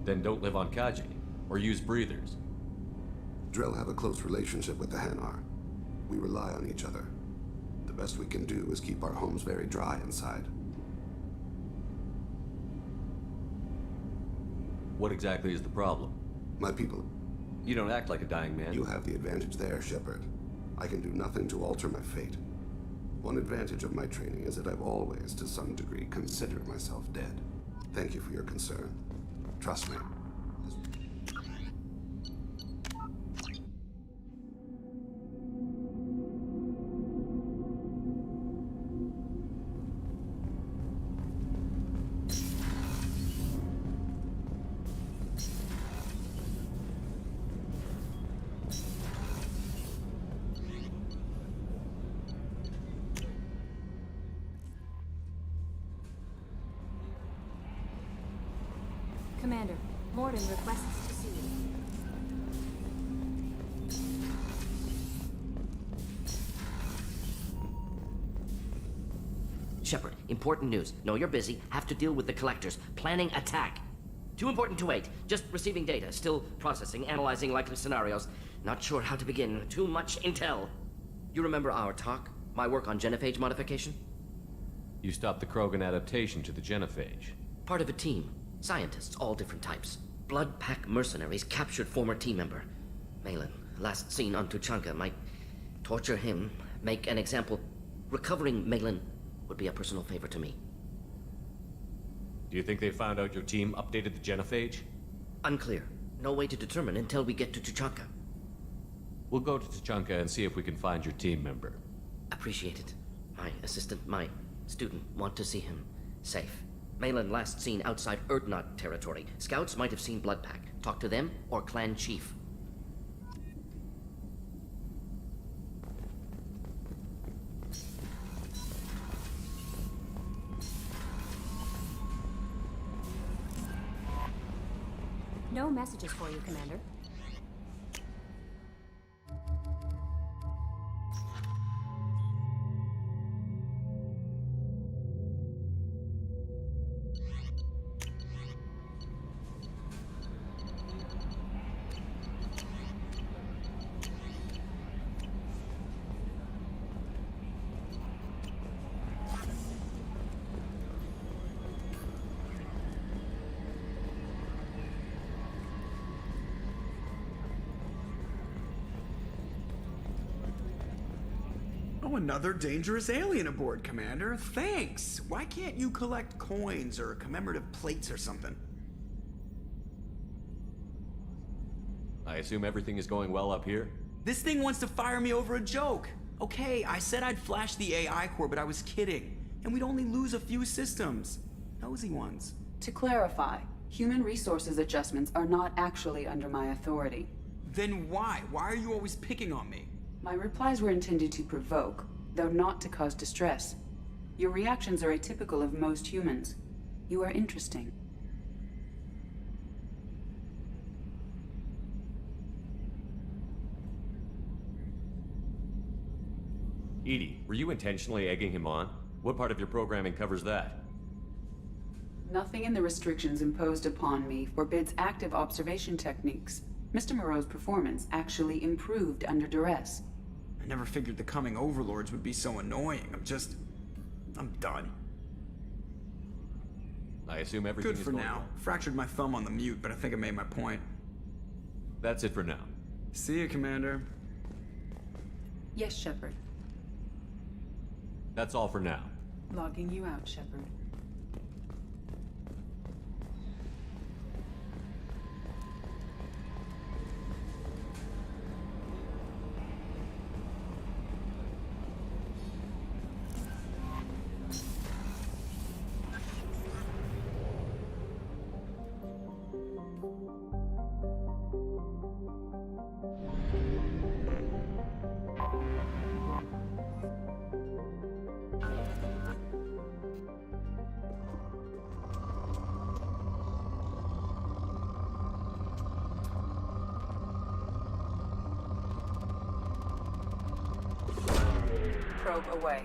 Then don't live on Kaji, or use breathers. Drell have a close relationship with the Hanar. We rely on each other. The best we can do is keep our homes very dry inside. What exactly is the problem? My people... You don't act like a dying man. You have the advantage there, Shepard. I can do nothing to alter my fate. One advantage of my training is that I've always, to some degree, considered myself dead. Thank you for your concern. Trust me. Commander, Morden requests to see you. Shepard, important news. Know you're busy. Have to deal with the collectors. Planning attack. Too important to wait. Just receiving data. Still processing, analyzing likely scenarios. Not sure how to begin. Too much intel. You remember our talk? My work on genophage modification? You stopped the Krogan adaptation to the genophage. Part of a team. Scientists, all different types. Blood Pack mercenaries captured former team member. Malin, last seen on Tuchanka, might torture him, make an example. Recovering Malin would be a personal favor to me. Do you think they found out your team updated the genophage? Unclear. No way to determine until we get to Tuchanka. We'll go to Tuchanka and see if we can find your team member. Appreciate it. My assistant, my student want to see him safe. Malin last seen outside Erdnot territory. Scouts might have seen Bloodpack. Talk to them or clan chief. No messages for you, Commander. Oh, another dangerous alien aboard, Commander. Thanks. Why can't you collect coins or commemorative plates or something? I assume everything is going well up here? This thing wants to fire me over a joke. Okay, I said I'd flash the AI core, but I was kidding. And we'd only lose a few systems. Nosy ones. To clarify, human resources adjustments are not actually under my authority. Then why? Why are you always picking on me? My replies were intended to provoke, though not to cause distress. Your reactions are atypical of most humans. You are interesting. EDI, were you intentionally egging him on? What part of your programming covers that? Nothing in the restrictions imposed upon me forbids active observation techniques. Mr. Moreau's performance actually improved under duress. I never figured the coming overlords would be so annoying. I'm done. I assume everything Good is for going now. well. Fractured my thumb on the mute, but I think I made my point. That's it for now. See you, Commander. Yes, Shepard. That's all for now. Logging you out, Shepard. probe away.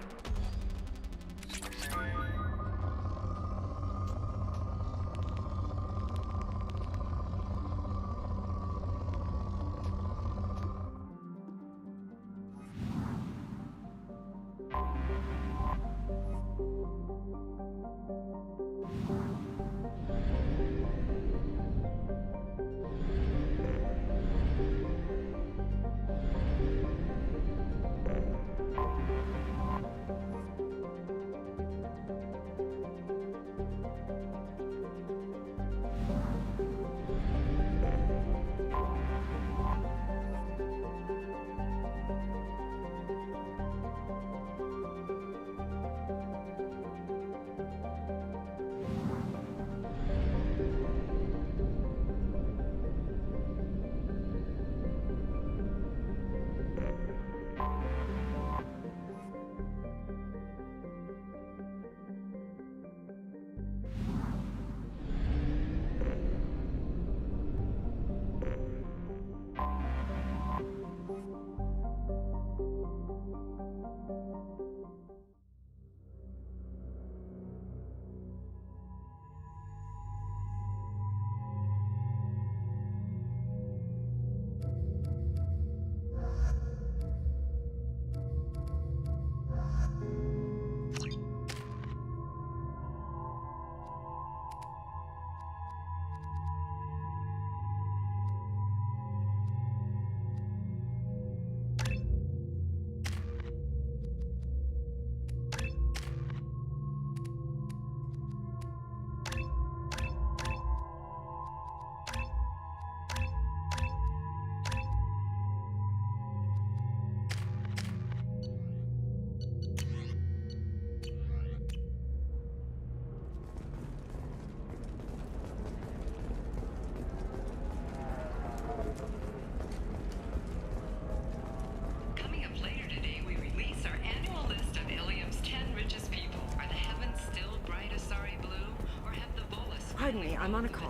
Pardon me, I'm on a call.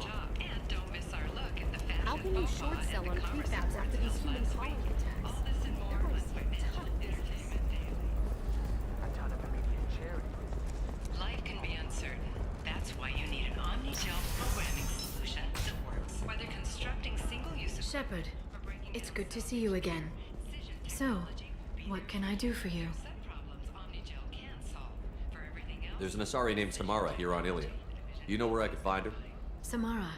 How can you short sell on prefabs after these human calling attacks? Life can be uncertain. That's why you need an Omnigel programming solution that works. Whether constructing single-use... Shepard, it's good to see you again. So, what can I do for you? There's an Asari named Samara here on Ilium. You know where I could find her? Samara,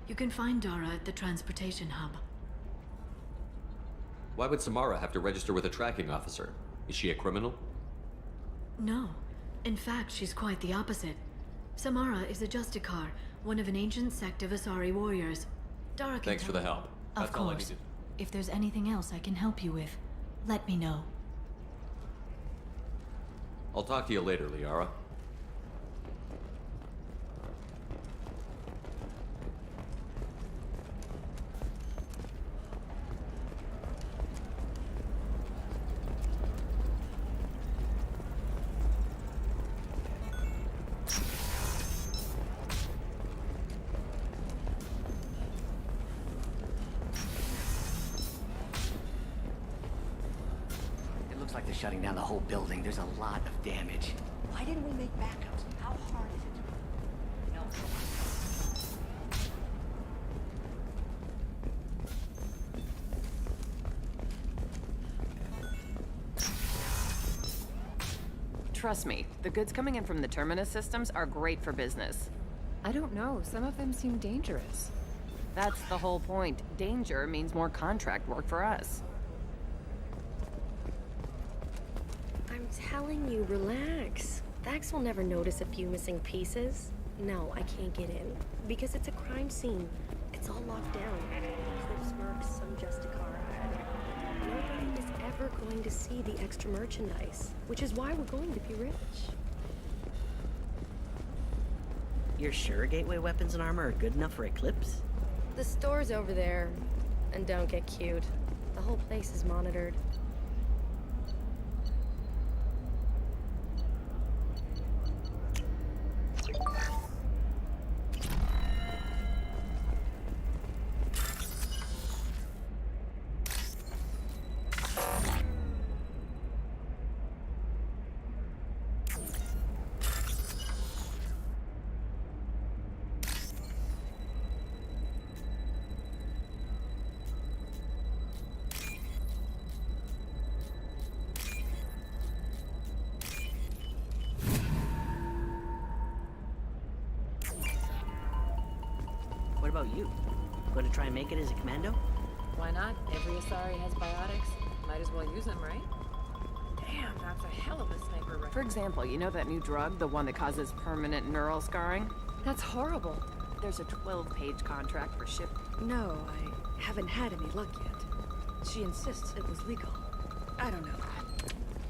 you can find Dara at the transportation hub. Why would Samara have to register with a tracking officer? Is she a criminal? No. In fact, she's quite the opposite. Samara is a Justicar, one of an ancient sect of Asari warriors. Dara can Thanks for the help. Of That's all I course. needed. If there's anything else I can help you with, let me know. I'll talk to you later, Liara. Like they're shutting down the whole building. There's a lot of damage. Why didn't we make backups? How hard is it? No. Trust me, the goods coming in from the Terminus systems are great for business. I don't know, some of them seem dangerous. That's the whole point. Danger means more contract work for us. I'm telling you, relax. Vax will never notice a few missing pieces. No, I can't get in. Because it's a crime scene. It's all locked down. Cliff's mercs, some Justicar. Nobody is ever going to see the extra merchandise. Which is why we're going to be rich. You're sure Gateway weapons and armor are good enough for Eclipse? The store's over there. And don't get cute. The whole place is monitored. about you? Going to try and make it as a commando? Why not? Every Asari has biotics. Might as well use them, right? Damn, that's a hell of a sniper rifle. For example, you know that new drug, the one that causes permanent neural scarring? That's horrible. There's a 12-page contract for ship. No, I haven't had any luck yet. She insists it was legal. I don't know.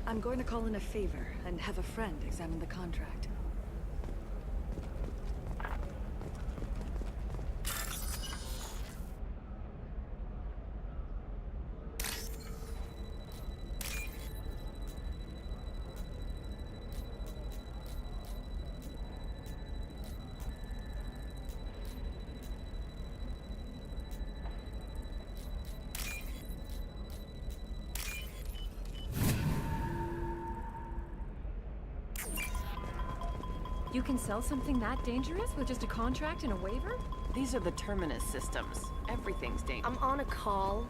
I'm going to call in a favor and have a friend examine the contract. You can sell something that dangerous with just a contract and a waiver? These are the Terminus systems. Everything's dangerous. I'm on a call.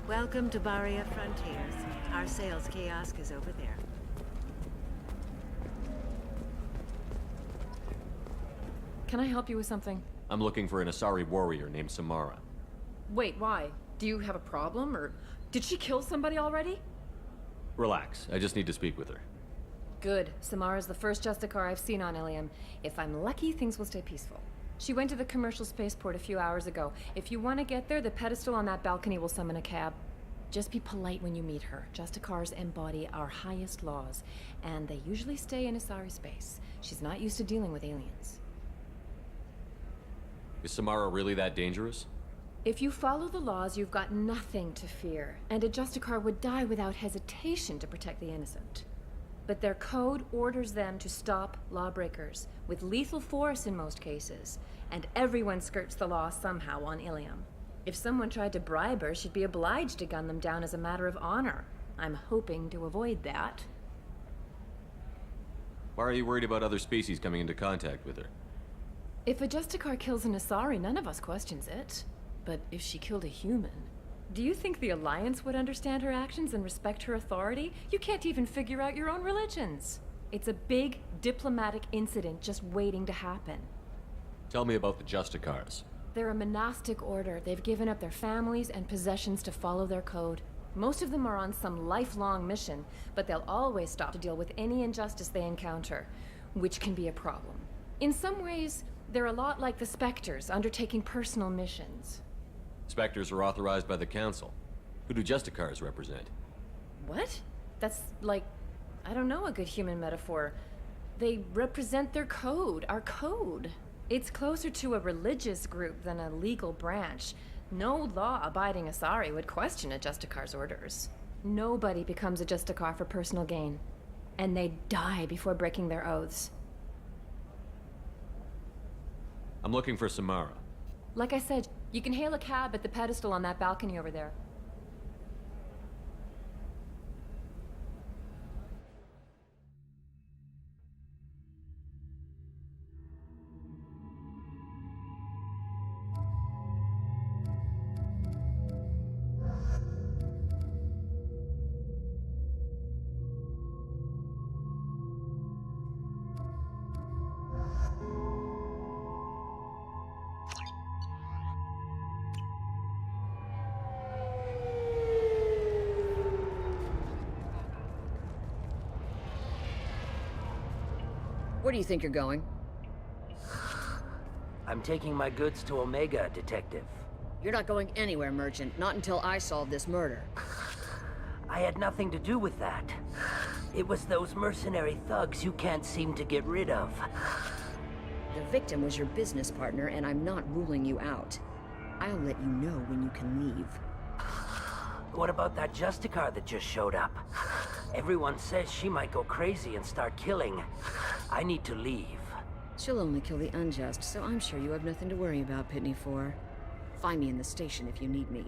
Welcome to Baria Frontiers. Our sales kiosk is over there. Can I help you with something? I'm looking for an Asari warrior named Samara. Wait, why? Do you have a problem, or did she kill somebody already? Relax, I just need to speak with her. Good. Samara's the first Justicar I've seen on Ilium. If I'm lucky, things will stay peaceful. She went to the commercial spaceport a few hours ago. If you want to get there, the pedestal on that balcony will summon a cab. Just be polite when you meet her. Justicars embody our highest laws, and they usually stay in Asari space. She's not used to dealing with aliens. Is Samara really that dangerous? If you follow the laws, you've got nothing to fear, and a Justicar would die without hesitation to protect the innocent. But their code orders them to stop lawbreakers, with lethal force in most cases, and everyone skirts the law somehow on Ilium. If someone tried to bribe her, she'd be obliged to gun them down as a matter of honor. I'm hoping to avoid that. Why are you worried about other species coming into contact with her? If a Justicar kills an Asari, none of us questions it. But if she killed a human, do you think the Alliance would understand her actions and respect her authority? You can't even figure out your own religions. It's a big diplomatic incident just waiting to happen. Tell me about the Justicars. They're a monastic order. They've given up their families and possessions to follow their code. Most of them are on some lifelong mission, but they'll always stop to deal with any injustice they encounter, which can be a problem. In some ways, they're a lot like the Spectres, undertaking personal missions. Spectres are authorized by the Council. Who do Justicars represent? What? That's like, I don't know, a good human metaphor. They represent their code, our code. It's closer to a religious group than a legal branch. No law-abiding Asari would question a Justicar's orders. Nobody becomes a Justicar for personal gain. And they die before breaking their oaths. I'm looking for Samara. Like I said, you can hail a cab at the pedestal on that balcony over there. Where do you think you're going? I'm taking my goods to Omega, Detective. You're not going anywhere, Merchant. Not until I solve this murder. I had nothing to do with that. It was those mercenary thugs you can't seem to get rid of. The victim was your business partner, and I'm not ruling you out. I'll let you know when you can leave. What about that Justicar that just showed up? Everyone says she might go crazy and start killing. I need to leave. She'll only kill the unjust, so I'm sure you have nothing to worry about, Pitney 4. Find me in the station if you need me.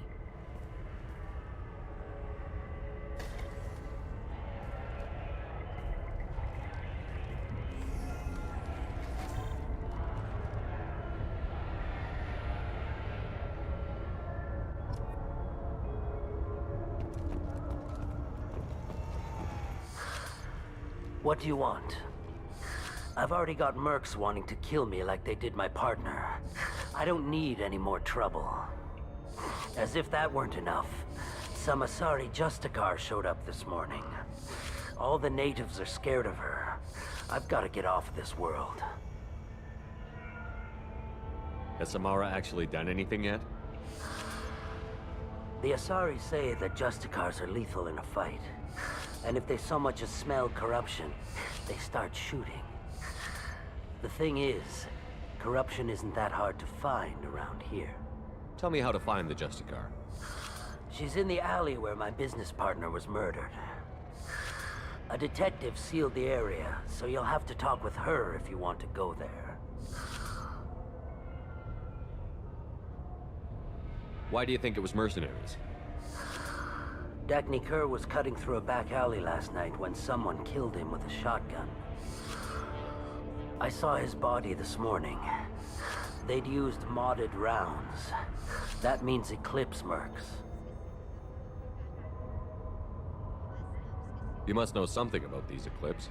What do you want? I've already got mercs wanting to kill me like they did my partner. I don't need any more trouble. As if that weren't enough, some Asari Justicar showed up this morning. All the natives are scared of her. I've got to get off this world. Has Samara actually done anything yet? The Asari say that Justicars are lethal in a fight. And if they so much as smell corruption, they start shooting. The thing is, corruption isn't that hard to find around here. Tell me how to find the Justicar. She's in the alley where my business partner was murdered. A detective sealed the area, so you'll have to talk with her if you want to go there. Why do you think it was mercenaries? Dagny Kerr was cutting through a back alley last night when someone killed him with a shotgun. I saw his body this morning. They'd used modded rounds. That means Eclipse mercs. You must know something about these Eclipse.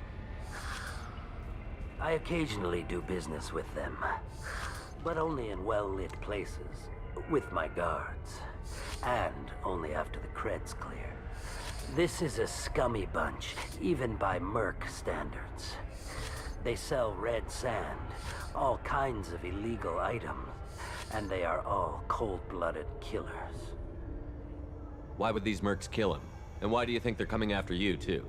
I occasionally do business with them, but only in well-lit places, with my guards, and only after the cred's clear. This is a scummy bunch, even by merc standards. They sell red sand, all kinds of illegal items, and they are all cold-blooded killers. Why would these mercs kill him? And why do you think they're coming after you, too?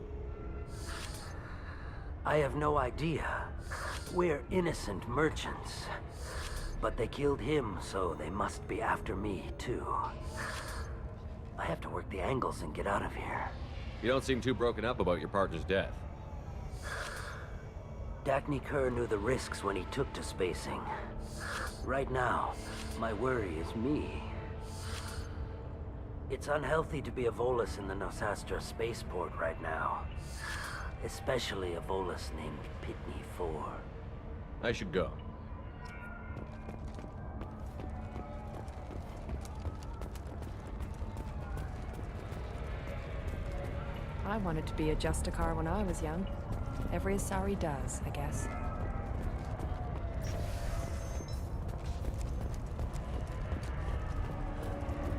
I have no idea. We're innocent merchants. But they killed him, so they must be after me, too. I have to work the angles and get out of here. You don't seem too broken up about your partner's death. Dagny Kerr knew the risks when he took to spacing. Right now, my worry is me. It's unhealthy to be a Volus in the Nosastra spaceport right now. Especially a Volus named Pitney 4. I should go. I wanted to be a Justicar when I was young. Every Asari does, I guess.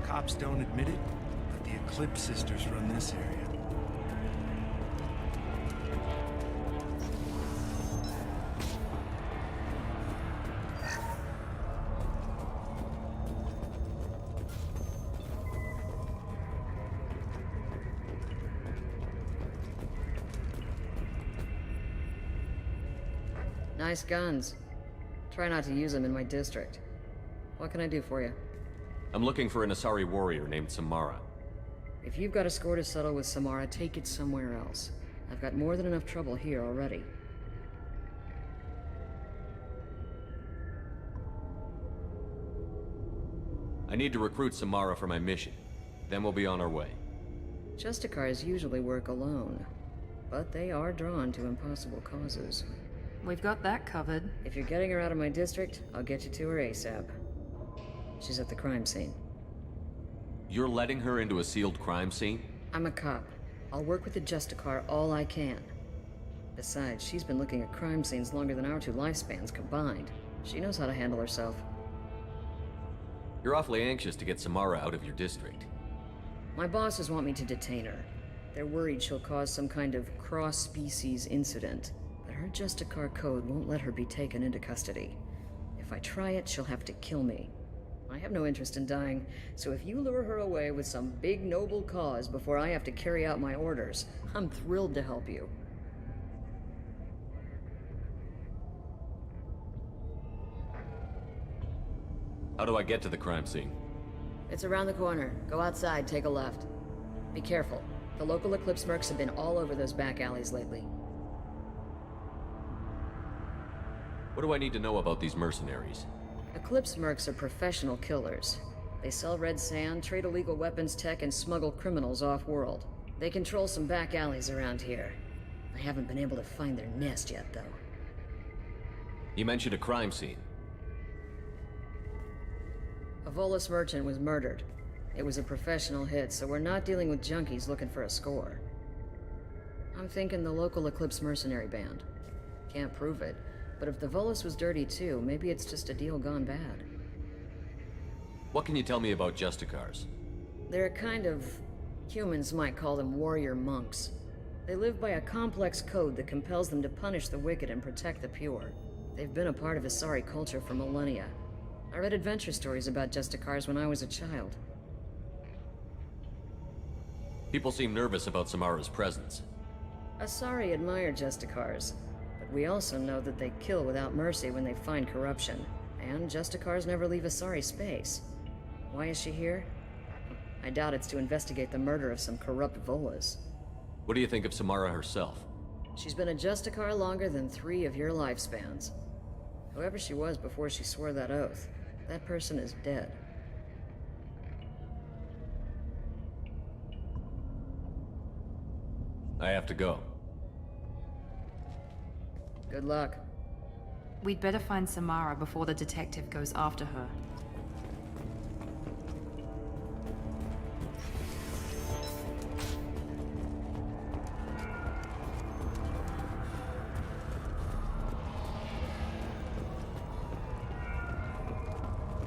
Cops don't admit it, but the Eclipse sisters run this area. Nice guns. Try not to use them in my district. What can I do for you? I'm looking for an Asari warrior named Samara. If you've got a score to settle with Samara, take it somewhere else. I've got more than enough trouble here already. I need to recruit Samara for my mission. Then we'll be on our way. Justicars usually work alone, but they are drawn to impossible causes. We've got that covered. If you're getting her out of my district, I'll get you to her ASAP. She's at the crime scene. You're letting her into a sealed crime scene? I'm a cop. I'll work with the Justicar all I can. Besides, she's been looking at crime scenes longer than our two lifespans combined. She knows how to handle herself. You're awfully anxious to get Samara out of your district. My bosses want me to detain her. They're worried she'll cause some kind of cross-species incident. But her Justicar code won't let her be taken into custody. If I try it, she'll have to kill me. I have no interest in dying, so if you lure her away with some big noble cause before I have to carry out my orders, I'm thrilled to help you. How do I get to the crime scene? It's around the corner. Go outside, take a left. Be careful. The local Eclipse mercs have been all over those back alleys lately. What do I need to know about these mercenaries? Eclipse mercs are professional killers. They sell red sand, trade illegal weapons tech, and smuggle criminals off-world. They control some back alleys around here. I haven't been able to find their nest yet, though. You mentioned a crime scene. A Volus merchant was murdered. It was a professional hit, so we're not dealing with junkies looking for a score. I'm thinking the local Eclipse mercenary band. Can't prove it, but if the Volus was dirty too, maybe it's just a deal gone bad. What can you tell me about Justicars? They're a kind of... humans might call them warrior monks. They live by a complex code that compels them to punish the wicked and protect the pure. They've been a part of Asari culture for millennia. I read adventure stories about Justicars when I was a child. People seem nervous about Samara's presence. Asari admire Justicars, but we also know that they kill without mercy when they find corruption. And Justicars never leave Asari space. Why is she here? I doubt it's to investigate the murder of some corrupt Volas. What do you think of Samara herself? She's been a Justicar longer than 3 of your lifespans. Whoever she was before she swore that oath, that person is dead. I have to go. Good luck. We'd better find Samara before the detective goes after her.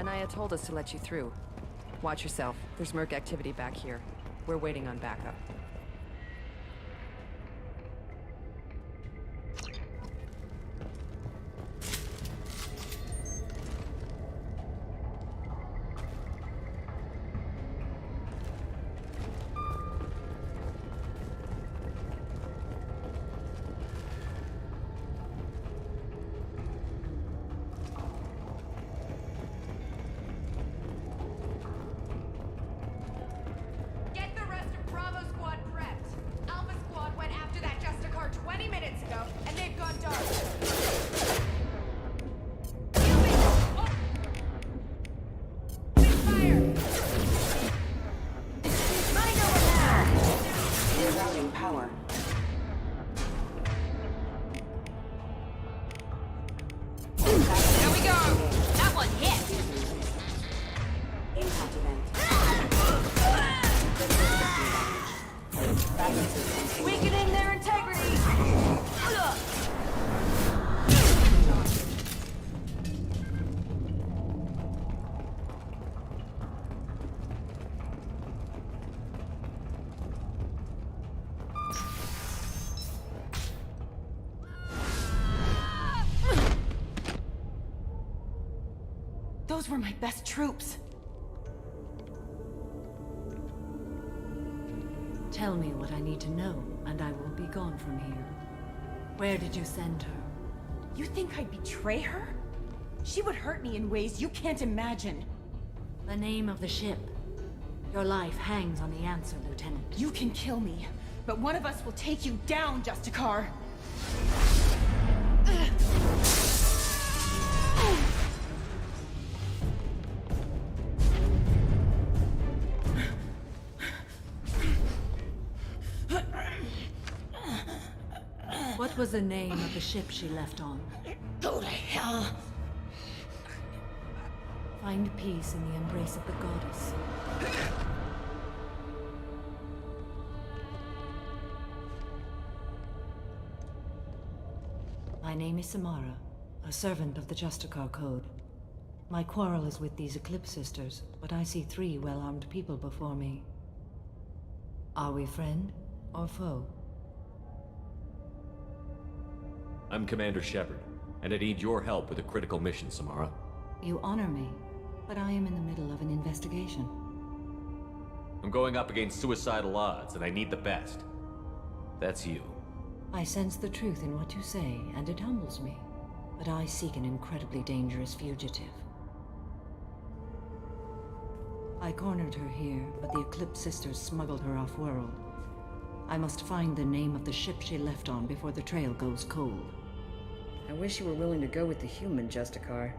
Anaya told us to let you through. Watch yourself. There's merc activity back here. We're waiting on backup. Get the rest of Bravo Squad prepped. Alpha Squad went after that Justicar 20 minutes ago, and they've gone dark. Rerouting power. There we go! That one hit! Impact event. Weakening their integrity! Those were my best troops. Tell me what I need to know, and I will be gone from here. Where did you send her? You think I'd betray her? She would hurt me in ways you can't imagine. The name of the ship. Your life hangs on the answer, Lieutenant. You can kill me, but one of us will take you down, Justicar. What was the name of the ship she left on? Go to hell. Find peace in the embrace of the goddess. My name is Samara, a servant of the Justicar Code. My quarrel is with these Eclipse Sisters, but I see 3 well-armed people before me. Are we friend or foe? I'm Commander Shepard, and I need your help with a critical mission, Samara. You honor me, but I am in the middle of an investigation. I'm going up against suicidal odds, and I need the best. That's you. I sense the truth in what you say, and it humbles me. But I seek an incredibly dangerous fugitive. I cornered her here, but the Eclipse Sisters smuggled her off-world. I must find the name of the ship she left on before the trail goes cold. I wish you were willing to go with the human, Justicar.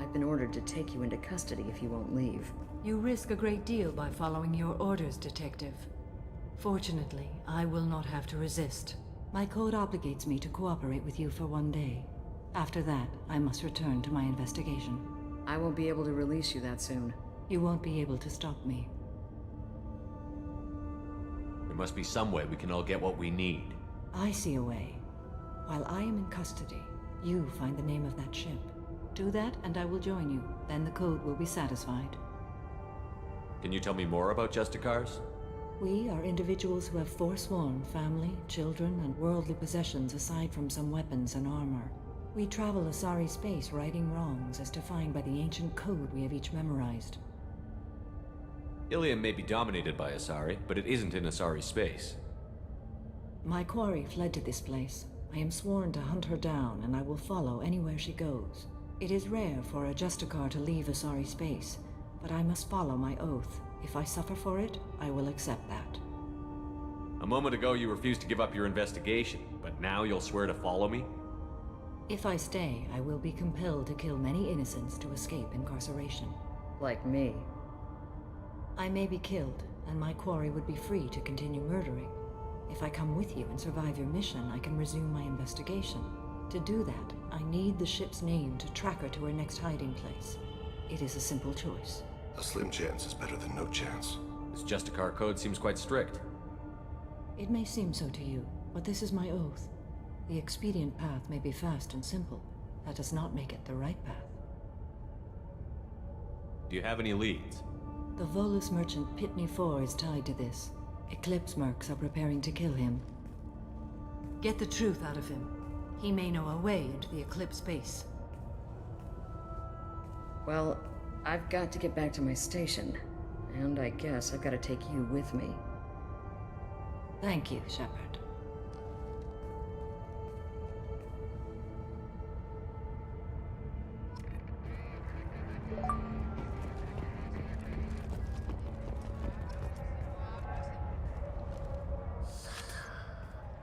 I've been ordered to take you into custody if you won't leave. You risk a great deal by following your orders, Detective. Fortunately, I will not have to resist. My code obligates me to cooperate with you for 1 day. After that, I must return to my investigation. I won't be able to release you that soon. You won't be able to stop me. There must be some way we can all get what we need. I see a way. While I am in custody, you find the name of that ship. Do that, and I will join you. Then the code will be satisfied. Can you tell me more about Justicars? We are individuals who have forsworn family, children, and worldly possessions aside from some weapons and armor. We travel Asari space righting wrongs as defined by the ancient code we have each memorized. Ilium may be dominated by Asari, but it isn't in Asari space. My quarry fled to this place. I am sworn to hunt her down, and I will follow anywhere she goes. It is rare for a Justicar to leave Asari space, but I must follow my oath. If I suffer for it, I will accept that. A moment ago you refused to give up your investigation, but now you'll swear to follow me? If I stay, I will be compelled to kill many innocents to escape incarceration. Like me. I may be killed, and my quarry would be free to continue murdering. If I come with you and survive your mission, I can resume my investigation. To do that, I need the ship's name to track her to her next hiding place. It is a simple choice. A slim chance is better than no chance. This Justicar code seems quite strict. It may seem so to you, but this is my oath. The expedient path may be fast and simple. That does not make it the right path. Do you have any leads? The Volus merchant Pitney 4 is tied to this. Eclipse mercs are preparing to kill him. Get the truth out of him. He may know a way into the Eclipse base. Well, I've got to get back to my station. And I guess I've got to take you with me. Thank you, Shepard.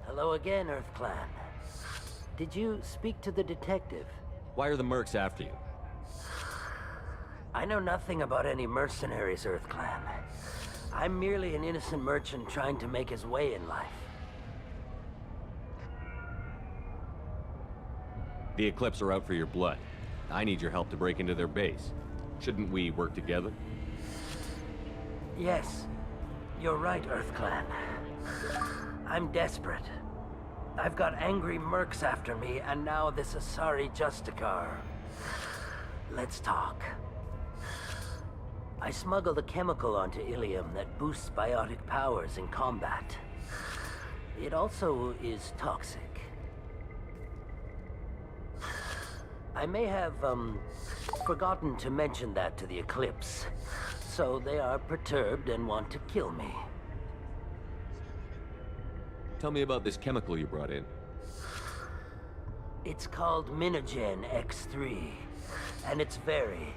Hello again, Earth Clan. Did you speak to the detective? Why are the mercs after you? I know nothing about any mercenaries, Earth Clan. I'm merely an innocent merchant trying to make his way in life. The Eclipse are out for your blood. I need your help to break into their base. Shouldn't we work together? Yes, you're right, Earth Clan. I'm desperate. I've got angry mercs after me, and now this Asari Justicar. Let's talk. I smuggled a chemical onto Ilium that boosts biotic powers in combat. It also is toxic. I may have, forgotten to mention that to the Eclipse, so they are perturbed and want to kill me. Tell me about this chemical you brought in. It's called Minogen X3, and it's very,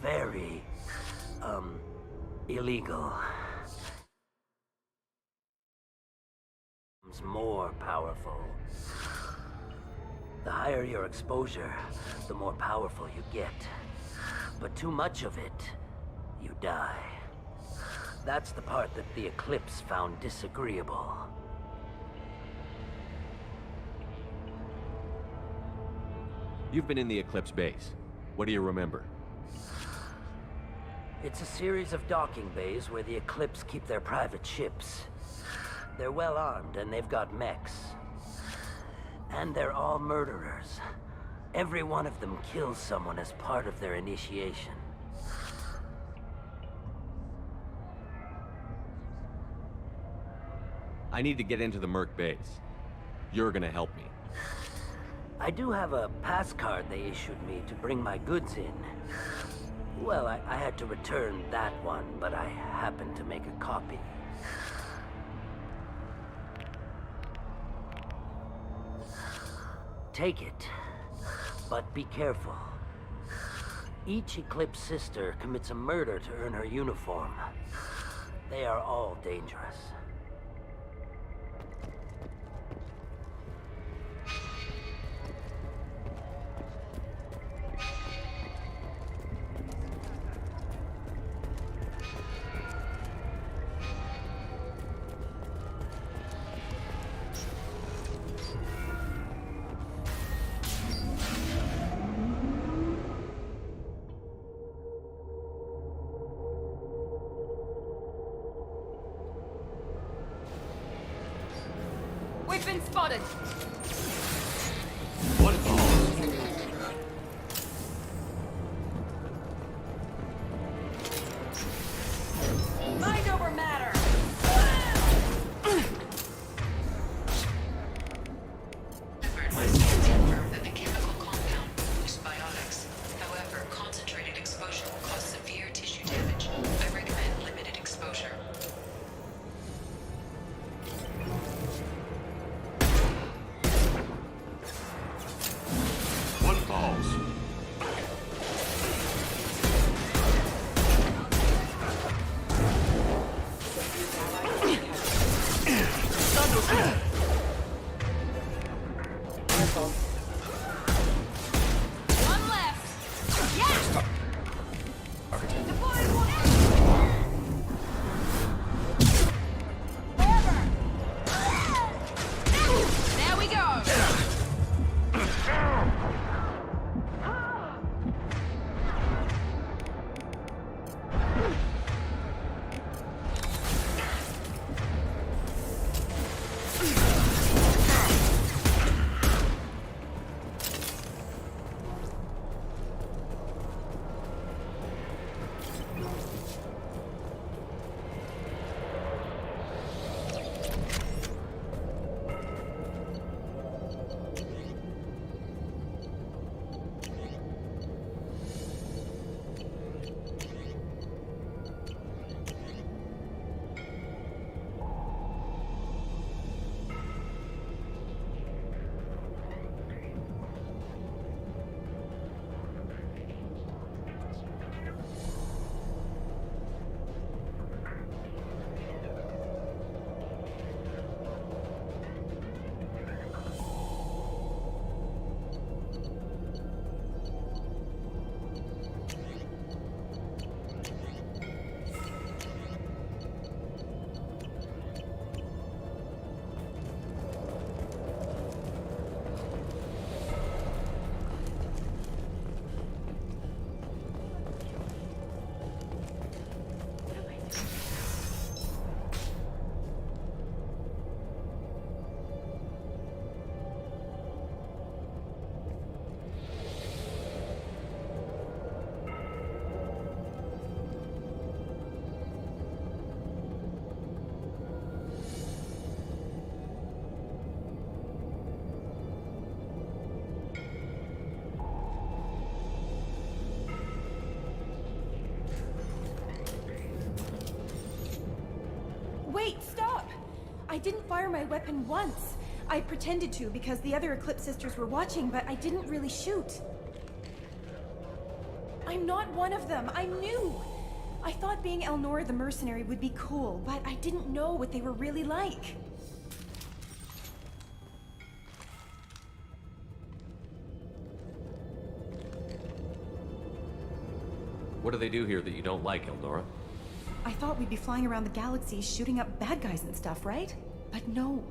very, illegal. It's more powerful. The higher your exposure, the more powerful you get. But too much of it, you die. That's the part that the Eclipse found disagreeable. You've been in the Eclipse base. What do you remember? It's a series of docking bays where the Eclipse keep their private ships. They're well armed and they've got mechs. And they're all murderers. Every one of them kills someone as part of their initiation. I need to get into the Merc base. You're gonna help me. I do have a pass card they issued me to bring my goods in. Well, I had to return that one, but I happened to make a copy. Take it, but be careful. Each Eclipse sister commits a murder to earn her uniform. They are all dangerous. We've been spotted. What Mind over matter. My scans confirm that the chemical compound boosts biotics. However, concentrated exposure will cause severe tissue damage. I recommend limited exposure. What balls? One left. Yeah. Deploy one. There we go. Wait, stop! I didn't fire my weapon once. I pretended to because the other Eclipse sisters were watching, but I didn't really shoot. I'm not one of them. I'm new. I thought being Elnora the mercenary would be cool, but I didn't know what they were really like. What do they do here that you don't like, Elnora? I thought we'd be flying around the galaxy shooting up bad guys and stuff, right? But no.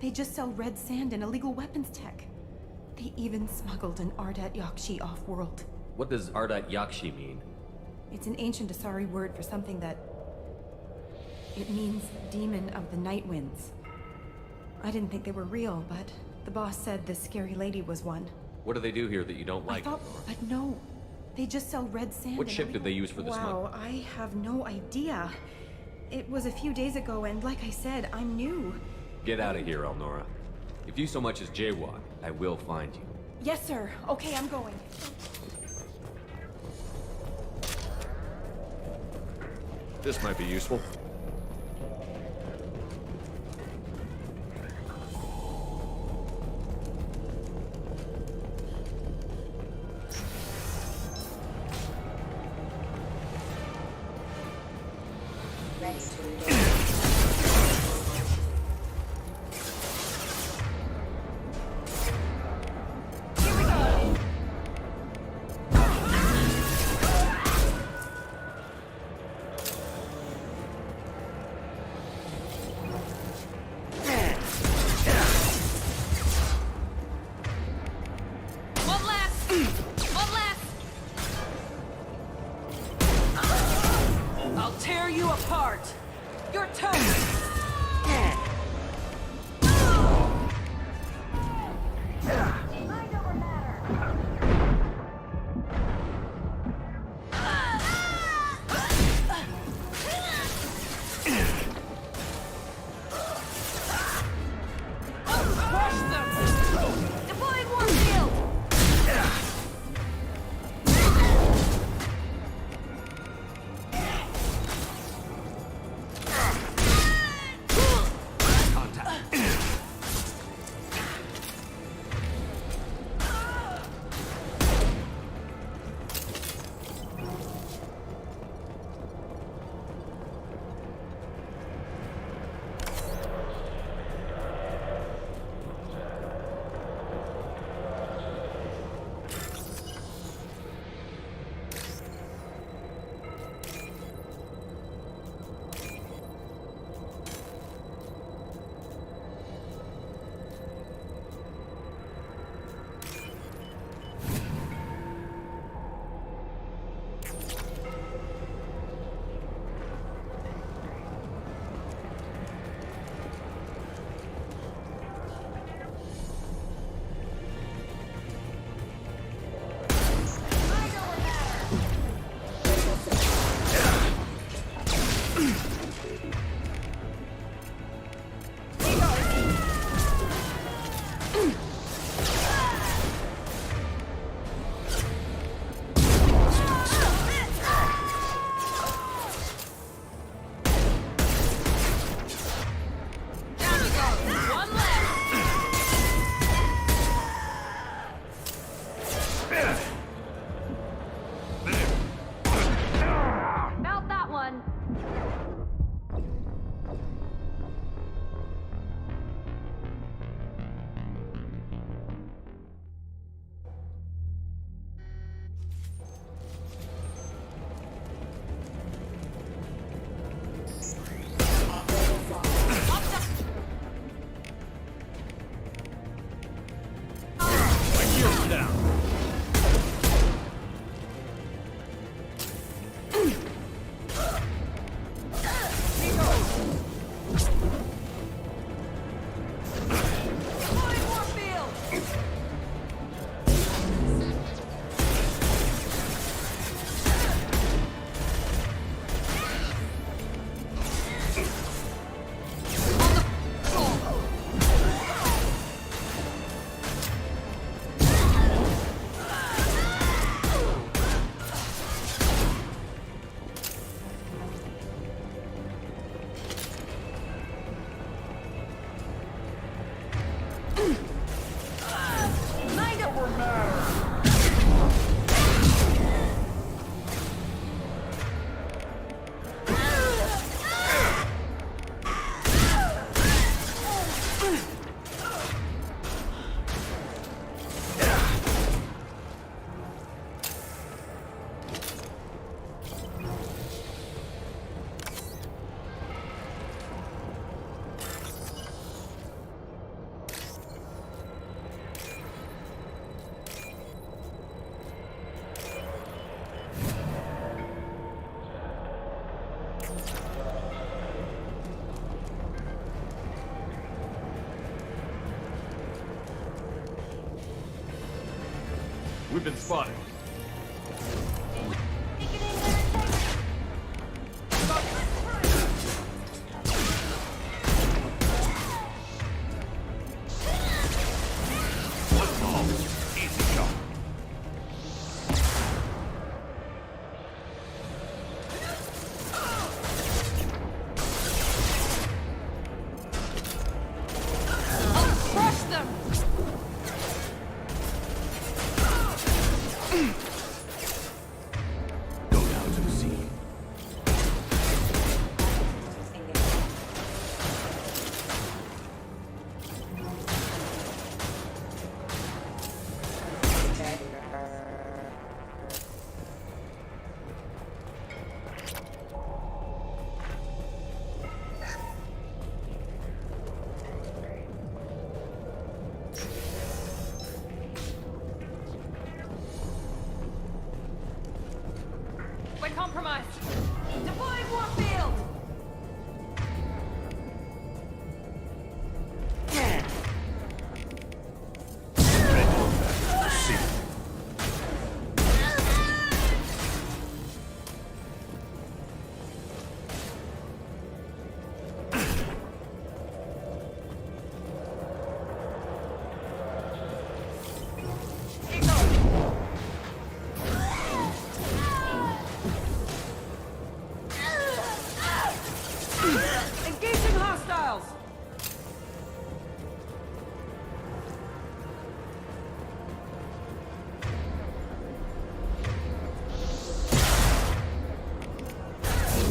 They just sell red sand and illegal weapons tech. They even smuggled an Ardat Yakshi off-world. What does Ardat Yakshi mean? It's an ancient Asari word for something that... It means demon of the night winds. I didn't think they were real, but the boss said this scary lady was one. What do they do here that you don't like, I thought, Elnora? but no. They just sell red sand. What and ship did they use for this Wow, I have no idea. It was a few days ago, and like I said, I'm new. Get out of here, Elnora. If you so much as jaywalk, I will find you. Yes, sir. Okay, I'm going. This might be useful. We've been spotted. Crush them! Go down to the sea. We're compromised. Deploying Warfield! Engaging hostiles!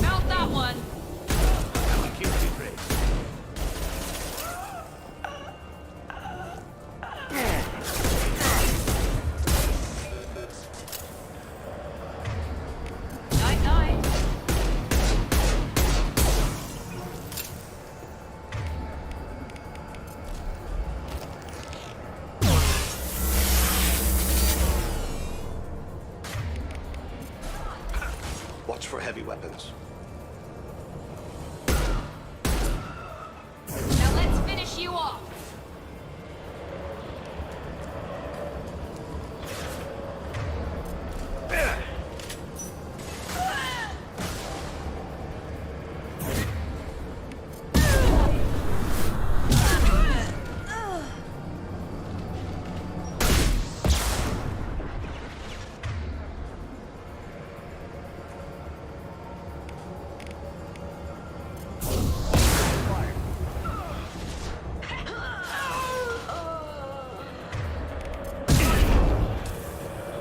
Mount that one! Night, night. Watch for heavy weapons. Now let's finish you off.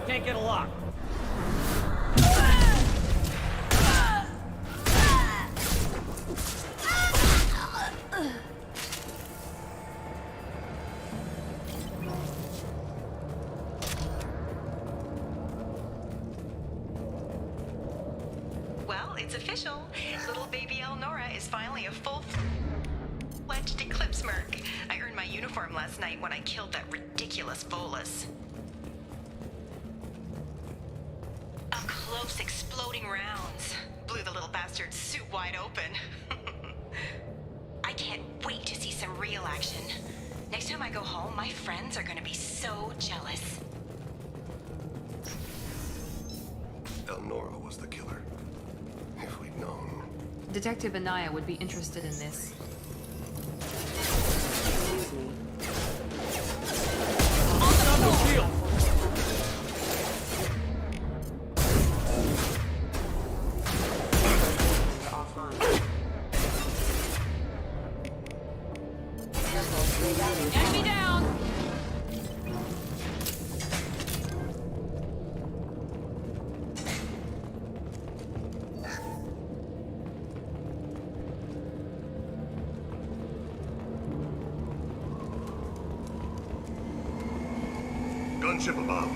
Can't get a lock. Well, it's official. Little baby Elnora is finally a full-fledged Eclipse Merc. I earned my uniform last night when I killed that ridiculous Volus. Up close, exploding rounds. Blew the little bastard's suit wide open. I can't wait to see some real action. Next time I go home, my friends are gonna be so jealous. Elnora was the killer. If we'd known. Detective Anaya would be interested in this. Enemy down! Gunship above.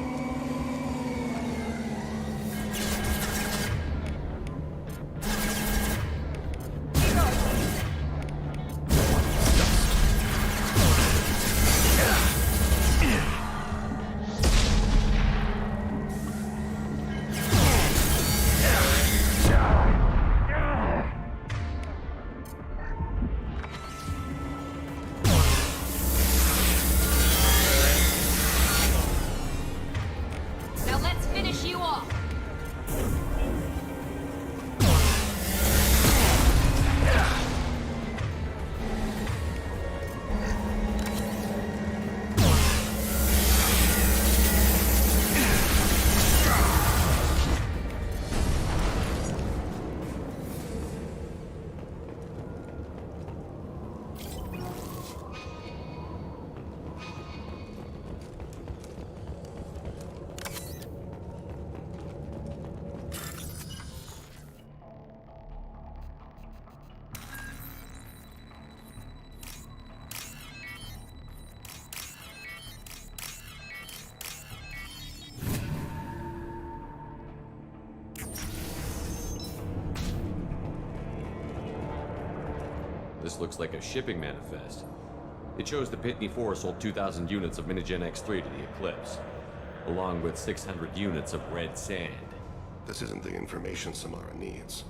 This looks like a shipping manifest. It shows the Pitney 4 sold 2,000 units of Minigen X3 to the Eclipse, along with 600 units of red sand. This isn't the information Samara needs,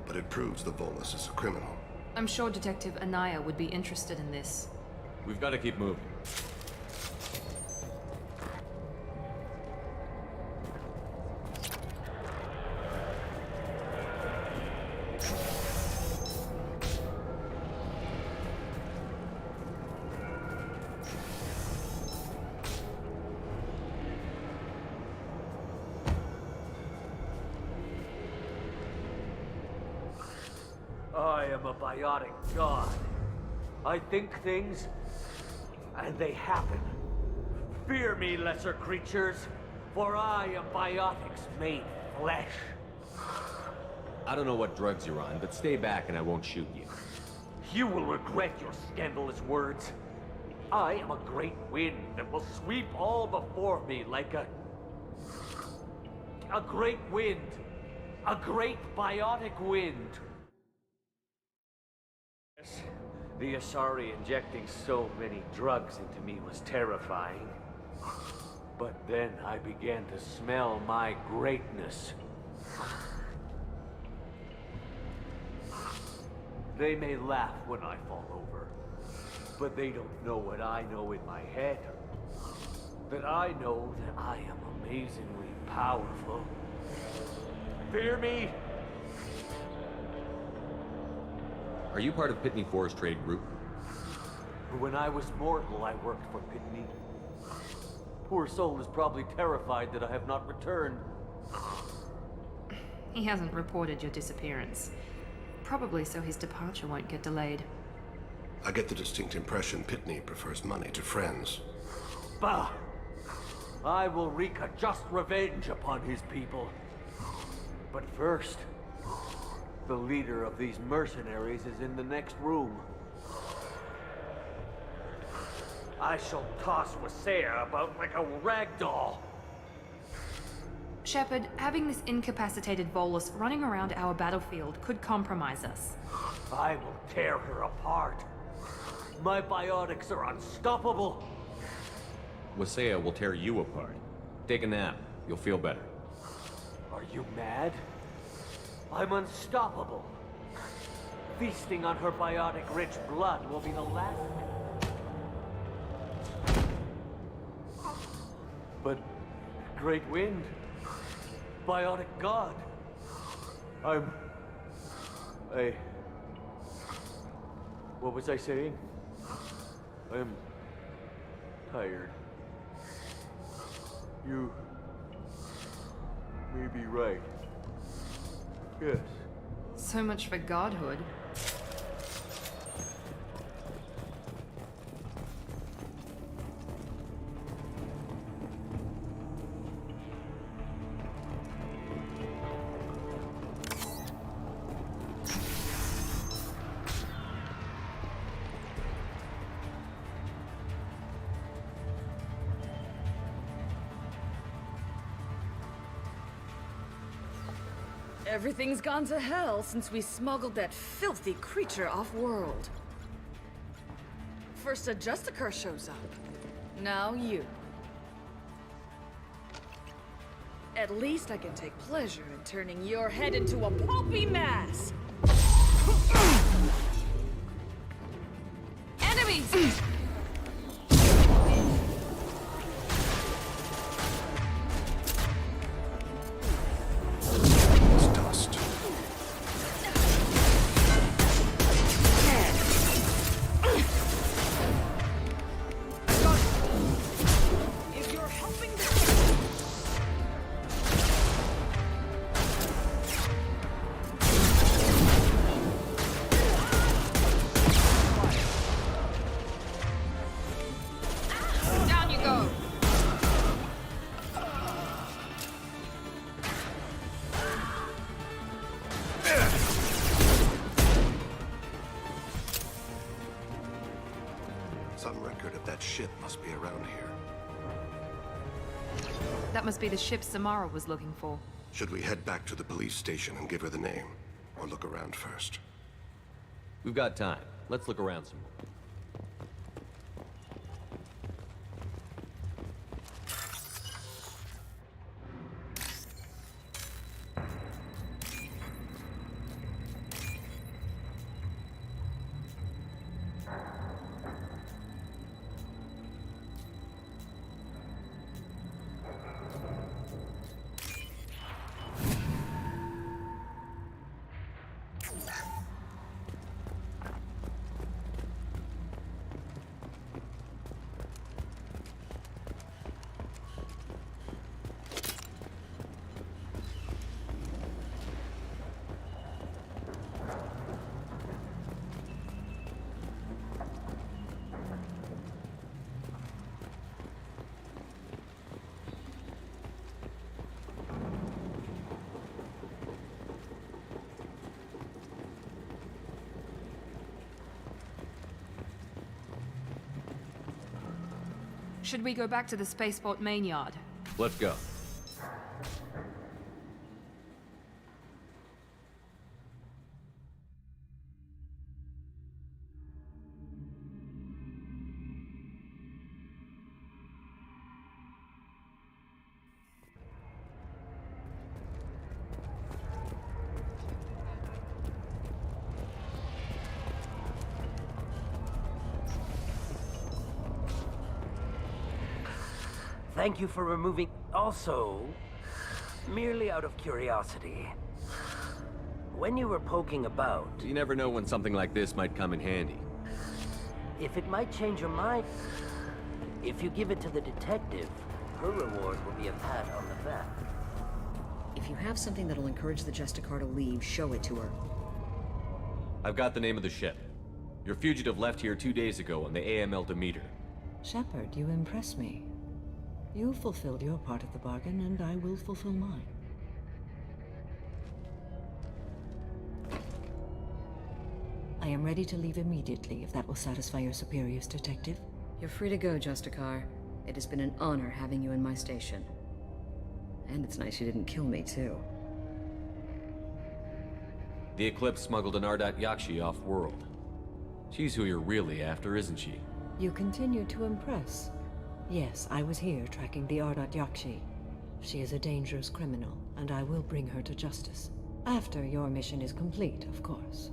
but it proves the Volus is a criminal. I'm sure Detective Anaya would be interested in this. We've got to keep moving. I am a biotic god. I think things, and they happen. Fear me, lesser creatures, for I am biotics made flesh. I don't know what drugs you're on, but stay back and I won't shoot you. You will regret your scandalous words. I am a great wind that will sweep all before me like a great wind. A great biotic wind. The Asari injecting so many drugs into me was terrifying. But then I began to smell my greatness. They may laugh when I fall over, but they don't know what I know in my head. That I know that I am amazingly powerful. Fear me? Are you part of Pitney 4's trade group? When I was mortal, I worked for Pitney. Poor soul is probably terrified that I have not returned. He hasn't reported your disappearance. Probably so his departure won't get delayed. I get the distinct impression Pitney prefers money to friends. Bah! I will wreak a just revenge upon his people. But first, the leader of these mercenaries is in the next room. I shall toss Wasea about like a rag doll. Shepard, having this incapacitated Volus running around our battlefield could compromise us. I will tear her apart. My biotics are unstoppable. Wasea will tear you apart. Take a nap. You'll feel better. Are you mad? I'm unstoppable. Feasting on her biotic-rich blood will be the last. But Great Wind, biotic god, what was I saying? I'm tired. You may be right. Yes. So much for godhood. Everything's gone to hell since we smuggled that filthy creature off-world. First a Justicar shows up. Now you. At least I can take pleasure in turning your head into a pulpy mass! Enemies! Some record of that ship must be around here. That must be the ship Samara was looking for. Should we head back to the police station and give her the name? Or look around first? We've got time. Let's look around some more. Should we go back to the spaceport main yard? Let's go. Thank you for removing... Also, merely out of curiosity, when you were poking about... You never know when something like this might come in handy. If it might change your mind, if you give it to the detective, her reward will be a pat on the back. If you have something that'll encourage the Justicar to leave, show it to her. I've got the name of the ship. Your fugitive left here 2 days ago on the AML Demeter. Shepard, you impress me. You fulfilled your part of the bargain, and I will fulfill mine. I am ready to leave immediately, if that will satisfy your superiors, Detective. You're free to go, Justicar. It has been an honor having you in my station. And it's nice you didn't kill me, too. The Eclipse smuggled an Ardat Yakshi off-world. She's who you're really after, isn't she? You continue to impress. Yes, I was here tracking the Ardat Yakshi. She is a dangerous criminal, and I will bring her to justice. After your mission is complete, of course.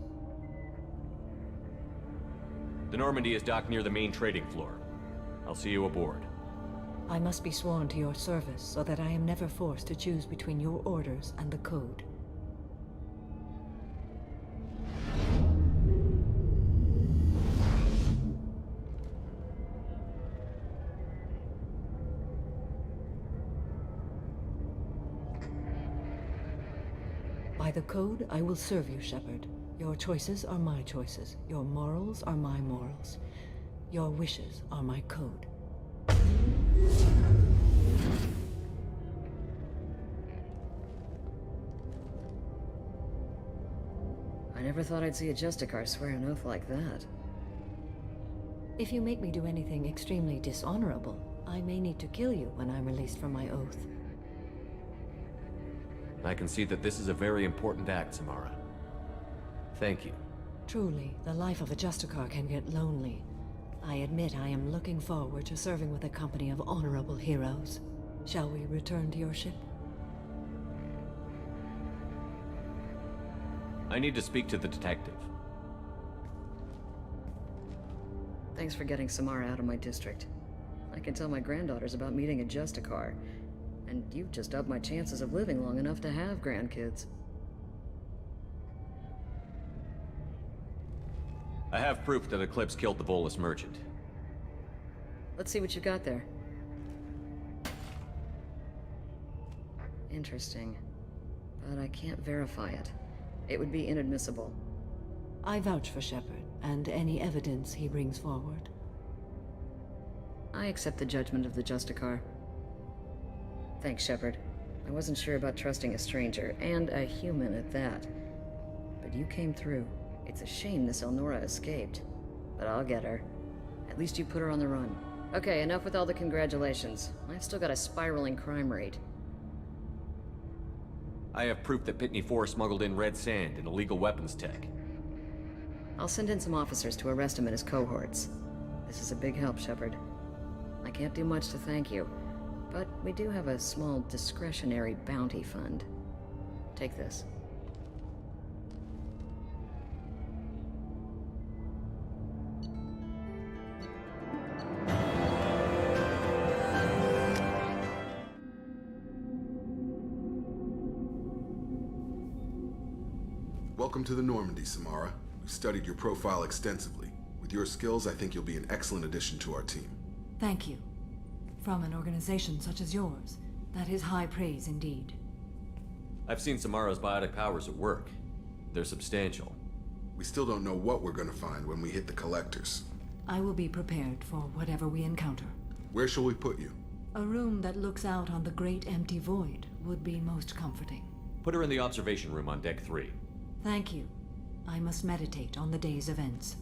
The Normandy is docked near the main trading floor. I'll see you aboard. I must be sworn to your service so that I am never forced to choose between your orders and the Code. By the Code, I will serve you, Shepard. Your choices are my choices. Your morals are my morals. Your wishes are my code. I never thought I'd see a Justicar swear an oath like that. If you make me do anything extremely dishonorable, I may need to kill you when I'm released from my oath. I can see that this is a very important act, Samara. Thank you. Truly, the life of a Justicar can get lonely. I admit I am looking forward to serving with a company of honorable heroes. Shall we return to your ship? I need to speak to the detective. Thanks for getting Samara out of my district. I can tell my granddaughters about meeting a Justicar. And you've just upped my chances of living long enough to have grandkids. I have proof that Eclipse killed the Volus merchant. Let's see what you got there. Interesting. But I can't verify it. It would be inadmissible. I vouch for Shepard, and any evidence he brings forward. I accept the judgment of the Justicar. Thanks, Shepard. I wasn't sure about trusting a stranger, and a human at that. But you came through. It's a shame this Elnora escaped. But I'll get her. At least you put her on the run. Okay, enough with all the congratulations. I've still got a spiraling crime rate. I have proof that Pitney 4 smuggled in red sand and illegal weapons tech. I'll send in some officers to arrest him and his cohorts. This is a big help, Shepard. I can't do much to thank you, but we do have a small discretionary bounty fund. Take this. Welcome to the Normandy, Samara. We've studied your profile extensively. With your skills, I think you'll be an excellent addition to our team. Thank you. From an organization such as yours, that is high praise indeed. I've seen Samara's biotic powers at work. They're substantial. We still don't know what we're gonna find when we hit the collectors. I will be prepared for whatever we encounter. Where shall we put you? A room that looks out on the great empty void would be most comforting. Put her in the observation room on Deck 3. Thank you. I must meditate on the day's events.